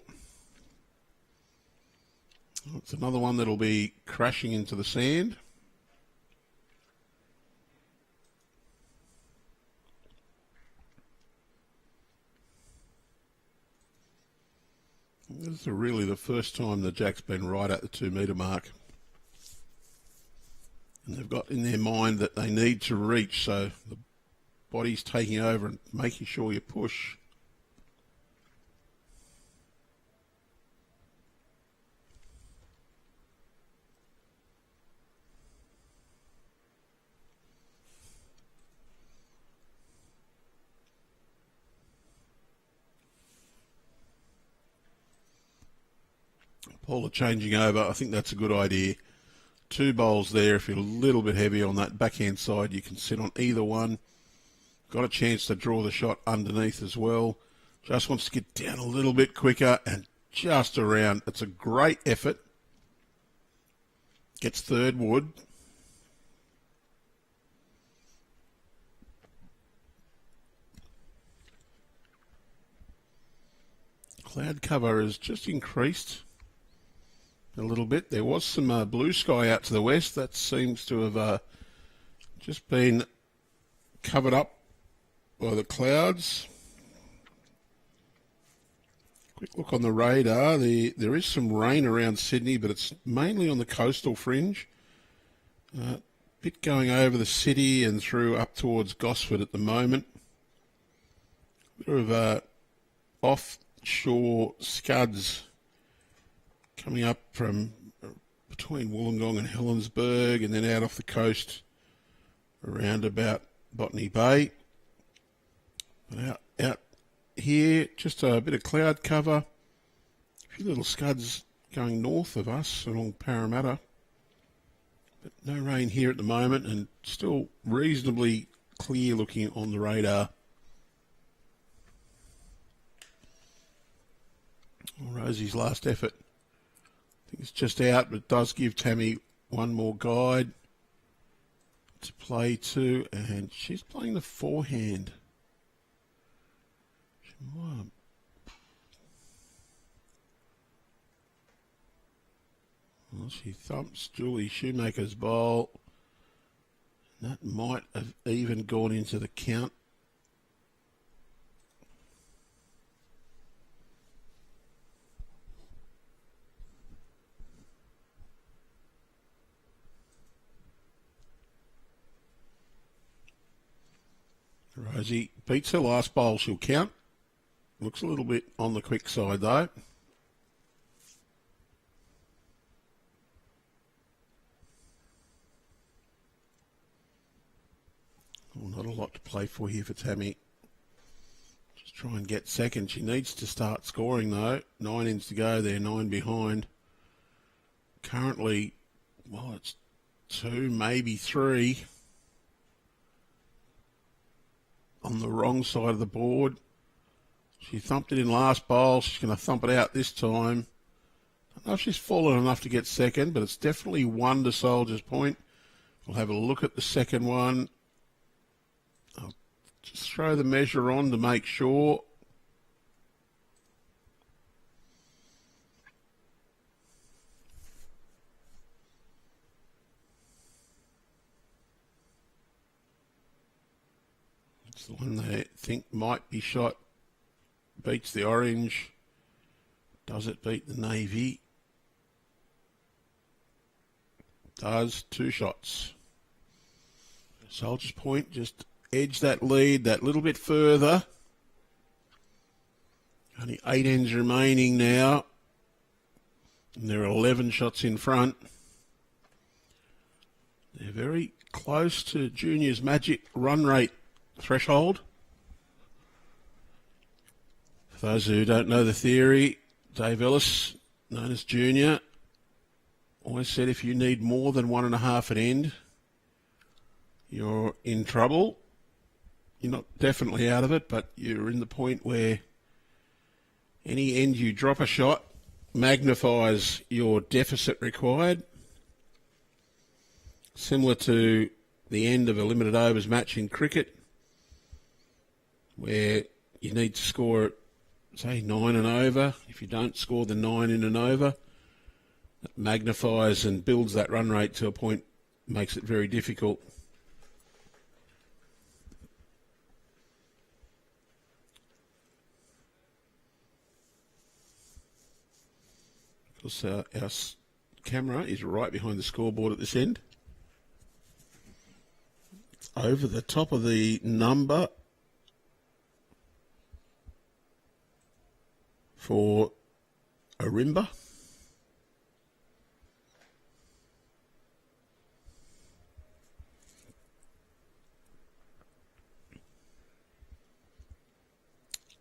Speaker 1: It's another one that'll be crashing into the sand. This is really the first time the jack's been right at the 2 metre mark. And they've got in their mind that they need to reach, so the body's taking over and making sure you push. Paula changing over, I think that's a good idea. 2 bowls there. If you're a little bit heavy on that backhand side, you can sit on either one. Got a chance to draw the shot underneath as well. Just wants to get down a little bit quicker and just around. It's a great effort. Gets 3rd wood. Cloud cover has just increased a little bit. There was some blue sky out to the west. That seems to have just been covered up by the clouds. Quick look on the radar. There is some rain around Sydney, but it's mainly on the coastal fringe. Bit going over the city and through up towards Gosford at the moment. Bit of offshore scuds coming up from between Wollongong and Helensburgh, and then out off the coast around about Botany Bay. But out here, just a bit of cloud cover. A few little scuds going north of us along Parramatta. But no rain here at the moment, and still reasonably clear looking on the radar. Rosie's last effort. I think it's just out, but it does give Tammy one more guide to play to, and she's playing the forehand. Well, she thumps Julie Schumacher's bowl. That might have even gone into the count. Rosie beats her last bowl, she'll count. Looks a little bit on the quick side though. Well, not a lot to play for here for Tammy. Just try and get second. She needs to start scoring though. 9 ends to go there, 9 behind. Currently, well, it's 2, maybe 3 on the wrong side of the board. She thumped it in last bowl. She's going to thump it out this time. I don't know if she's fallen enough to get second, but it's definitely 1 to Soldier's Point. We'll have a look at the second one. I'll just throw the measure on to make sure. It's the one they think might be shot. Beats the orange. Does it beat the navy? Does. 2 shots. Soldier's Point just edge that lead that little bit further. Only 8 ends remaining now. And there are 11 shots in front. They're very close to Junior's magic run rate threshold. For those who don't know the theory, Dave Ellis, known as Junior, always said if you need more than 1.5 an end, you're in trouble. You're not definitely out of it, but you're in the point where any end you drop a shot magnifies your deficit required. Similar to the end of a limited overs match in cricket, where you need to score, say, 9 and over. If you don't score the 9 in and over, it magnifies and builds that run rate to a point, makes it very difficult. Because our camera is right behind the scoreboard at this end. It's over the top of the number for Ourimbah.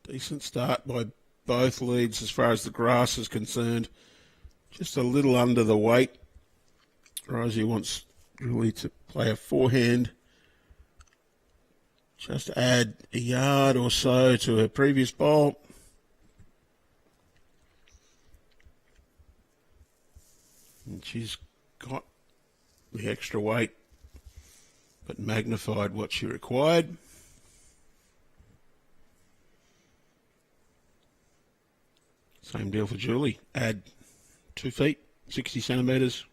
Speaker 1: Decent start by both leads as far as the grass is concerned. Just a little under the weight. Rosie wants really to play a forehand. Just add a yard or so to her previous bowl. And she's got the extra weight, but magnified what she required. Same deal for Julie. Add 2 feet, 60 centimetres.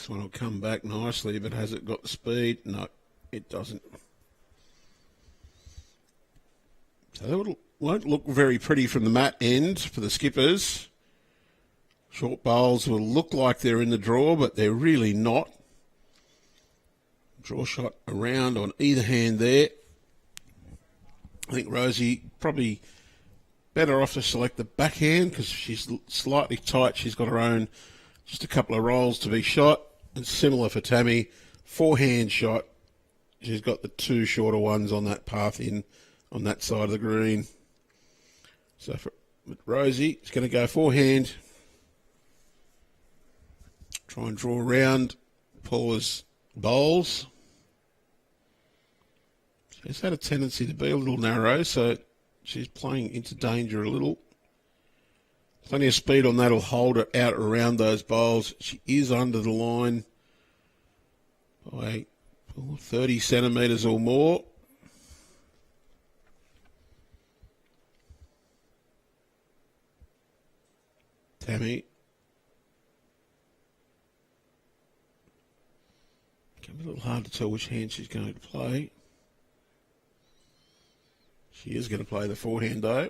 Speaker 1: This one will come back nicely, but has it got the speed? No, it doesn't. So that won't look very pretty from the mat end for the skippers. Short bowls will look like they're in the draw, but they're really not. Draw shot around on either hand there. I think Rosie probably better off to select the backhand because she's slightly tight. She's got her own, just a couple of rolls to be shot. And similar for Tammy, forehand shot. She's got the two shorter ones on that path in on that side of the green. So for Rosie, it's going to go forehand. Try and draw around Paula's bowls. She's had a tendency to be a little narrow, so she's playing into danger a little. Plenty of speed on that will hold her out around those bowls. She is under the line by 30 centimetres or more. Tammy. Can be a little hard to tell which hand she's going to play. She is going to play the forehand though.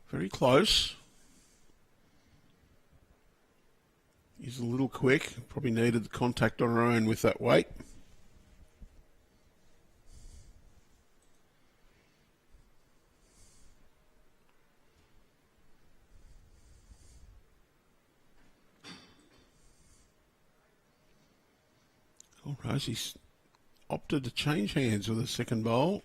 Speaker 1: Very close. Is a little quick. Probably needed the contact on her own with that weight. Oh, Rosie's opted to change hands with the second bowl.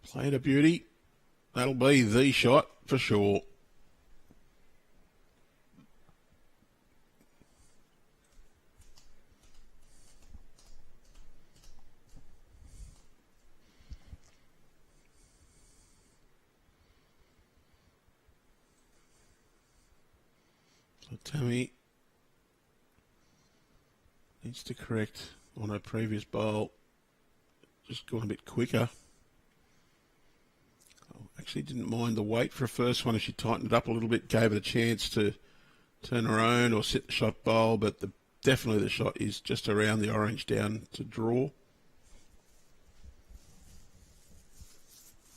Speaker 1: Played a beauty. That'll be the shot for sure. So Tammy needs to correct on her previous bowl. Just gone a bit quicker. Actually didn't mind the weight for a first one as she tightened it up a little bit, gave it a chance to turn her own or sit the shot bowl, but definitely the shot is just around the orange down to draw.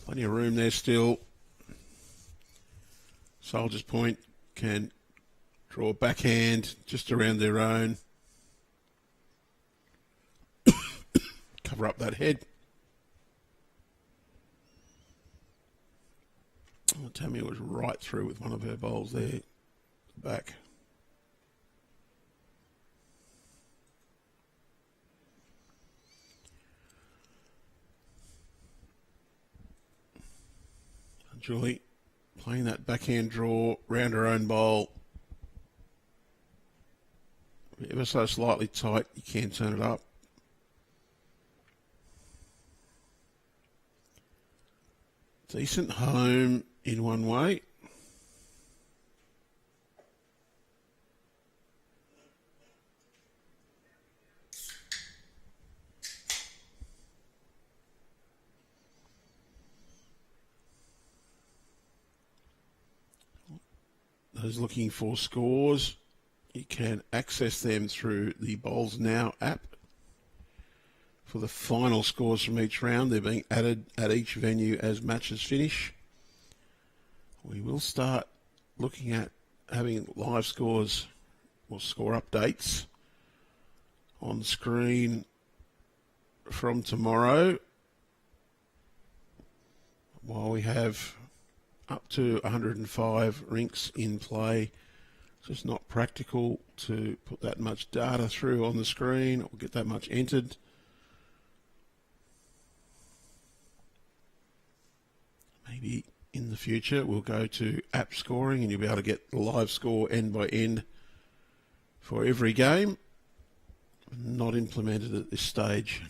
Speaker 1: Plenty of room there still. Soldier's Point can draw backhand just around their own. Cover up that head. Oh, Tammy was right through with one of her bowls there, back. And Julie playing that backhand draw round her own bowl. Ever so slightly tight, you can turn it up. Decent home in one way. Those looking for scores, you can access them through the BowlsNow app. For the final scores from each round, they're being added at each venue as matches finish. We will start looking at having live scores or score updates on screen from tomorrow, while we have up to 105 rinks in play. It's just not practical to put that much data through on the screen or get that much entered. Maybe in the future we'll go to app scoring and you'll be able to get the live score end by end for every game. Not implemented at this stage.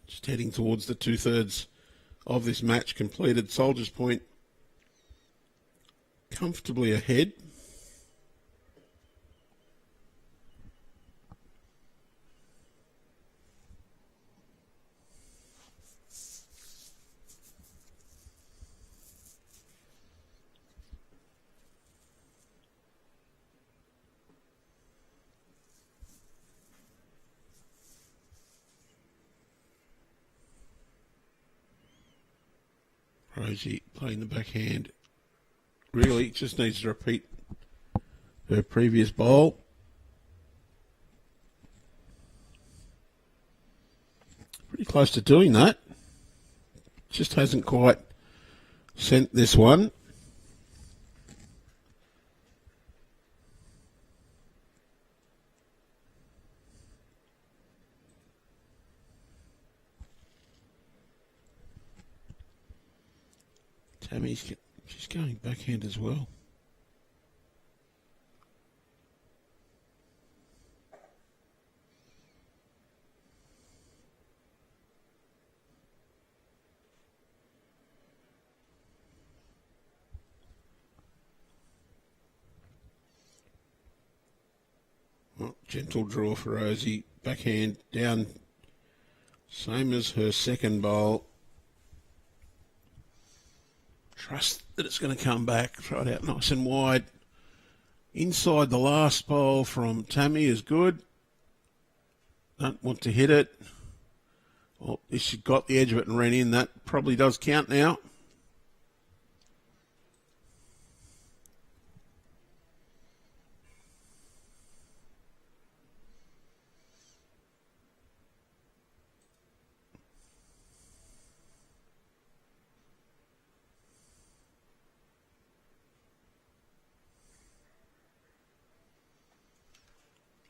Speaker 1: Just heading towards the 2/3 of this match completed. Soldier's Point comfortably ahead. Rosie playing the backhand. Really just needs to repeat her previous bowl. Pretty close to doing that. Just hasn't quite sent this one. She's going backhand as well. Well, gentle draw for Rosie. Backhand down. Same as her second bowl. Trust that it's going to come back. Throw it out nice and wide. Inside the last bowl from Tammy is good. Don't want to hit it. Well, if she got the edge of it and ran in, that probably does count now.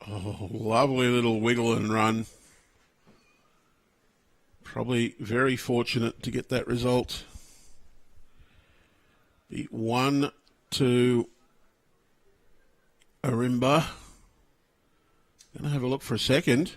Speaker 1: Oh, lovely little wiggle and run. Probably very fortunate to get that result. The 1 to Ourimbah. Going to have a look for a second.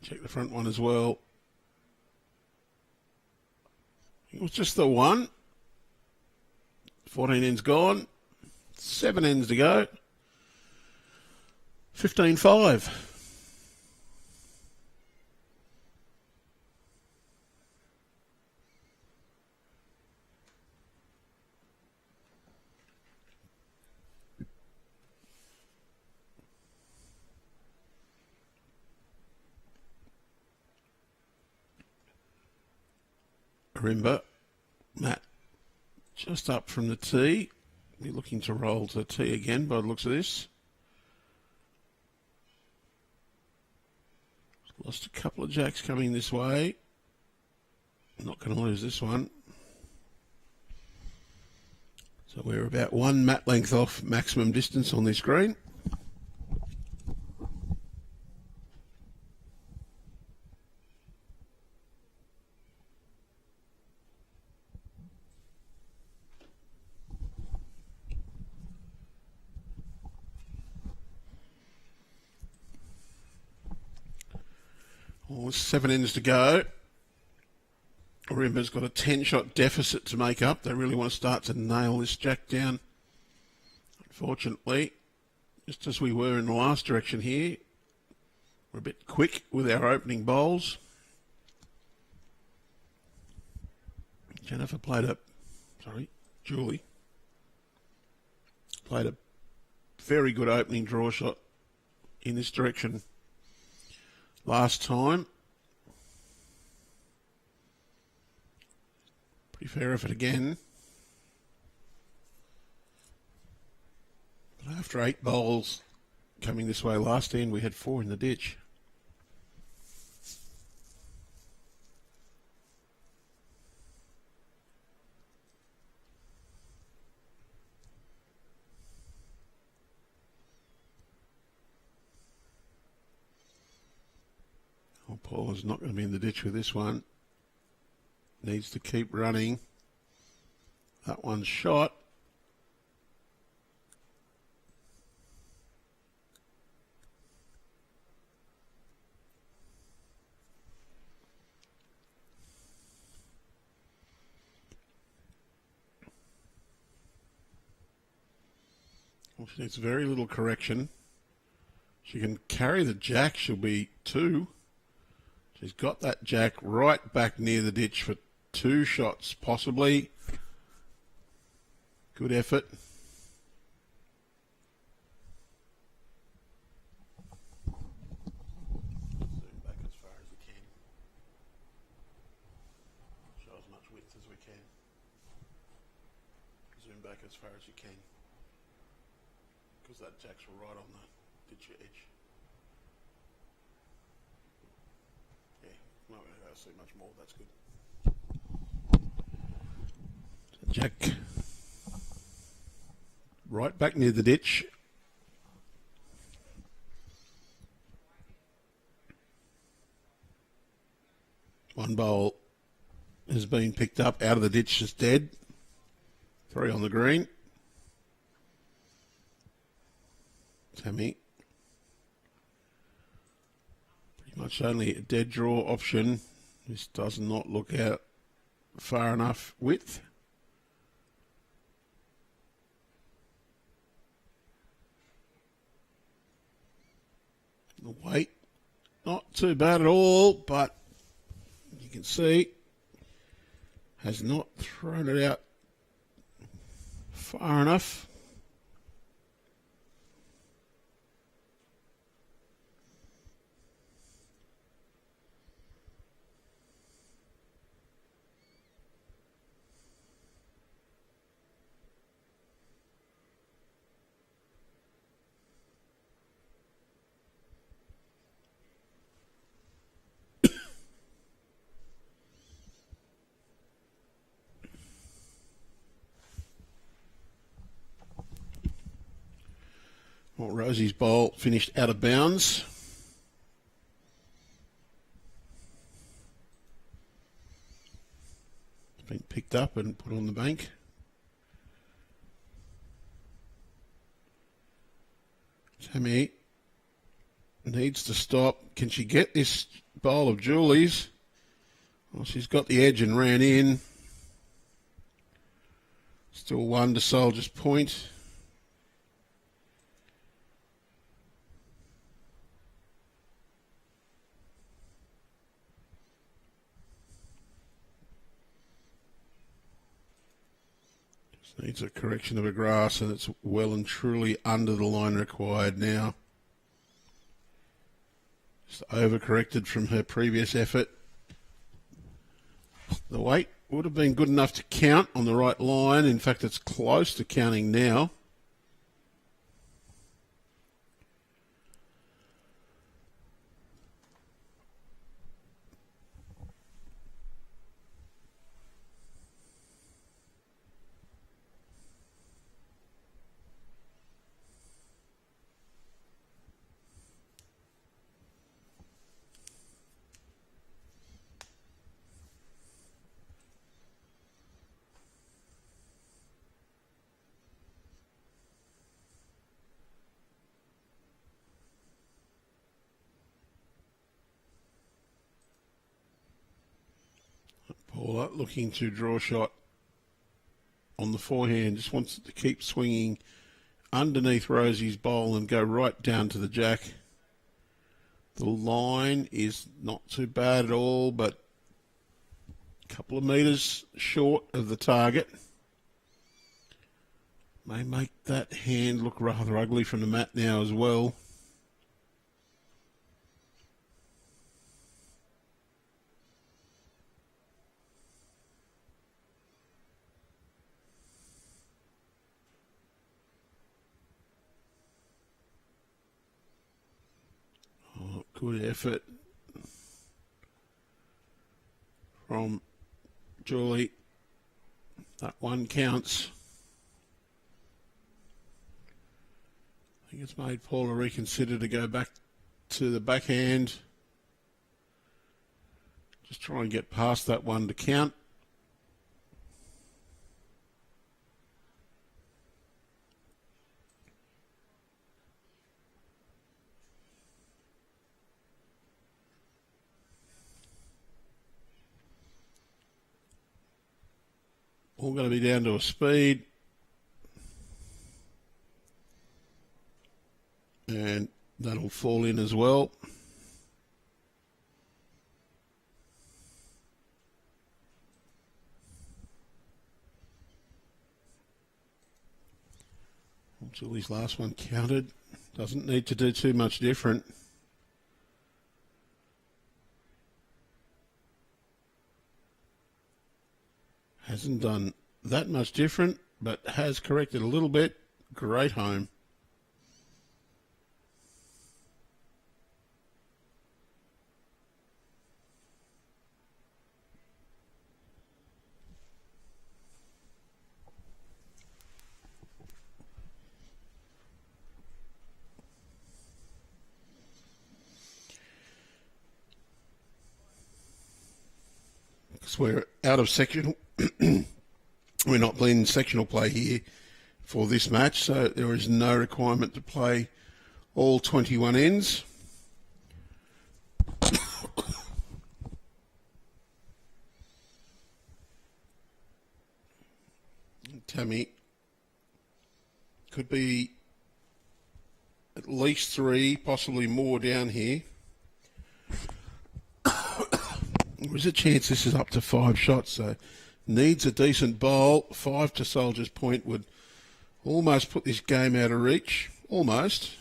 Speaker 1: Check the front one as well. It was just the one. 14 ends gone. 7 ends to go. 15-5. Ourimbah, Matt, just up from the tee. Be looking to roll to tee again by the looks of this. Lost a couple of jacks coming this way. Not going to lose this one. So we're about 1 mat length off maximum distance on this green. Oh, 7 ends to go. Ourimbah's got a 10-shot deficit to make up. They really want to start to nail this jack down. Unfortunately, just as we were in the last direction here, we're a bit quick with our opening bowls. Julie played a very good opening draw shot in this direction last time. Pretty fair effort again. But after 8 bowls coming this way last end, we had 4 in the ditch. Oh, Paul is not going to be in the ditch with this one. needs to keep running. That one's shot. Well, she needs very little correction. She can carry the jack, she'll be 2. She's got that jack right back near the ditch for 2 shots, possibly. Good effort. Zoom back as far as we can. Show as much width as we can. Zoom back as far as you can. Because that jack's right on the ditch edge. Yeah, not going to be able to see much more, that's good. Jack right back near the ditch. One bowl has been picked up out of the ditch, just dead. 3 on the green. Tammy. Pretty much only a dead draw option. This does not look out far enough width. The weight, not too bad at all, but you can see has not thrown it out far enough. Well, Rosie's bowl finished out of bounds. It's been picked up and put on the bank. Tammy needs to stop. Can she get this bowl of Julie's? Well, she's got the edge and ran in. Still 1 to Soldier's Point. Needs a correction of a grass, and it's well and truly under the line required now. Just overcorrected from her previous effort. The weight would have been good enough to count on the right line. In fact, it's close to counting now. Paula looking to draw a shot on the forehand. Just wants it to keep swinging underneath Rosie's bowl and go right down to the jack. The line is not too bad at all, but a couple of metres short of the target. May make that hand look rather ugly from the mat now as well. Good effort from Julie. That one counts. I think it's made Paula reconsider to go back to the backhand. Just try and get past that one to count. All going to be down to a speed. And that'll fall in as well. Julie's last one counted. Doesn't need to do too much different. Hasn't done that much different, but has corrected a little bit. Great home. Because we're out of sectional. We're not playing sectional play here for this match, so there is no requirement to play all 21 ends. Tammy could be at least 3, possibly more down here. There's a chance this is up to 5 shots, so needs a decent bowl. 5 to Soldier's Point would almost put this game out of reach. Almost.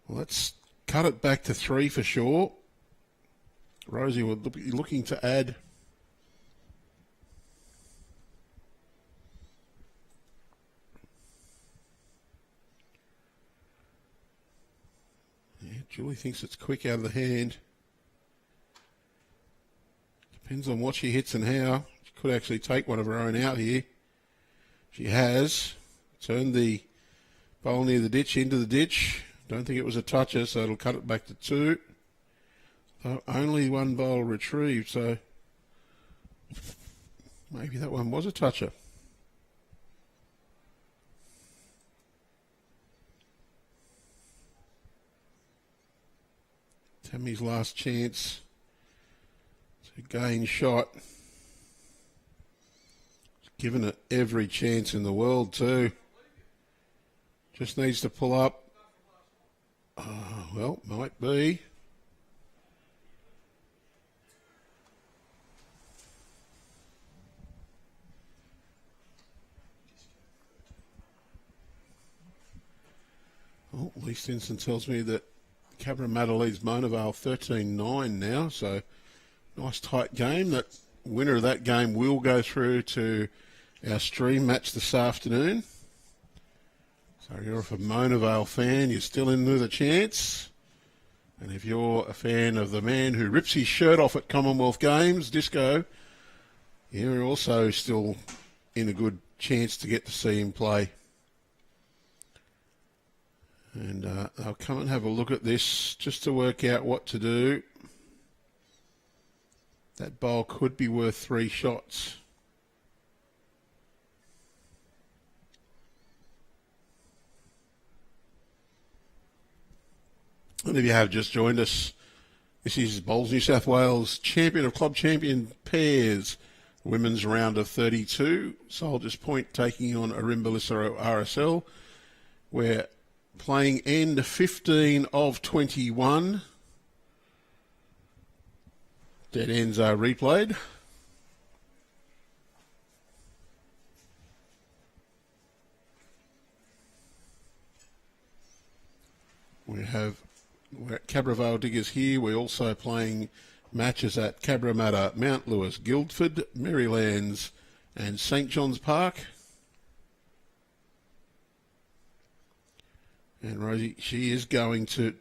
Speaker 1: Well, let's cut it back to 3 for sure. Rosie would be looking to add. Yeah, Julie thinks it's quick out of the hand. Depends on what she hits and how. She could actually take one of her own out here. She has turned the bowl near the ditch into the ditch. Don't think it was a toucher, so it'll cut it back to 2. Only 1 bowl retrieved, so maybe that one was a toucher. Tammy's last chance to gain shot. Given it every chance in the world too. Just needs to pull up. Well, might be. Well, Lee Stinson tells me that Cabramatta leads Monavale 13-9 now, so nice tight game. That winner of that game will go through to our stream match this afternoon. So if you're a Monavale fan, you're still in with a chance. And if you're a fan of the man who rips his shirt off at Commonwealth Games, Disco, you're also still in a good chance to get to see him play. And I'll come and have a look at this just to work out what to do. That bowl could be worth 3 shots. And if you have just joined us, this is Bowls New South Wales Champion of Club Champion Pairs, Women's Round of 32. Soldiers Point taking on Ourimbah Lisarow RSL. We're playing end 15 of 21. Dead ends are replayed. We're at Cabravale Diggers here. We're also playing matches at Cabramatta, Mount Lewis, Guildford, Marylands and St John's Park. And Rosie, she is going to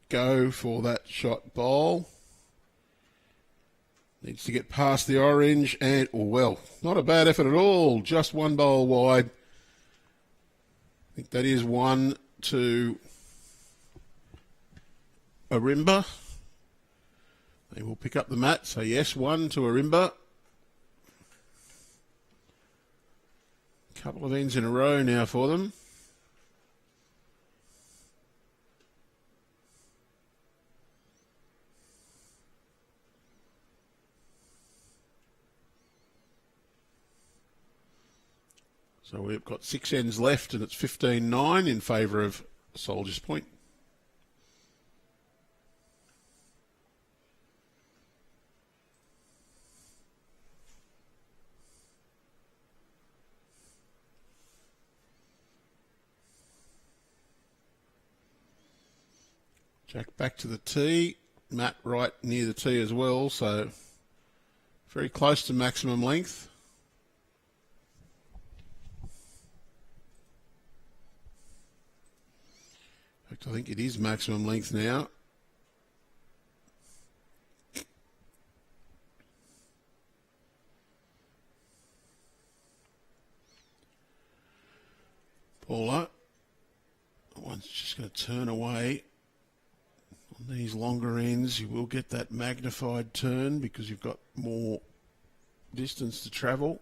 Speaker 1: go for that shot bowl. Needs to get past the orange and, well, not a bad effort at all. Just 1 bowl wide. I think that is 1 to Ourimbah. They will pick up the mat. So, yes, 1 to Ourimbah. Couple of ends in a row now for them. So we've got 6 ends left, and it's 15-9 in favour of Soldier's Point. Jack back to the tee. Matt right near the tee as well, so very close to maximum length. In fact, I think it is maximum length now. Paula. One's just going to turn away. On these longer ends, you will get that magnified turn because you've got more distance to travel.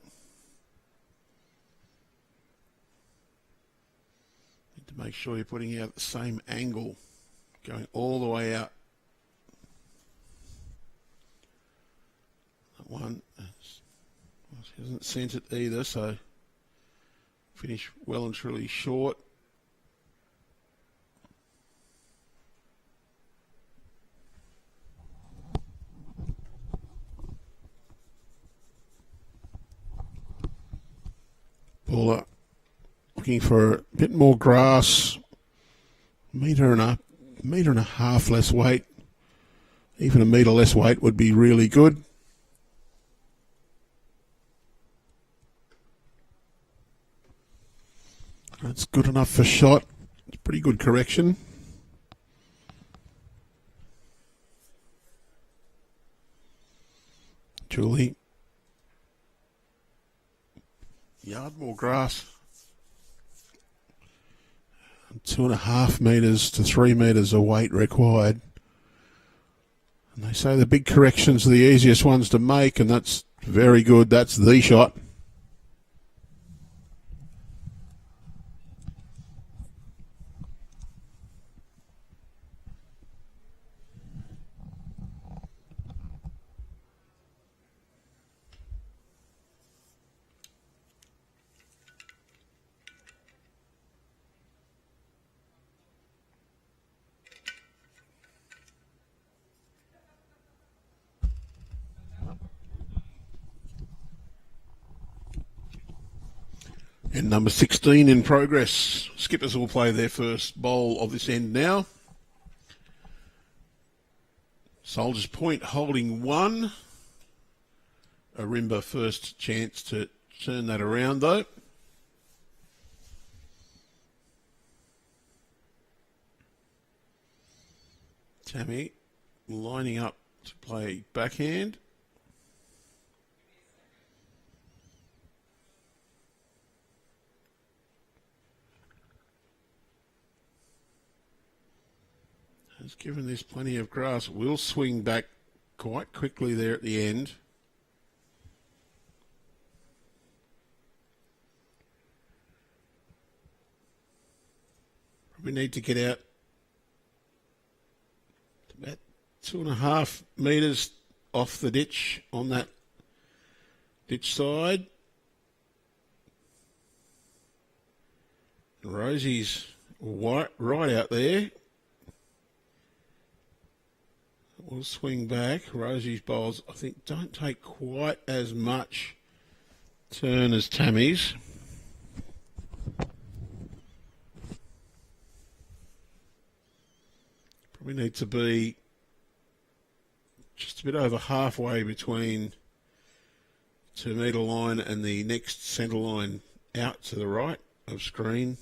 Speaker 1: Need to make sure you're putting out the same angle, going all the way out. That one, she hasn't sent it either, so finish well and truly short. Paula looking for a bit more grass, metre and a half less weight. Even a metre less weight would be really good. That's good enough for shot. It's a pretty good correction. Julie. Yard more grass. 2.5 metres to 3 metres of weight required. And they say the big corrections are the easiest ones to make, and that's very good. That's the shot. And number 16 in progress. Skippers will play their first bowl of this end now. Soldier's Point holding 1. Ourimbah first chance to turn that around though. Tammy lining up to play backhand. Has given this plenty of grass. Will swing back quite quickly there at the end. Probably need to get out about 2.5 metres off the ditch on that ditch side. Rosie's right out there. We'll swing back. Rosie's bowls, I think, don't take quite as much turn as Tammy's. Probably need to be just a bit over halfway between 2 metre line and the next centre line out to the right of screen.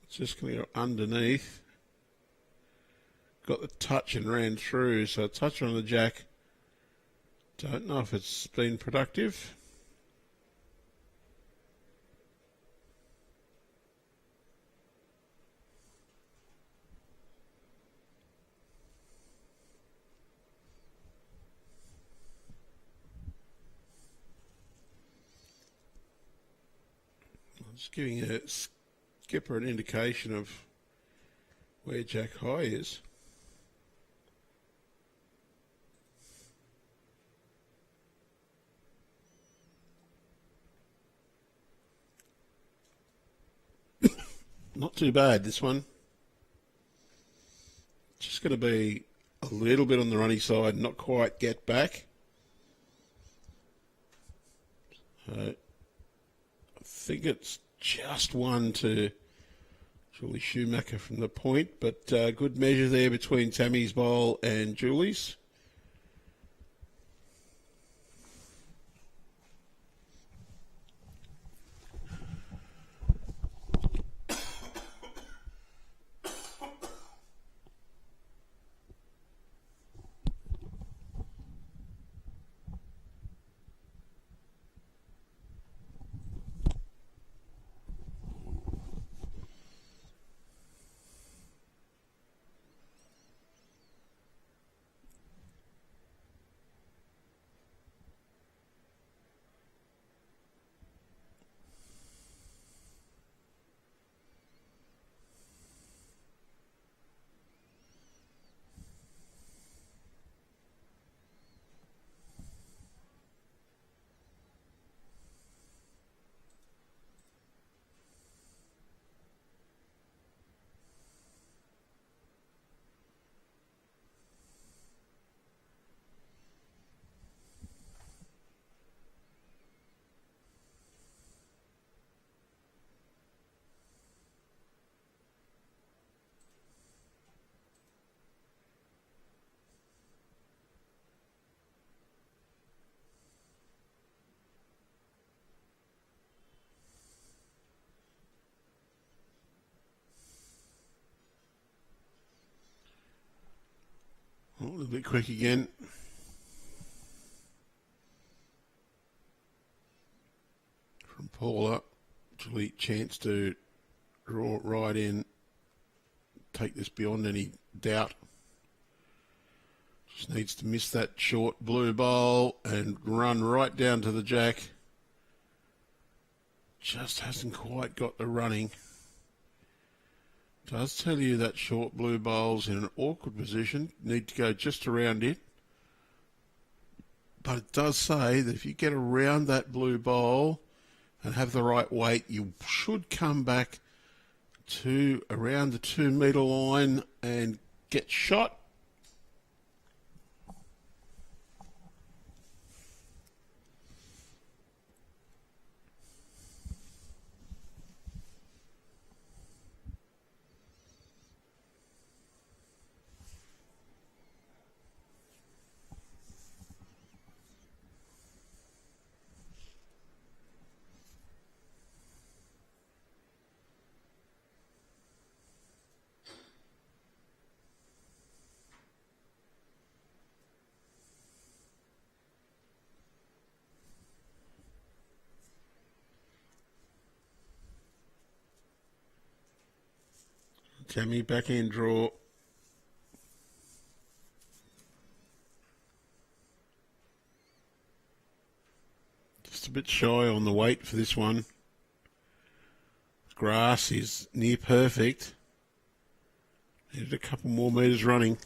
Speaker 1: It's just going to go underneath. Got the touch and ran through, so a touch on the jack. Don't know if it's been productive. I'm just giving a skipper an indication of where Jack High is. Not too bad, this one. Just going to be a little bit on the runny side, not quite get back. I think it's just one to Julie Schumacher from the point, but good measure there between Tammy's bowl and Julie's. Oh, a little bit quick again. From Paula. Julie, chance to draw right in, take this beyond any doubt. Just needs to miss that short blue bowl and run right down to the jack. Just hasn't quite got the running. Does tell you that short blue bowl's in an awkward position. Need to go just around it. But it does say that if you get around that blue bowl and have the right weight, you should come back to around the 2 metre line and get shot. Tammy backhand draw. Just a bit shy on the weight for this one. Grass is near perfect. Needed a couple more metres running.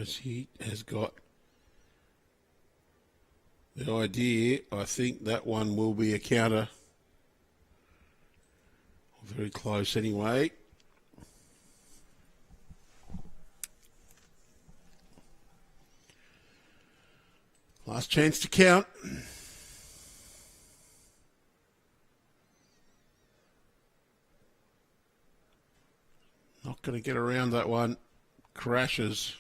Speaker 1: He has got the idea. I think that one will be a counter. Very close anyway. Last chance to count. Not going to get around that one. Crashes.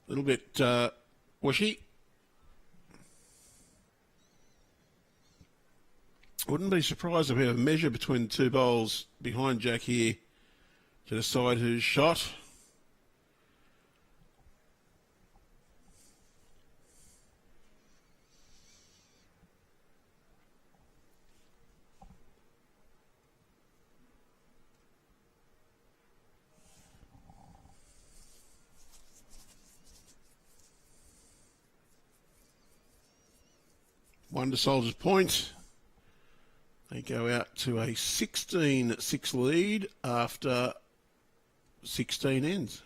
Speaker 1: A little bit wishy. Wouldn't be surprised if we have a measure between the two bowls behind Jack here to decide who's shot. One to Soldiers Point. They go out to a 16-6 lead after 16 ends.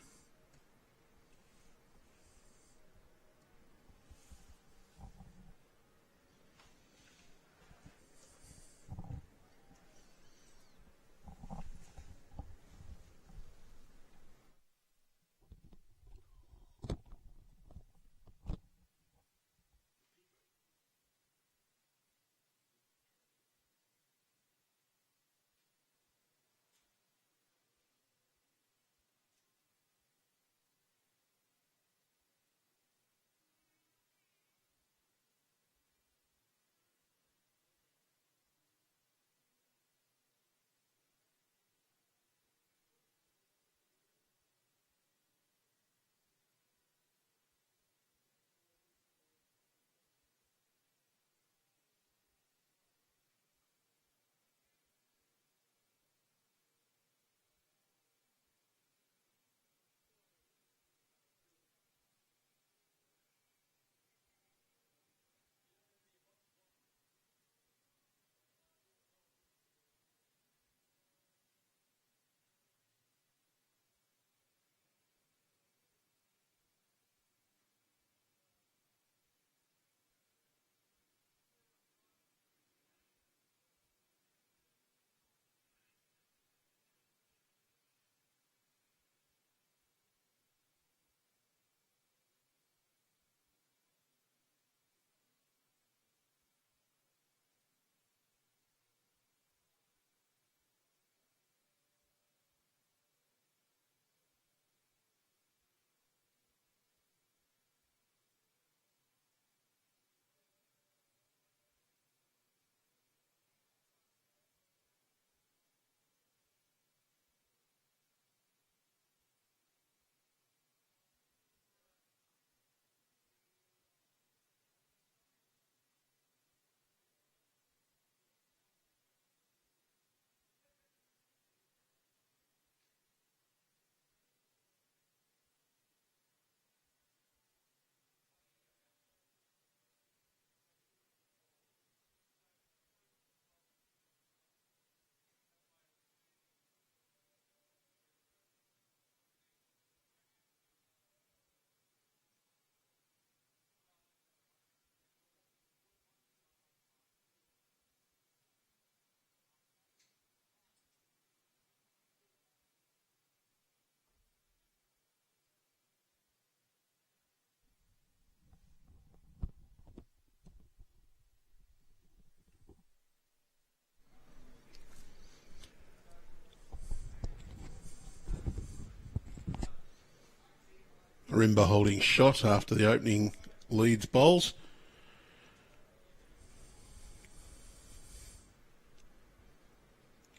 Speaker 1: Ourimbah holding shot after the opening leads bowls.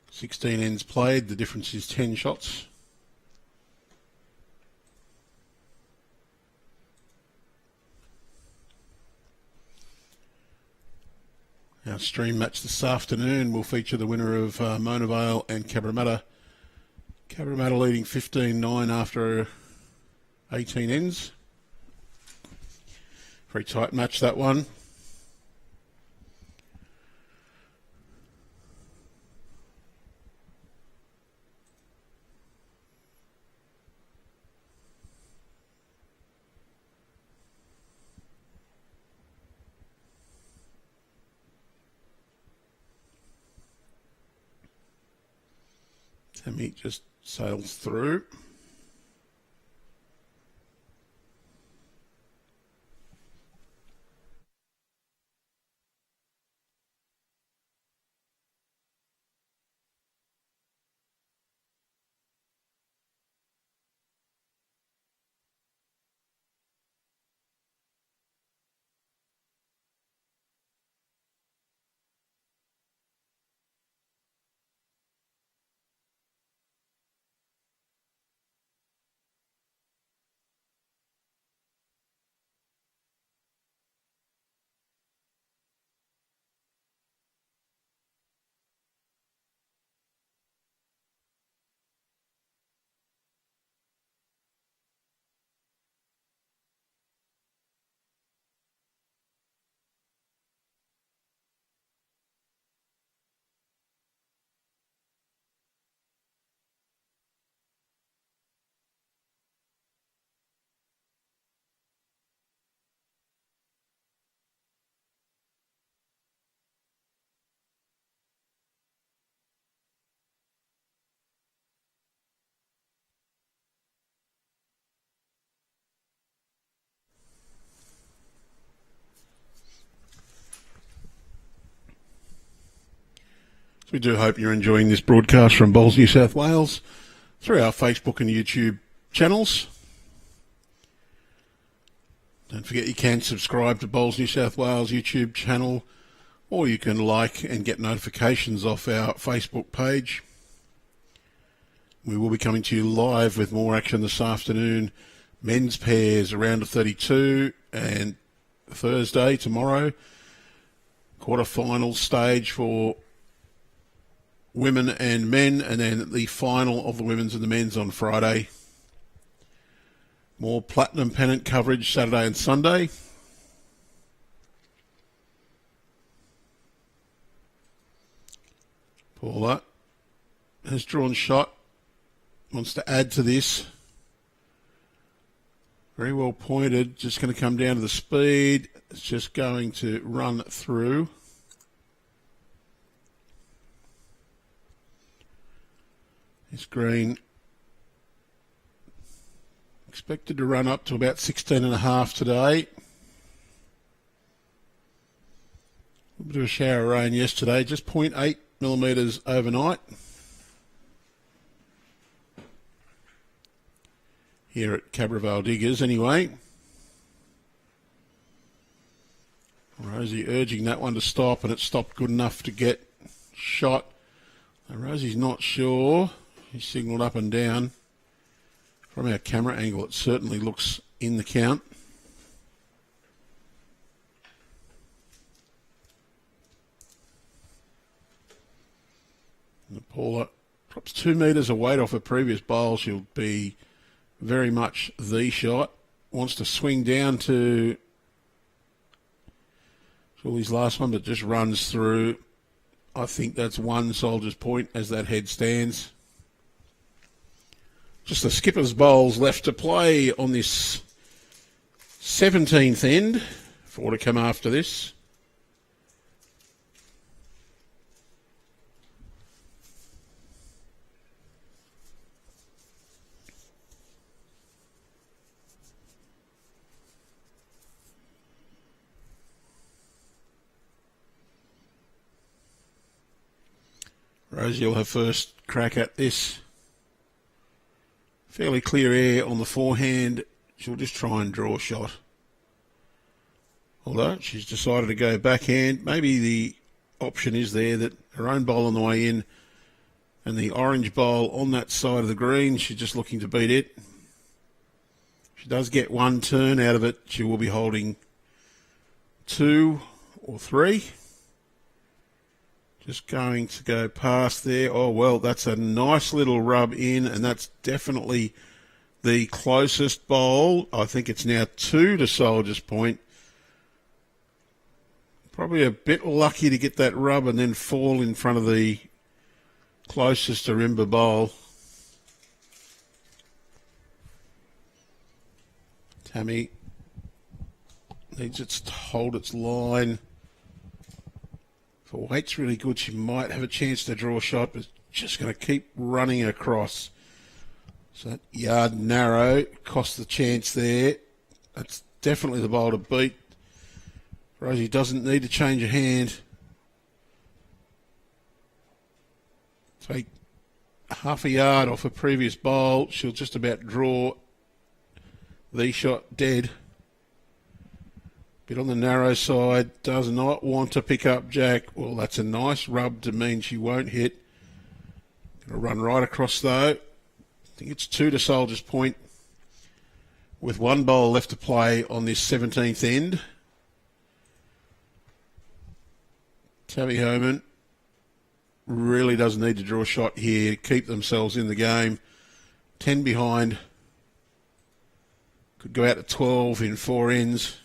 Speaker 1: Sixteen ends played, the difference is 10 shots. Our stream match this afternoon will feature the winner of Mona Vale and Cabramatta. Cabramatta leading 15-9 after 18 ends. Very tight match, that one. Tammy just sails through. So we do hope you're enjoying this broadcast from Bowls New South Wales through our Facebook and YouTube channels. Don't forget you can subscribe to Bowls New South Wales YouTube channel, or you can like and get notifications off our Facebook page. We will be coming to you live with more action this afternoon. Men's pairs, a round of 32, and Thursday, tomorrow, quarter-final stage for women and men, and then the final of the women's and the men's on Friday. More platinum pennant coverage Saturday and Sunday. Paula has drawn shot, wants to add to this. Very well pointed, just going to come down to the speed. It's just going to run through. This green expected to run up to about 16.5 today. A bit of a shower of rain yesterday, just 0.8 millimetres overnight. Here at Cabravale Diggers anyway. Rosie urging that one to stop, and it stopped good enough to get shot. Now Rosie's not sure. He signalled up and down. From our camera angle, it certainly looks in the count. And Paula drops 2 metres of weight off her previous bowl. She'll be very much the shot. Wants to swing down to his last one, but just runs through. I think that's one soldier's point as that head stands. Just the skipper's bowls left to play on this 17th end. 4 to come after this. Rosie will have first crack at this. Fairly clear air on the forehand. She'll just try and draw a shot. Although she's decided to go backhand. Maybe the option is there that her own bowl on the way in and the orange bowl on that side of the green, she's just looking to beat it. If she does get one turn out of it, she will be holding 2 or 3. Just going to go past there. Oh, well, that's a nice little rub in, and that's definitely the closest bowl. I think it's now 2 to Soldier's Point. Probably a bit lucky to get that rub and then fall in front of the closest Ourimbah bowl. Tammy needs it to hold its line. If her weight's really good, she might have a chance to draw a shot, but just going to keep running across. So that yard narrow cost the chance there. That's definitely the bowl to beat. Rosie doesn't need to change her hand. Take half a yard off her previous bowl. She'll just about draw the shot dead. Bit on the narrow side, does not want to pick up Jack. Well, that's a nice rub to mean she won't hit. Going to run right across though. I think it's 2 to Soldier's Point with 1 bowl left to play on this 17th end. Tabby Homan really does need to draw a shot here to keep themselves in the game. 10 behind. Could go out to 12 in 4 ends.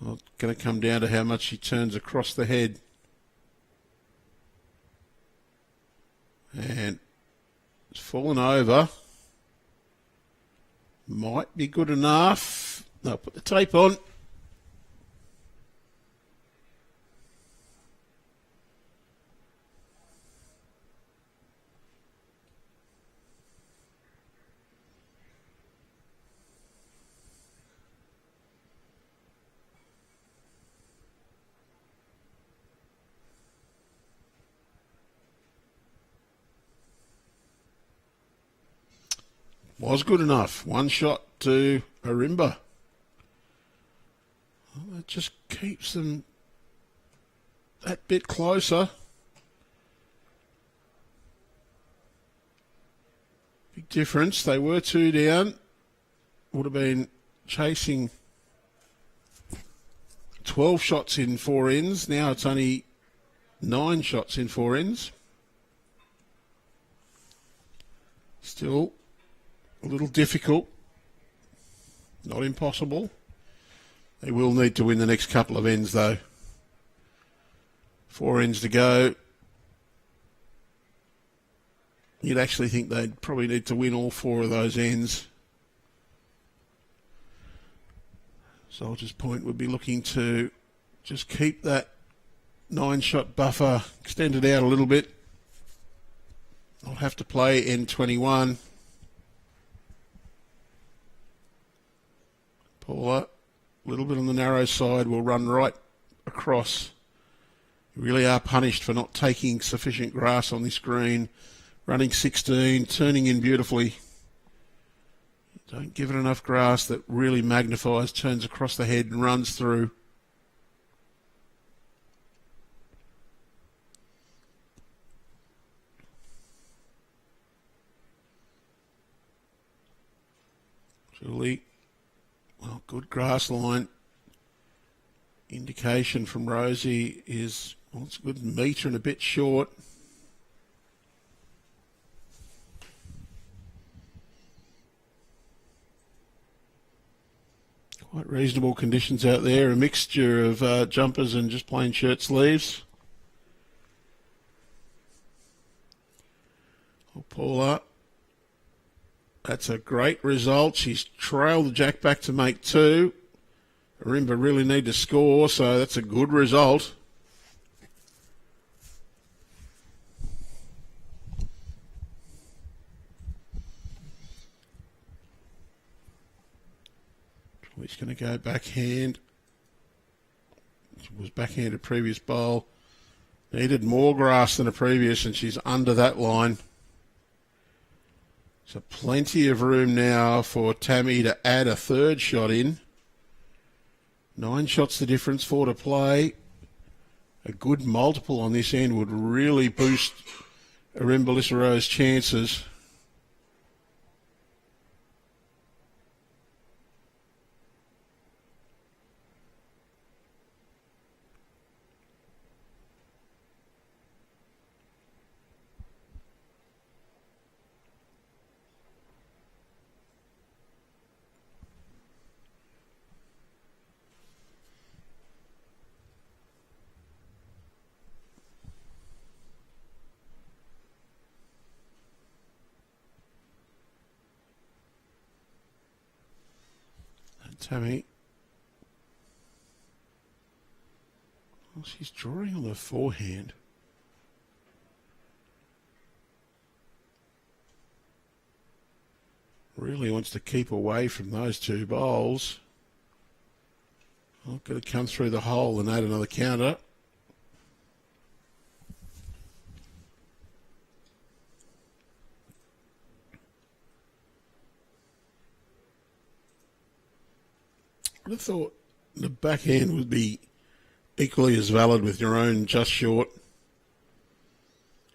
Speaker 1: Well, it's going to come down to how much she turns across the head. And it's fallen over. Might be good enough. No, put the tape on. Was good enough. One shot to Ourimbah. Well, that just keeps them that bit closer. Big difference. They were 2 down. Would have been chasing 12 shots in 4 ends. Now it's only 9 shots in 4 ends. Still a little difficult. Not impossible. They will need to win the next couple of ends though. 4 ends to go. You'd actually think they'd probably need to win all 4 of those ends. Soldiers Point would be looking to just keep that 9-shot buffer extended out a little bit. I'll have to play N21. Paula, a little bit on the narrow side, will run right across. You really are punished for not taking sufficient grass on this green. Running 16, turning in beautifully. Don't give it enough grass that really magnifies, turns across the head and runs through. Julie, well, good grass line. Indication from Rosie is, well, it's a good metre and a bit short. Quite reasonable conditions out there, a mixture of jumpers and just plain shirt sleeves. Oh, Paula, that's a great result. She's trailed the jack back to make 2. Ourimbah really need to score, so that's a good result. He's going to go backhand. She was backhanded previous bowl. Needed more grass than a previous, and she's under that line. So plenty of room now for Tammy to add a 3rd shot in. 9 shots the difference, 4 to play. A good multiple on this end would really boost Ourimbah Lisarow's chances. Tammy. Well, she's drawing on the forehand. Really wants to keep away from those 2 bowls. Well, got to come through the hole and add another counter. I would have thought the backhand would be equally as valid with your own just short.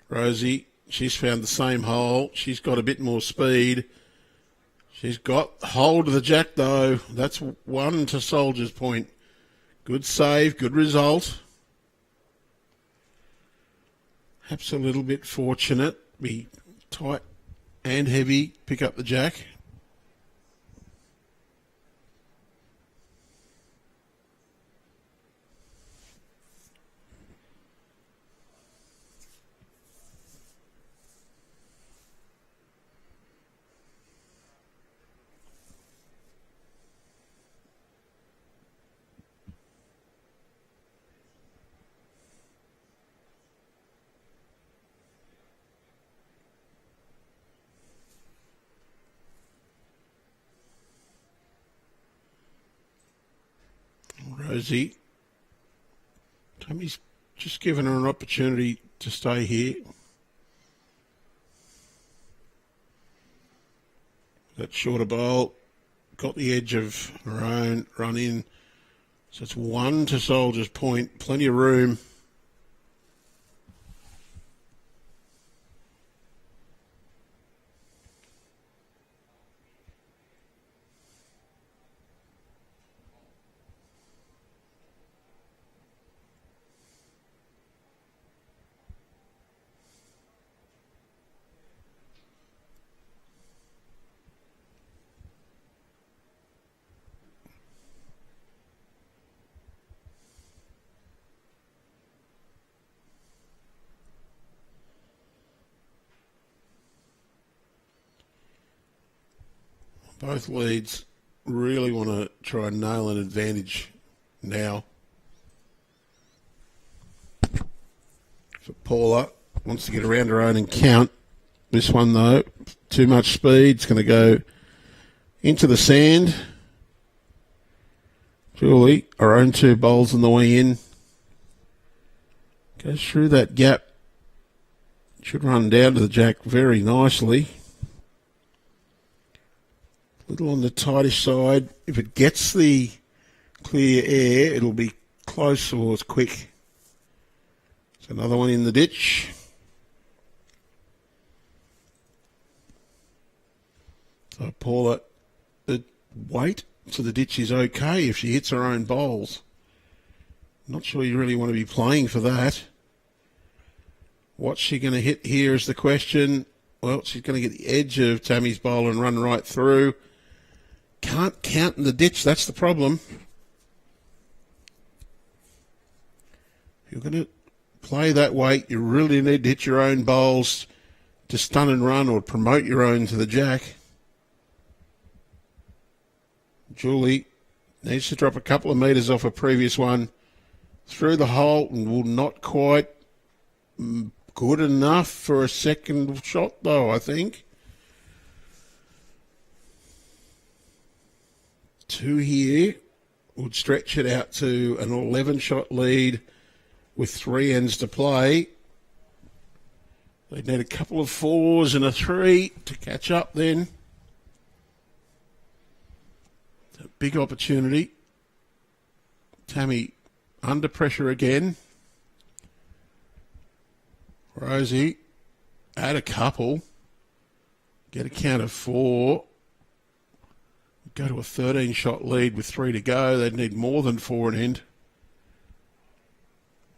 Speaker 1: Rosie, she's found the same hole. She's got a bit more speed. She's got hold of the jack though. That's 1 to Soldiers Point. Good save, good result. Perhaps a little bit fortunate. Be tight and heavy, pick up the jack. Rosie. Tammy's just given her an opportunity to stay here. That shorter bowl got the edge of her own, run in. So it's 1 to Soldier's Point, plenty of room. Both leads really want to try and nail an advantage now. For Paula, wants to get around her own and count. This one, though, too much speed. It's going to go into the sand. Julie, her own 2 bowls on the way in. Goes through that gap. Should run down to the jack very nicely. Little on the tightish side. If it gets the clear air, it'll be close or it's quick. So another one in the ditch. So Paula, the weight to the ditch is okay if she hits her own bowls. Not sure you really want to be playing for that. What's she going to hit here is the question. Well, she's going to get the edge of Tammy's bowl and run right through. Can't count in the ditch, that's the problem. If you're going to play that weight, you really need to hit your own bowls to stun and run or promote your own to the jack. Julie needs to drop a couple of metres off a previous one through the hole and will not quite good enough for a second shot, though, I think. 2 here would stretch it out to an 11-shot lead with 3 ends to play. They'd need a couple of 4s and a 3 to catch up then. A big opportunity. Tammy under pressure again. Rosie, add a couple. Get a count of 4. Go to a 13-shot lead with 3 to go. They'd need more than 4 an end,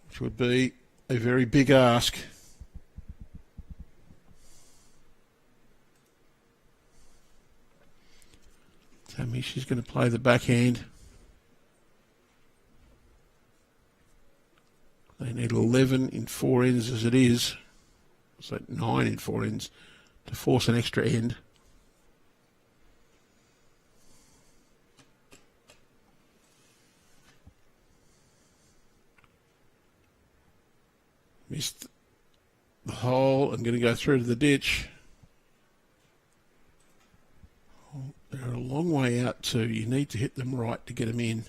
Speaker 1: which would be a very big ask. Tammy, she's going to play the backhand. They need 11 in 4 ends as it is. So 9 in 4 ends to force an extra end. Missed the hole. I'm going to go through to the ditch. They're a long way out too. You need to hit them right to get them in.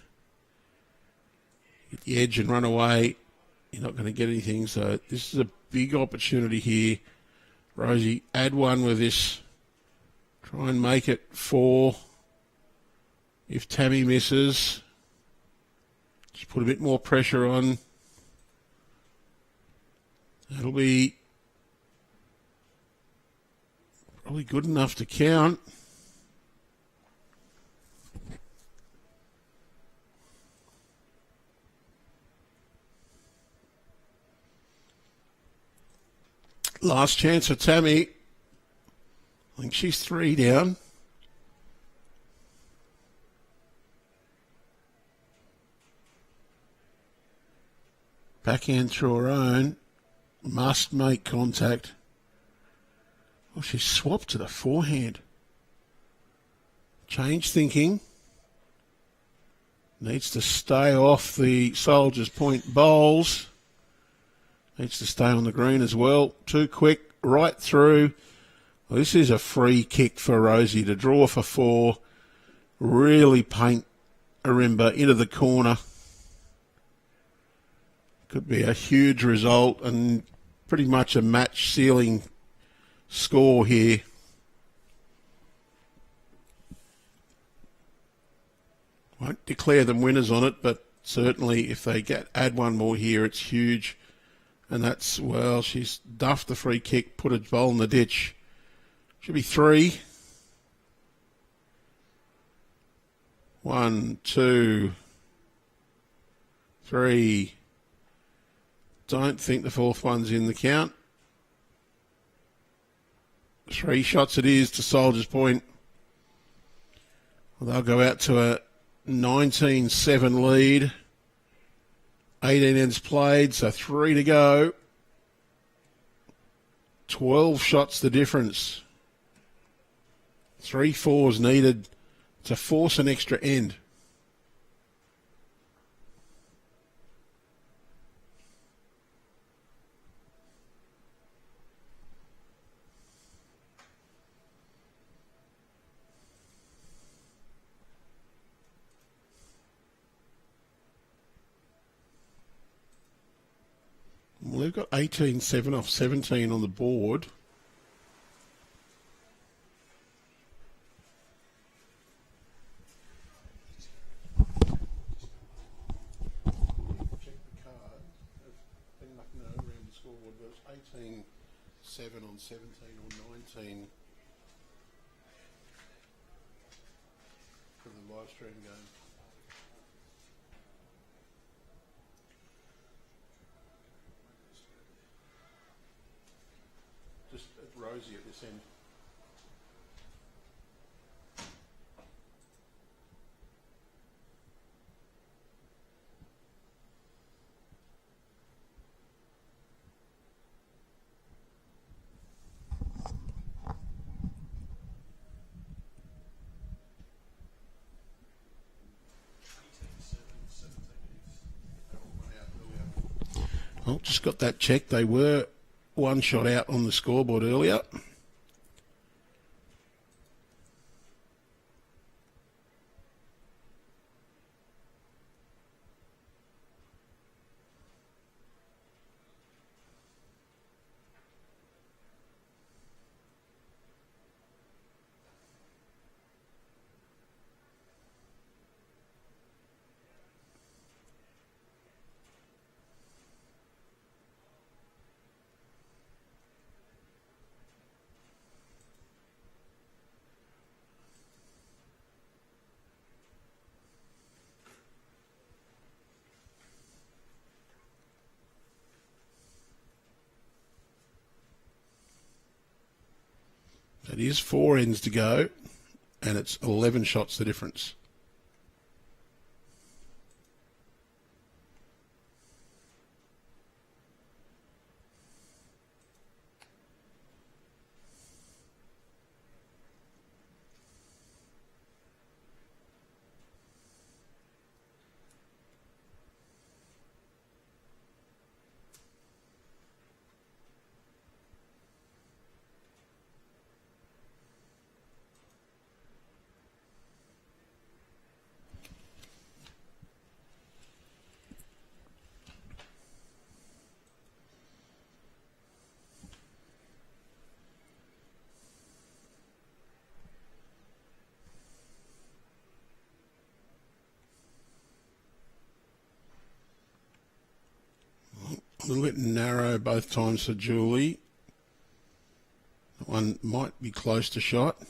Speaker 1: Get the edge and run away. You're not going to get anything. So this is a big opportunity here. Rosie, add 1 with this. Try and make it 4. If Tammy misses, just put a bit more pressure on. That'll be probably good enough to count. Last chance for Tammy. I think she's 3 down. Backhand through her own. Must make contact. Well, she swapped to the forehand. Change thinking. Needs to stay off the Soldier's Point bowls. Needs to stay on the green as well. Too quick, right through. Well, this is a free kick for Rosie to draw for 4. Really paint Ourimbah into the corner. Could be a huge result and pretty much a match sealing score here. won't declare them winners on it, but certainly if they add one more here, it's huge. And that's, well, she's duffed the free kick, put a bowl in the ditch. Should be 3. 1, 2, 3. Don't think the 4th one's in the count. 3 shots it is to Soldiers Point. Well, they'll go out to a 19-7 lead. 18 ends played, so 3 to go. 12 shots the difference. 3 fours needed to force an extra end. Well, they've got 18-7 off 17 on the board. Check the card. I've been looking around the scoreboard, but it's 18-7 on 17 or 19 for the live stream game. Just Rosie at this end. Well, just got that checked. They were 1 shot out on the scoreboard earlier. It is 4 ends to go, and it's 11 shots the difference. A little bit narrow both times for Julie. That one might be close to shot.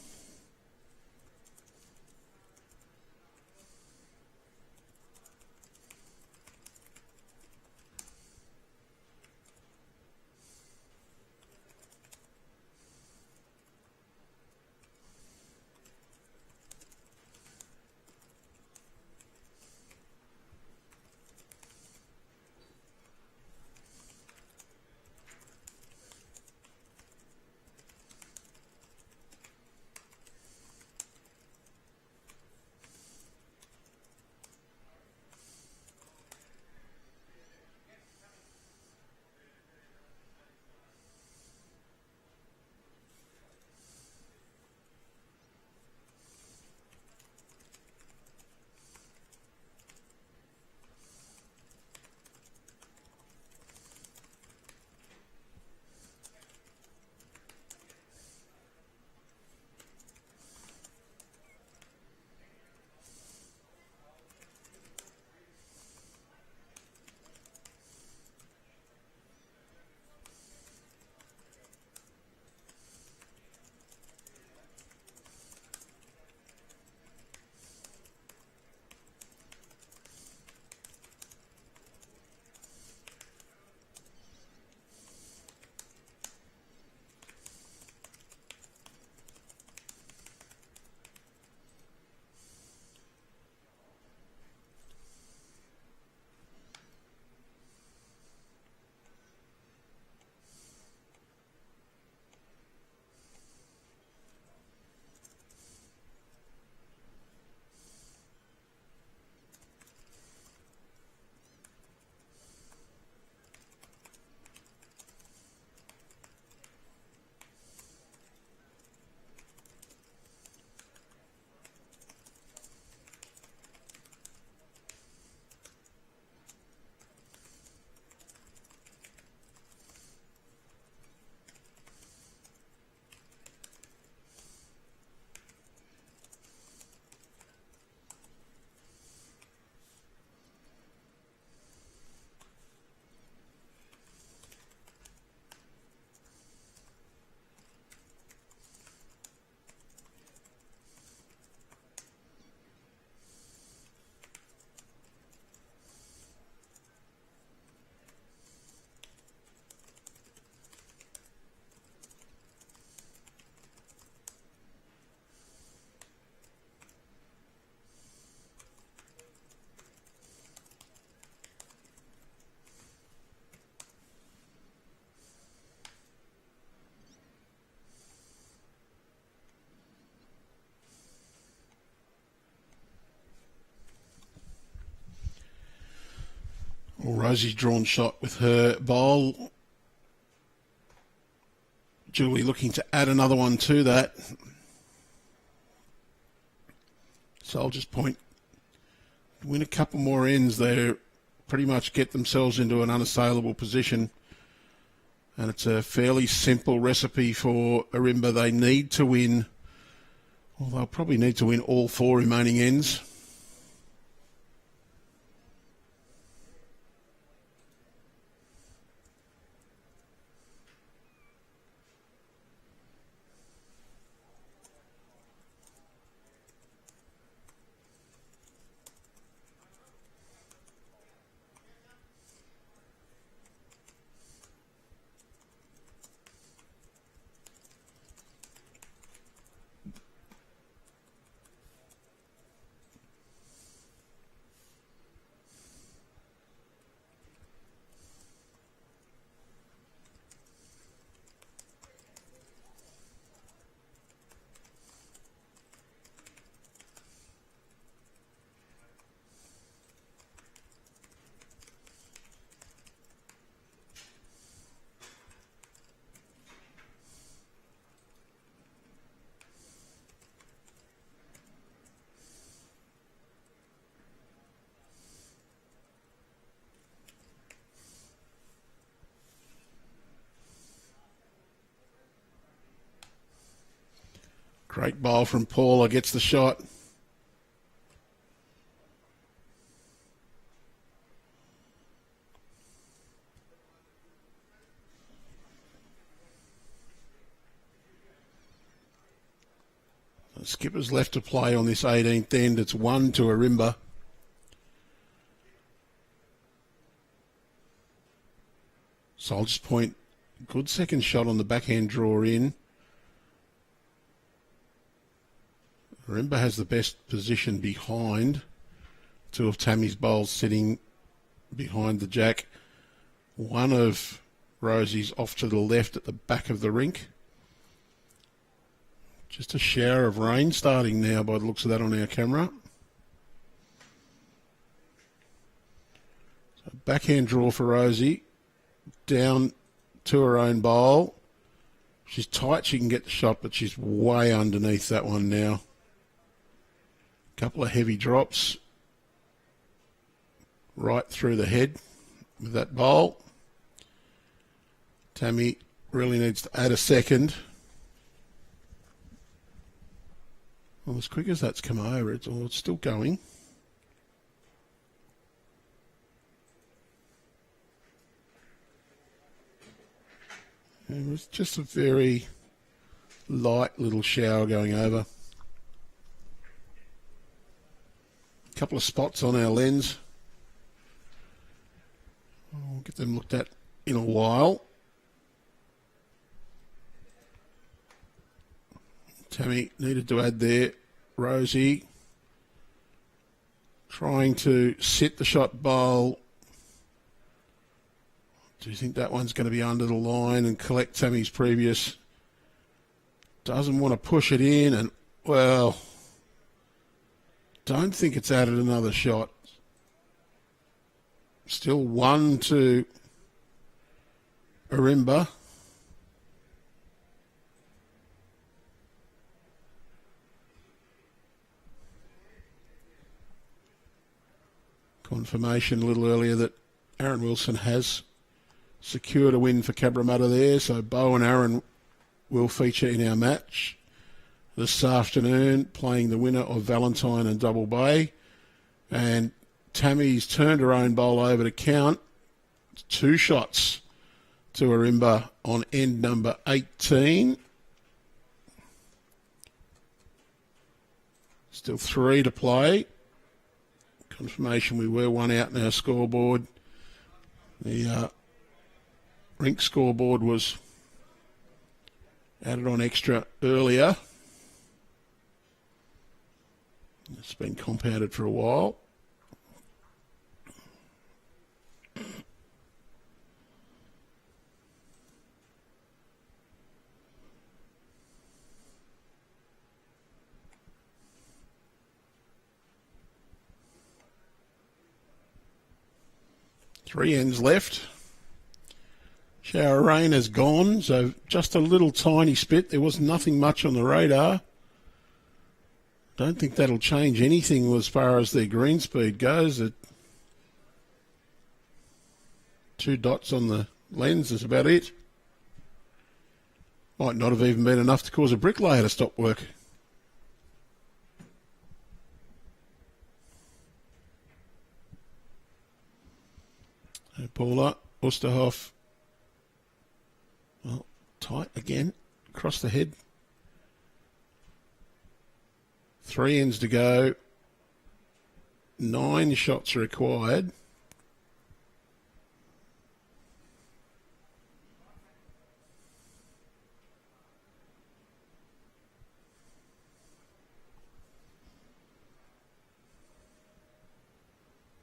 Speaker 1: Well, Rosie's drawn shot with her bowl. Julie looking to add another one to that. Soldiers Point win a couple more ends. They pretty much get themselves into an unassailable position. And it's a fairly simple recipe for Ourimbah. They need to win, well, they'll probably need to win all 4 remaining ends. Great bowl from Paula, gets the shot. The skipper's left to play on this 18th end. It's 1 to Ourimbah. Soldiers Point, good second shot on the backhand draw in. Ourimbah has the best position behind. 2 of Tammy's bowls sitting behind the jack. 1 of Rosie's off to the left at the back of the rink. Just a shower of rain starting now by the looks of that on our camera. So backhand draw for Rosie. Down to her own bowl. She's tight, she can get the shot, but she's way underneath that one now. Couple of heavy drops right through the head with that bowl. Tammy really needs to add a second. Well, as quick as that's come over, it's still going. It was just a very light little shower going over. A couple of spots on our lens. We'll get them looked at in a while. Tammy needed to add there. Rosie trying to sit the shot bowl. Do you think that one's going to be under the line and collect Tammy's previous? Doesn't want to push it in, and, well, don't think it's added another shot. Still 1 to Ourimbah. Confirmation a little earlier that Aaron Wilson has secured a win for Cabramatta there. So Bo and Aaron will feature in our match this afternoon, playing the winner of Valentine and Double Bay. And Tammy's turned her own bowl over to count 2 shots to Ourimbah on end number 18. Still 3 to play. Confirmation we were 1 out in our scoreboard. The rink scoreboard was added on extra earlier. It's been compounded for a while. 3 ends left. Shower rain has gone, so just a little tiny spit. There was nothing much on the radar. Don't think that'll change anything as far as their green speed goes. 2 dots on the lens is about it. Might not have even been enough to cause a bricklayer to stop work. Paula, Oosterhoff. Well, tight again. Across the head. 3 ends to go. 9 shots required.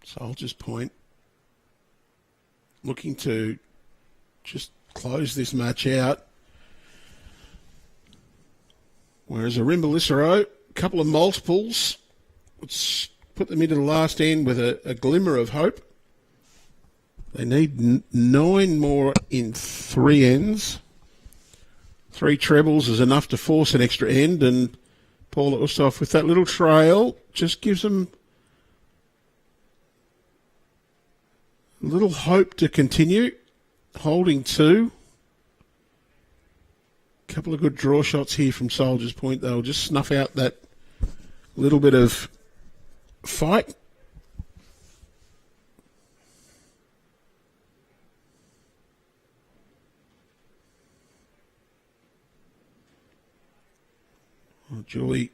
Speaker 1: Soldier's Point looking to just close this match out. Whereas Ourimbah Lisarow, a couple of multiples, let's put them into the last end with a glimmer of hope. They need 9 more in 3 ends. 3 trebles is enough to force an extra end, and Paula Oosterhoff with that little trail just gives them a little hope to continue. Holding 2. A couple of good draw shots here from Soldier's Point. They'll just snuff out that little bit of fight. Well, Julie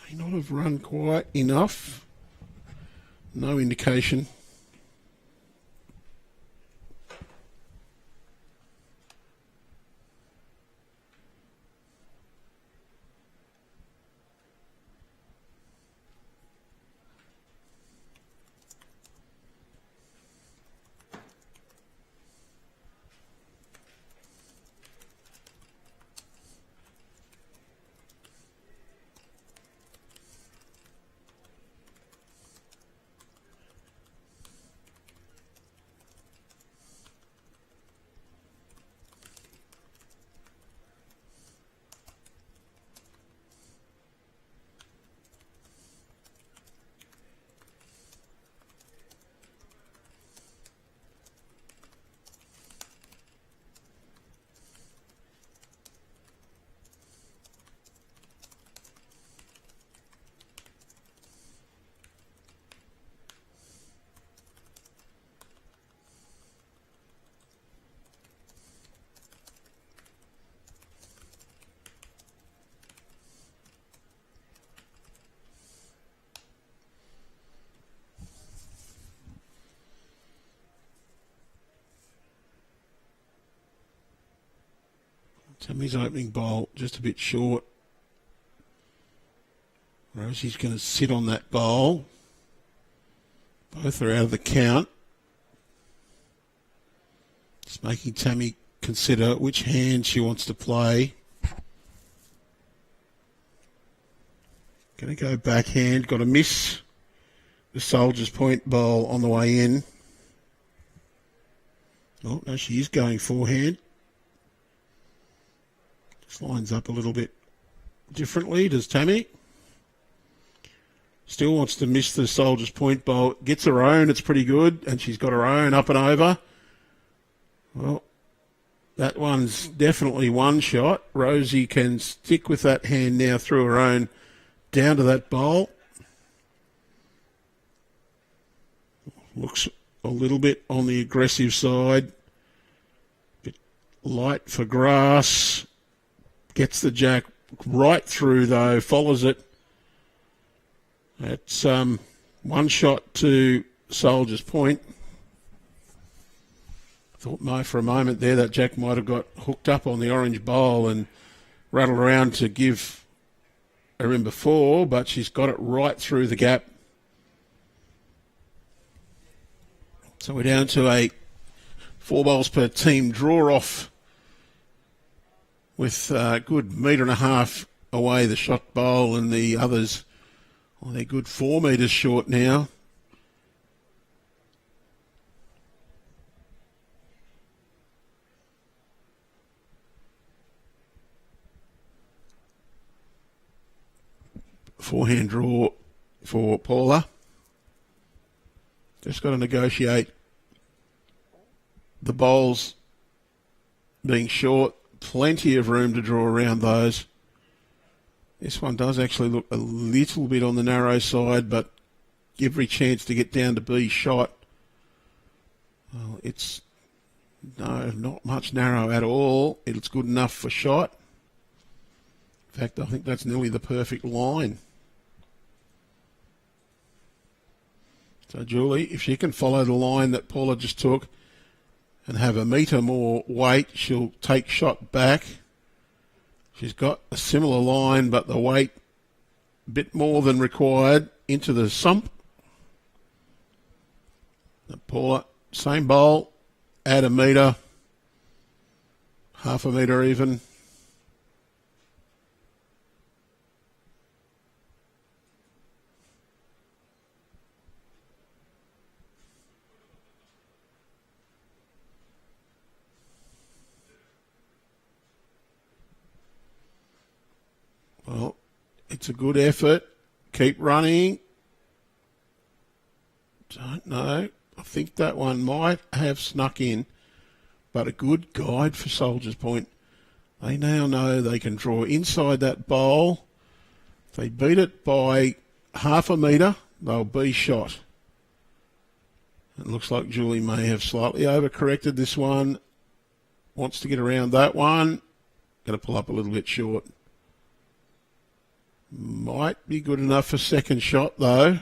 Speaker 1: may not have run quite enough. No indication. Tammy's opening bowl just a bit short. Rosie's going to sit on that bowl. Both are out of the count. Just making Tammy consider which hand she wants to play. Going to go backhand. Got to miss the Soldier's Point bowl on the way in. Oh, no, she is going forehand. Just lines up a little bit differently, does Tammy. Still wants to miss the Soldier's Point bowl. Gets her own, it's pretty good, and she's got her own up and over. Well, that one's definitely one shot. Rosie can stick with that hand now through her own down to that bowl. Looks a little bit on the aggressive side. Bit light for grass. Gets the jack right through though, follows it. That's one shot to Soldier's Point. Thought for a moment there that jack might have got hooked up on the orange bowl and rattled around to give Ourimbah 4, but she's got it right through the gap. So we're down to a 4 bowls per team draw-off with a good 1.5 metre away the shot bowl, and the others, they're good 4 metres short now. forehand draw for Paula. Just got to negotiate the bowls being short. Plenty of room to draw around those. This one does actually look a little bit on the narrow side, but every chance to get down to B shot. Well, it's not much narrow at all. It's good enough for shot. In fact, I think that's nearly the perfect line. So Julie, if she can follow the line that Paula just took and have a metre more weight, she'll take shot back. She's got a similar line, but the weight a bit more than required into the sump. Now Paula, same bowl, add a metre, half a metre even. Well, it's a good effort. Keep running. Don't know. I think that one might have snuck in, but a good guide for Soldiers Point. They now know they can draw inside that bowl. If they beat it by half a metre, they'll be shot. It looks like Julie may have slightly overcorrected this one. Wants to get around that one. Got to pull up a little bit short. Might be good enough for second shot, though.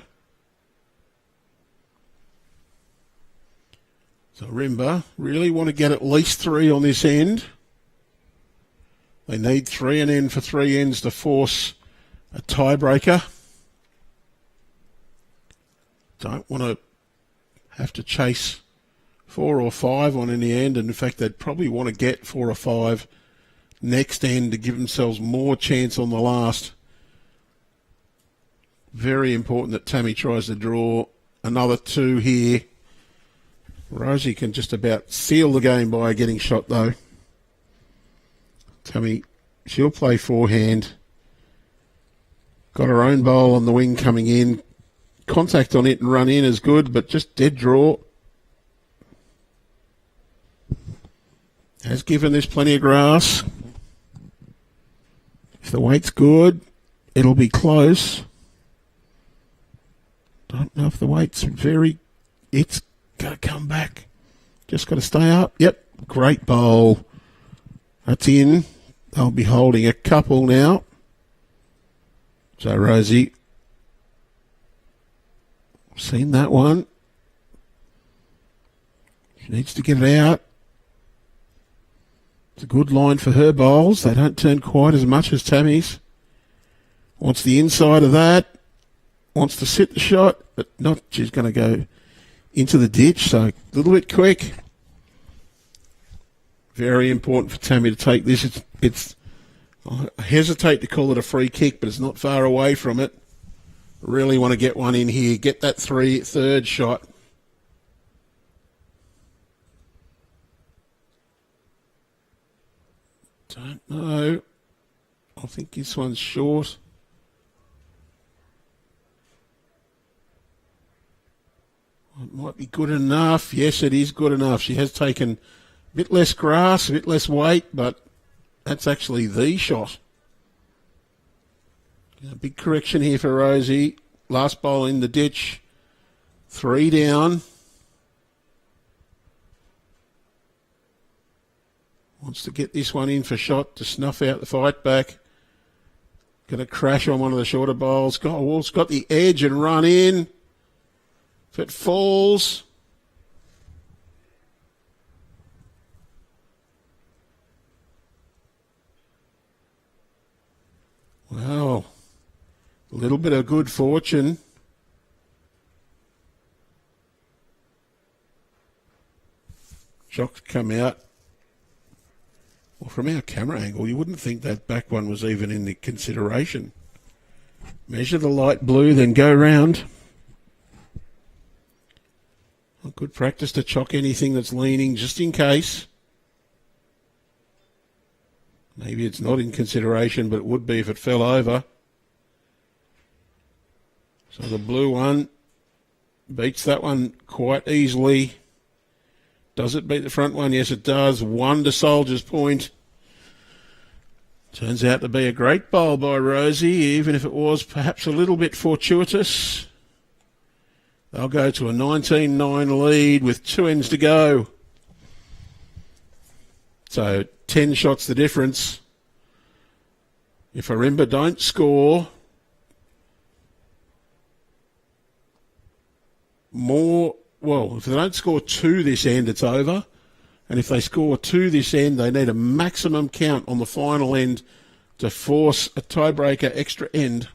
Speaker 1: So Ourimbah really want to get at least 3 on this end. They need 3 and N for 3 ends to force a tiebreaker. Don't want to have to chase 4 or 5 on any end. And in fact, they'd probably want to get 4 or 5 next end to give themselves more chance on the last. Very important that Tammy tries to draw another 2 here. Rosie can just about seal the game by getting shot, though. Tammy, she'll play forehand. Got her own bowl on the wing coming in. Contact on it and run in is good, but just dead draw. Has given this plenty of grass. If the weight's good, it'll be close. Don't know if the weight's very... It's got to come back. Just got to stay up. Yep, great bowl. That's in. They'll be holding a couple now. So Rosie, seen that one. She needs to get it out. It's a good line for her bowls. They don't turn quite as much as Tammy's. Wants the inside of that. Wants to sit the shot, but not. She's going to go into the ditch, so a little bit quick. Very important for Tammy to take this. It's I hesitate to call it a free kick, but it's not far away from it. Really want to get one in here. Get that third shot. Don't know. I think this one's short. It might be good enough. Yes, it is good enough. She has taken a bit less grass, a bit less weight, but that's actually the shot. A big correction here for Rosie. Last bowl in the ditch. 3 down. Wants to get this one in for shot to snuff out the fight back. Going to crash on one of the shorter bowls. It's got the edge and run in. If it falls, wow, a little bit of good fortune. Shots come out. Well, from our camera angle, you wouldn't think that back one was even in the consideration. Measure the light blue, then go round. A good practice to chock anything that's leaning, just in case. Maybe it's not in consideration, but it would be if it fell over. So the blue one beats that one quite easily. Does it beat the front one? Yes, it does. 1 to Soldier's Point. Turns out to be a great bowl by Rosie, even if it was perhaps a little bit fortuitous. They'll go to a 19-9 lead with 2 ends to go. So 10 shots the difference. If Ourimbah don't score more, well, if they don't score 2 this end, it's over. And if they score 2 this end, they need a maximum count on the final end to force a tiebreaker extra end.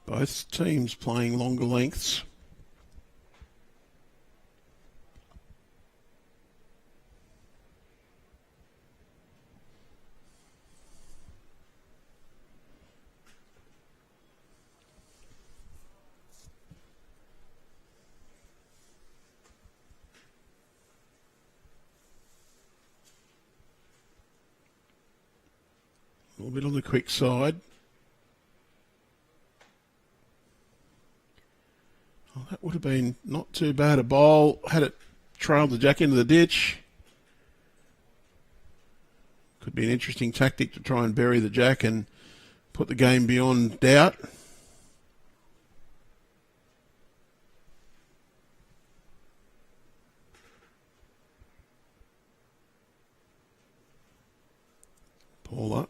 Speaker 1: Both teams playing longer lengths. A little bit on the quick side. Well, that would have been not too bad a bowl had it trailed the jack into the ditch. Could be an interesting tactic to try and bury the jack and put the game beyond doubt. Paula,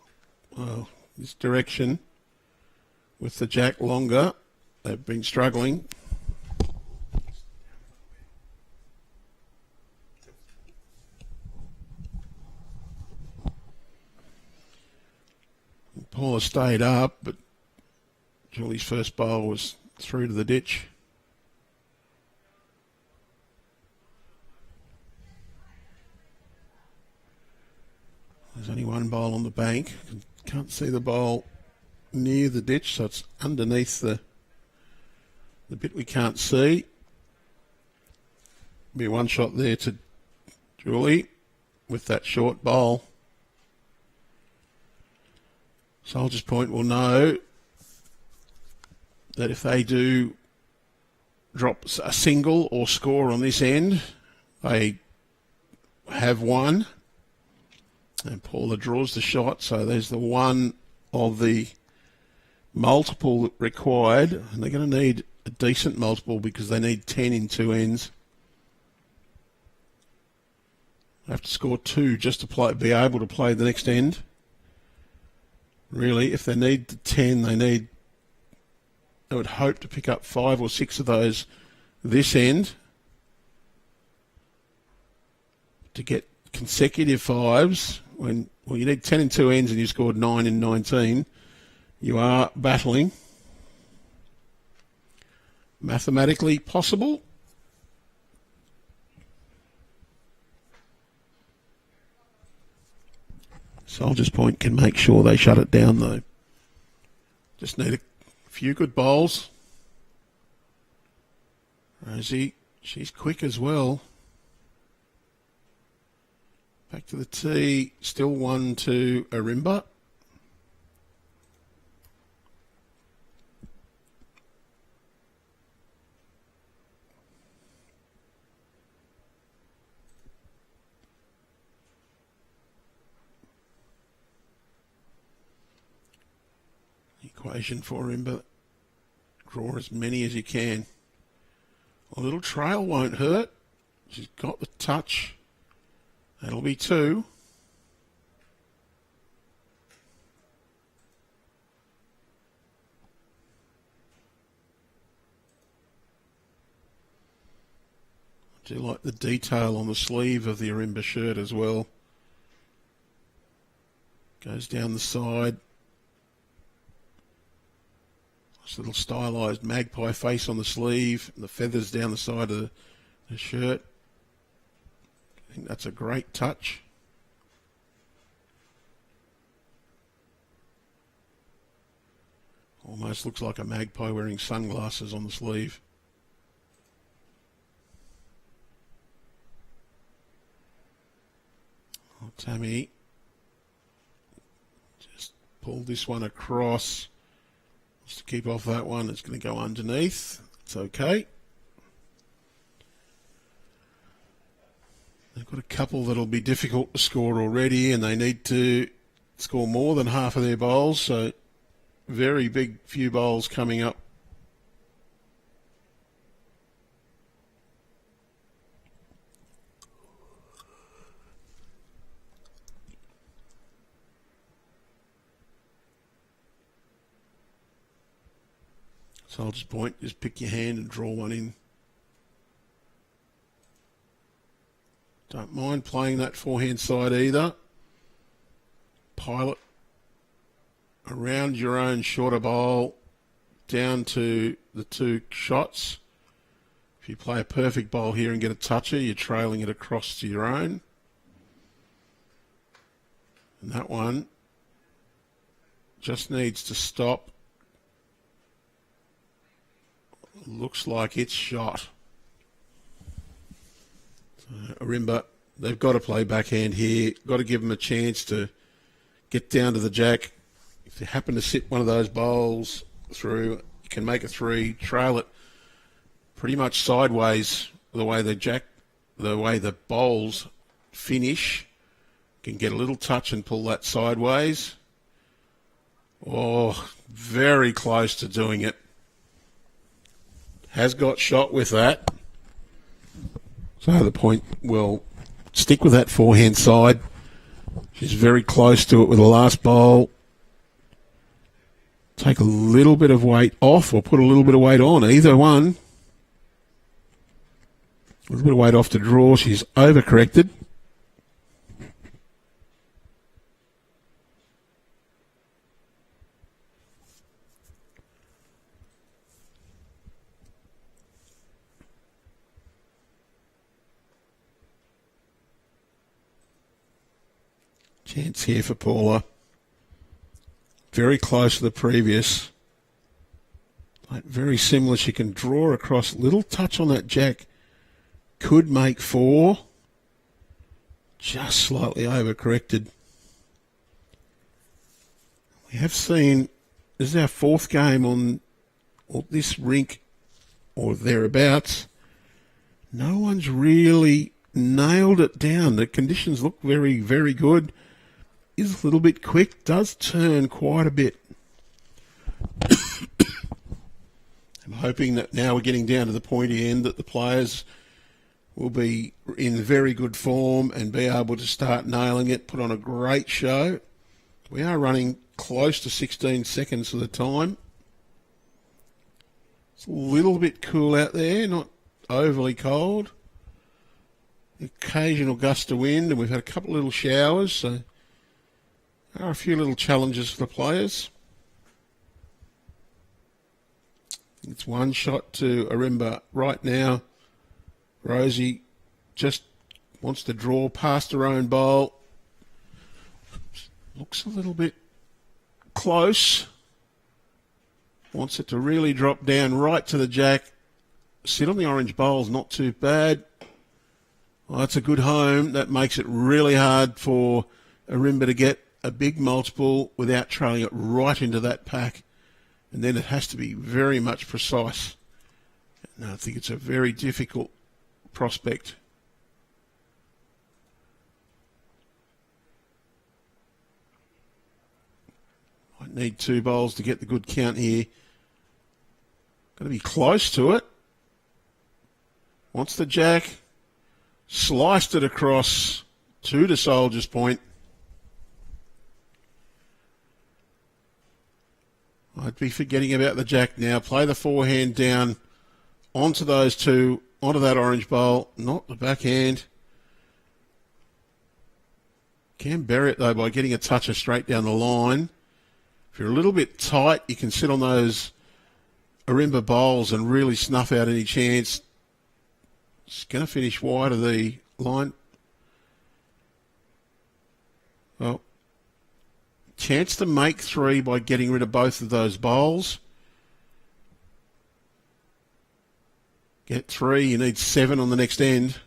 Speaker 1: well, this direction with the jack longer, they've been struggling. Paula stayed up, but Julie's first bowl was through to the ditch. There's only one bowl on the bank. Can't see the bowl near the ditch, so it's underneath the bit we can't see. Be one shot there to Julie with that short bowl. Soldier's Point will know that if they do drop a single or score on this end, they have won. And Paula draws the shot, so there's the one of the multiple required, and they're going to need a decent multiple because they need 10 in 2 ends. They have to score 2 just to be able to play the next end. Really, if they need the 10, they would hope to pick up 5 or 6 of those this end to get consecutive 5s. Well, you need 10 in 2 ends and you scored 9 in 19. You are battling. Mathematically possible. Soldier's Point can make sure they shut it down, though. Just need a few good bowls. Rosie, she's quick as well. Back to the tee, still 1 to Ourimbah. Equation for Ourimbah, draw as many as you can. A little trail won't hurt. She's got the touch. That'll be 2. I do like the detail on the sleeve of the Ourimbah shirt as well. Goes down the side. This little stylised magpie face on the sleeve, and the feathers down the side of the shirt. I think that's a great touch. Almost looks like a magpie wearing sunglasses on the sleeve. Oh, Tammy just pulled this one across. Just to keep off that one, it's going to go underneath. It's okay. They've got a couple that'll be difficult to score already, and they need to score more than half of their bowls, so very big few bowls coming up. Soldier's point, just pick your hand and draw one in. Don't mind playing that forehand side either. Pilot around your own shorter bowl down to the 2 shots. If you play a perfect bowl here and get a toucher, you're trailing it across to your own. And that one just needs to stop. Looks like it's shot. So Ourimbah, they've got to play backhand here. Got to give them a chance to get down to the jack. If they happen to sit one of those bowls through, you can make a 3, trail it pretty much sideways the way the bowls finish. You can get a little touch and pull that sideways. Oh, very close to doing it. Has got shot with that. So the point will stick with that forehand side. She's very close to it with the last bowl. Take a little bit of weight off or put a little bit of weight on, either one. A little bit of weight off to draw. She's overcorrected. Chance here for Paula. Very close to the previous. Like very similar. She can draw across. Little touch on that jack. Could make 4. Just slightly overcorrected. We have seen, this is our 4th game on this rink or thereabouts. No one's really nailed it down. The conditions look very, very good. Is a little bit quick, does turn quite a bit. I'm hoping that now we're getting down to the pointy end that the players will be in very good form and be able to start nailing it, put on a great show. We are running close to 16 seconds of the time. It's a little bit cool out there, not overly cold. Occasional gust of wind, and we've had a couple of little showers, so there are a few little challenges for the players. It's 1 shot to Ourimbah right now. Rosie just wants to draw past her own bowl. Looks a little bit close. Wants it to really drop down right to the jack. Sit on the orange bowl's not too bad. Well, that's a good home. That makes it really hard for Ourimbah to get a big multiple without trailing it right into that pack. And then it has to be very much precise. And I think it's a very difficult prospect. Might need 2 bowls to get the good count here. Got to be close to it. Wants the jack. Sliced it across to the Soldier's point. I'd be forgetting about the jack now. Play the forehand down onto those 2, onto that orange bowl, not the backhand. Can bury it, though, by getting a toucher straight down the line. If you're a little bit tight, you can sit on those Ourimbah bowls and really snuff out any chance. It's going to finish wide of the line. Well, chance to make 3 by getting rid of both of those bowls. Get 3, you need 7 on the next end.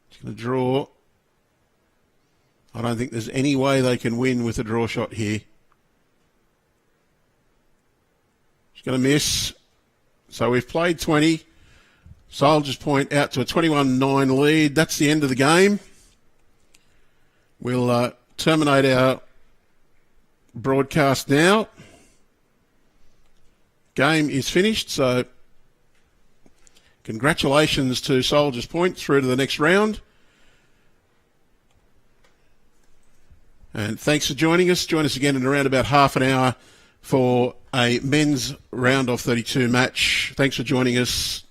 Speaker 1: It's going to draw. I don't think there's any way they can win with a draw shot here. She's going to miss. So we've played 20. Soldiers Point out to a 21-9 lead. That's the end of the game. We'll terminate our broadcast now. Game is finished, so congratulations to Soldiers Point through to the next round. And thanks for joining us. Join us again in around about half an hour for a men's round of 32 match. Thanks for joining us.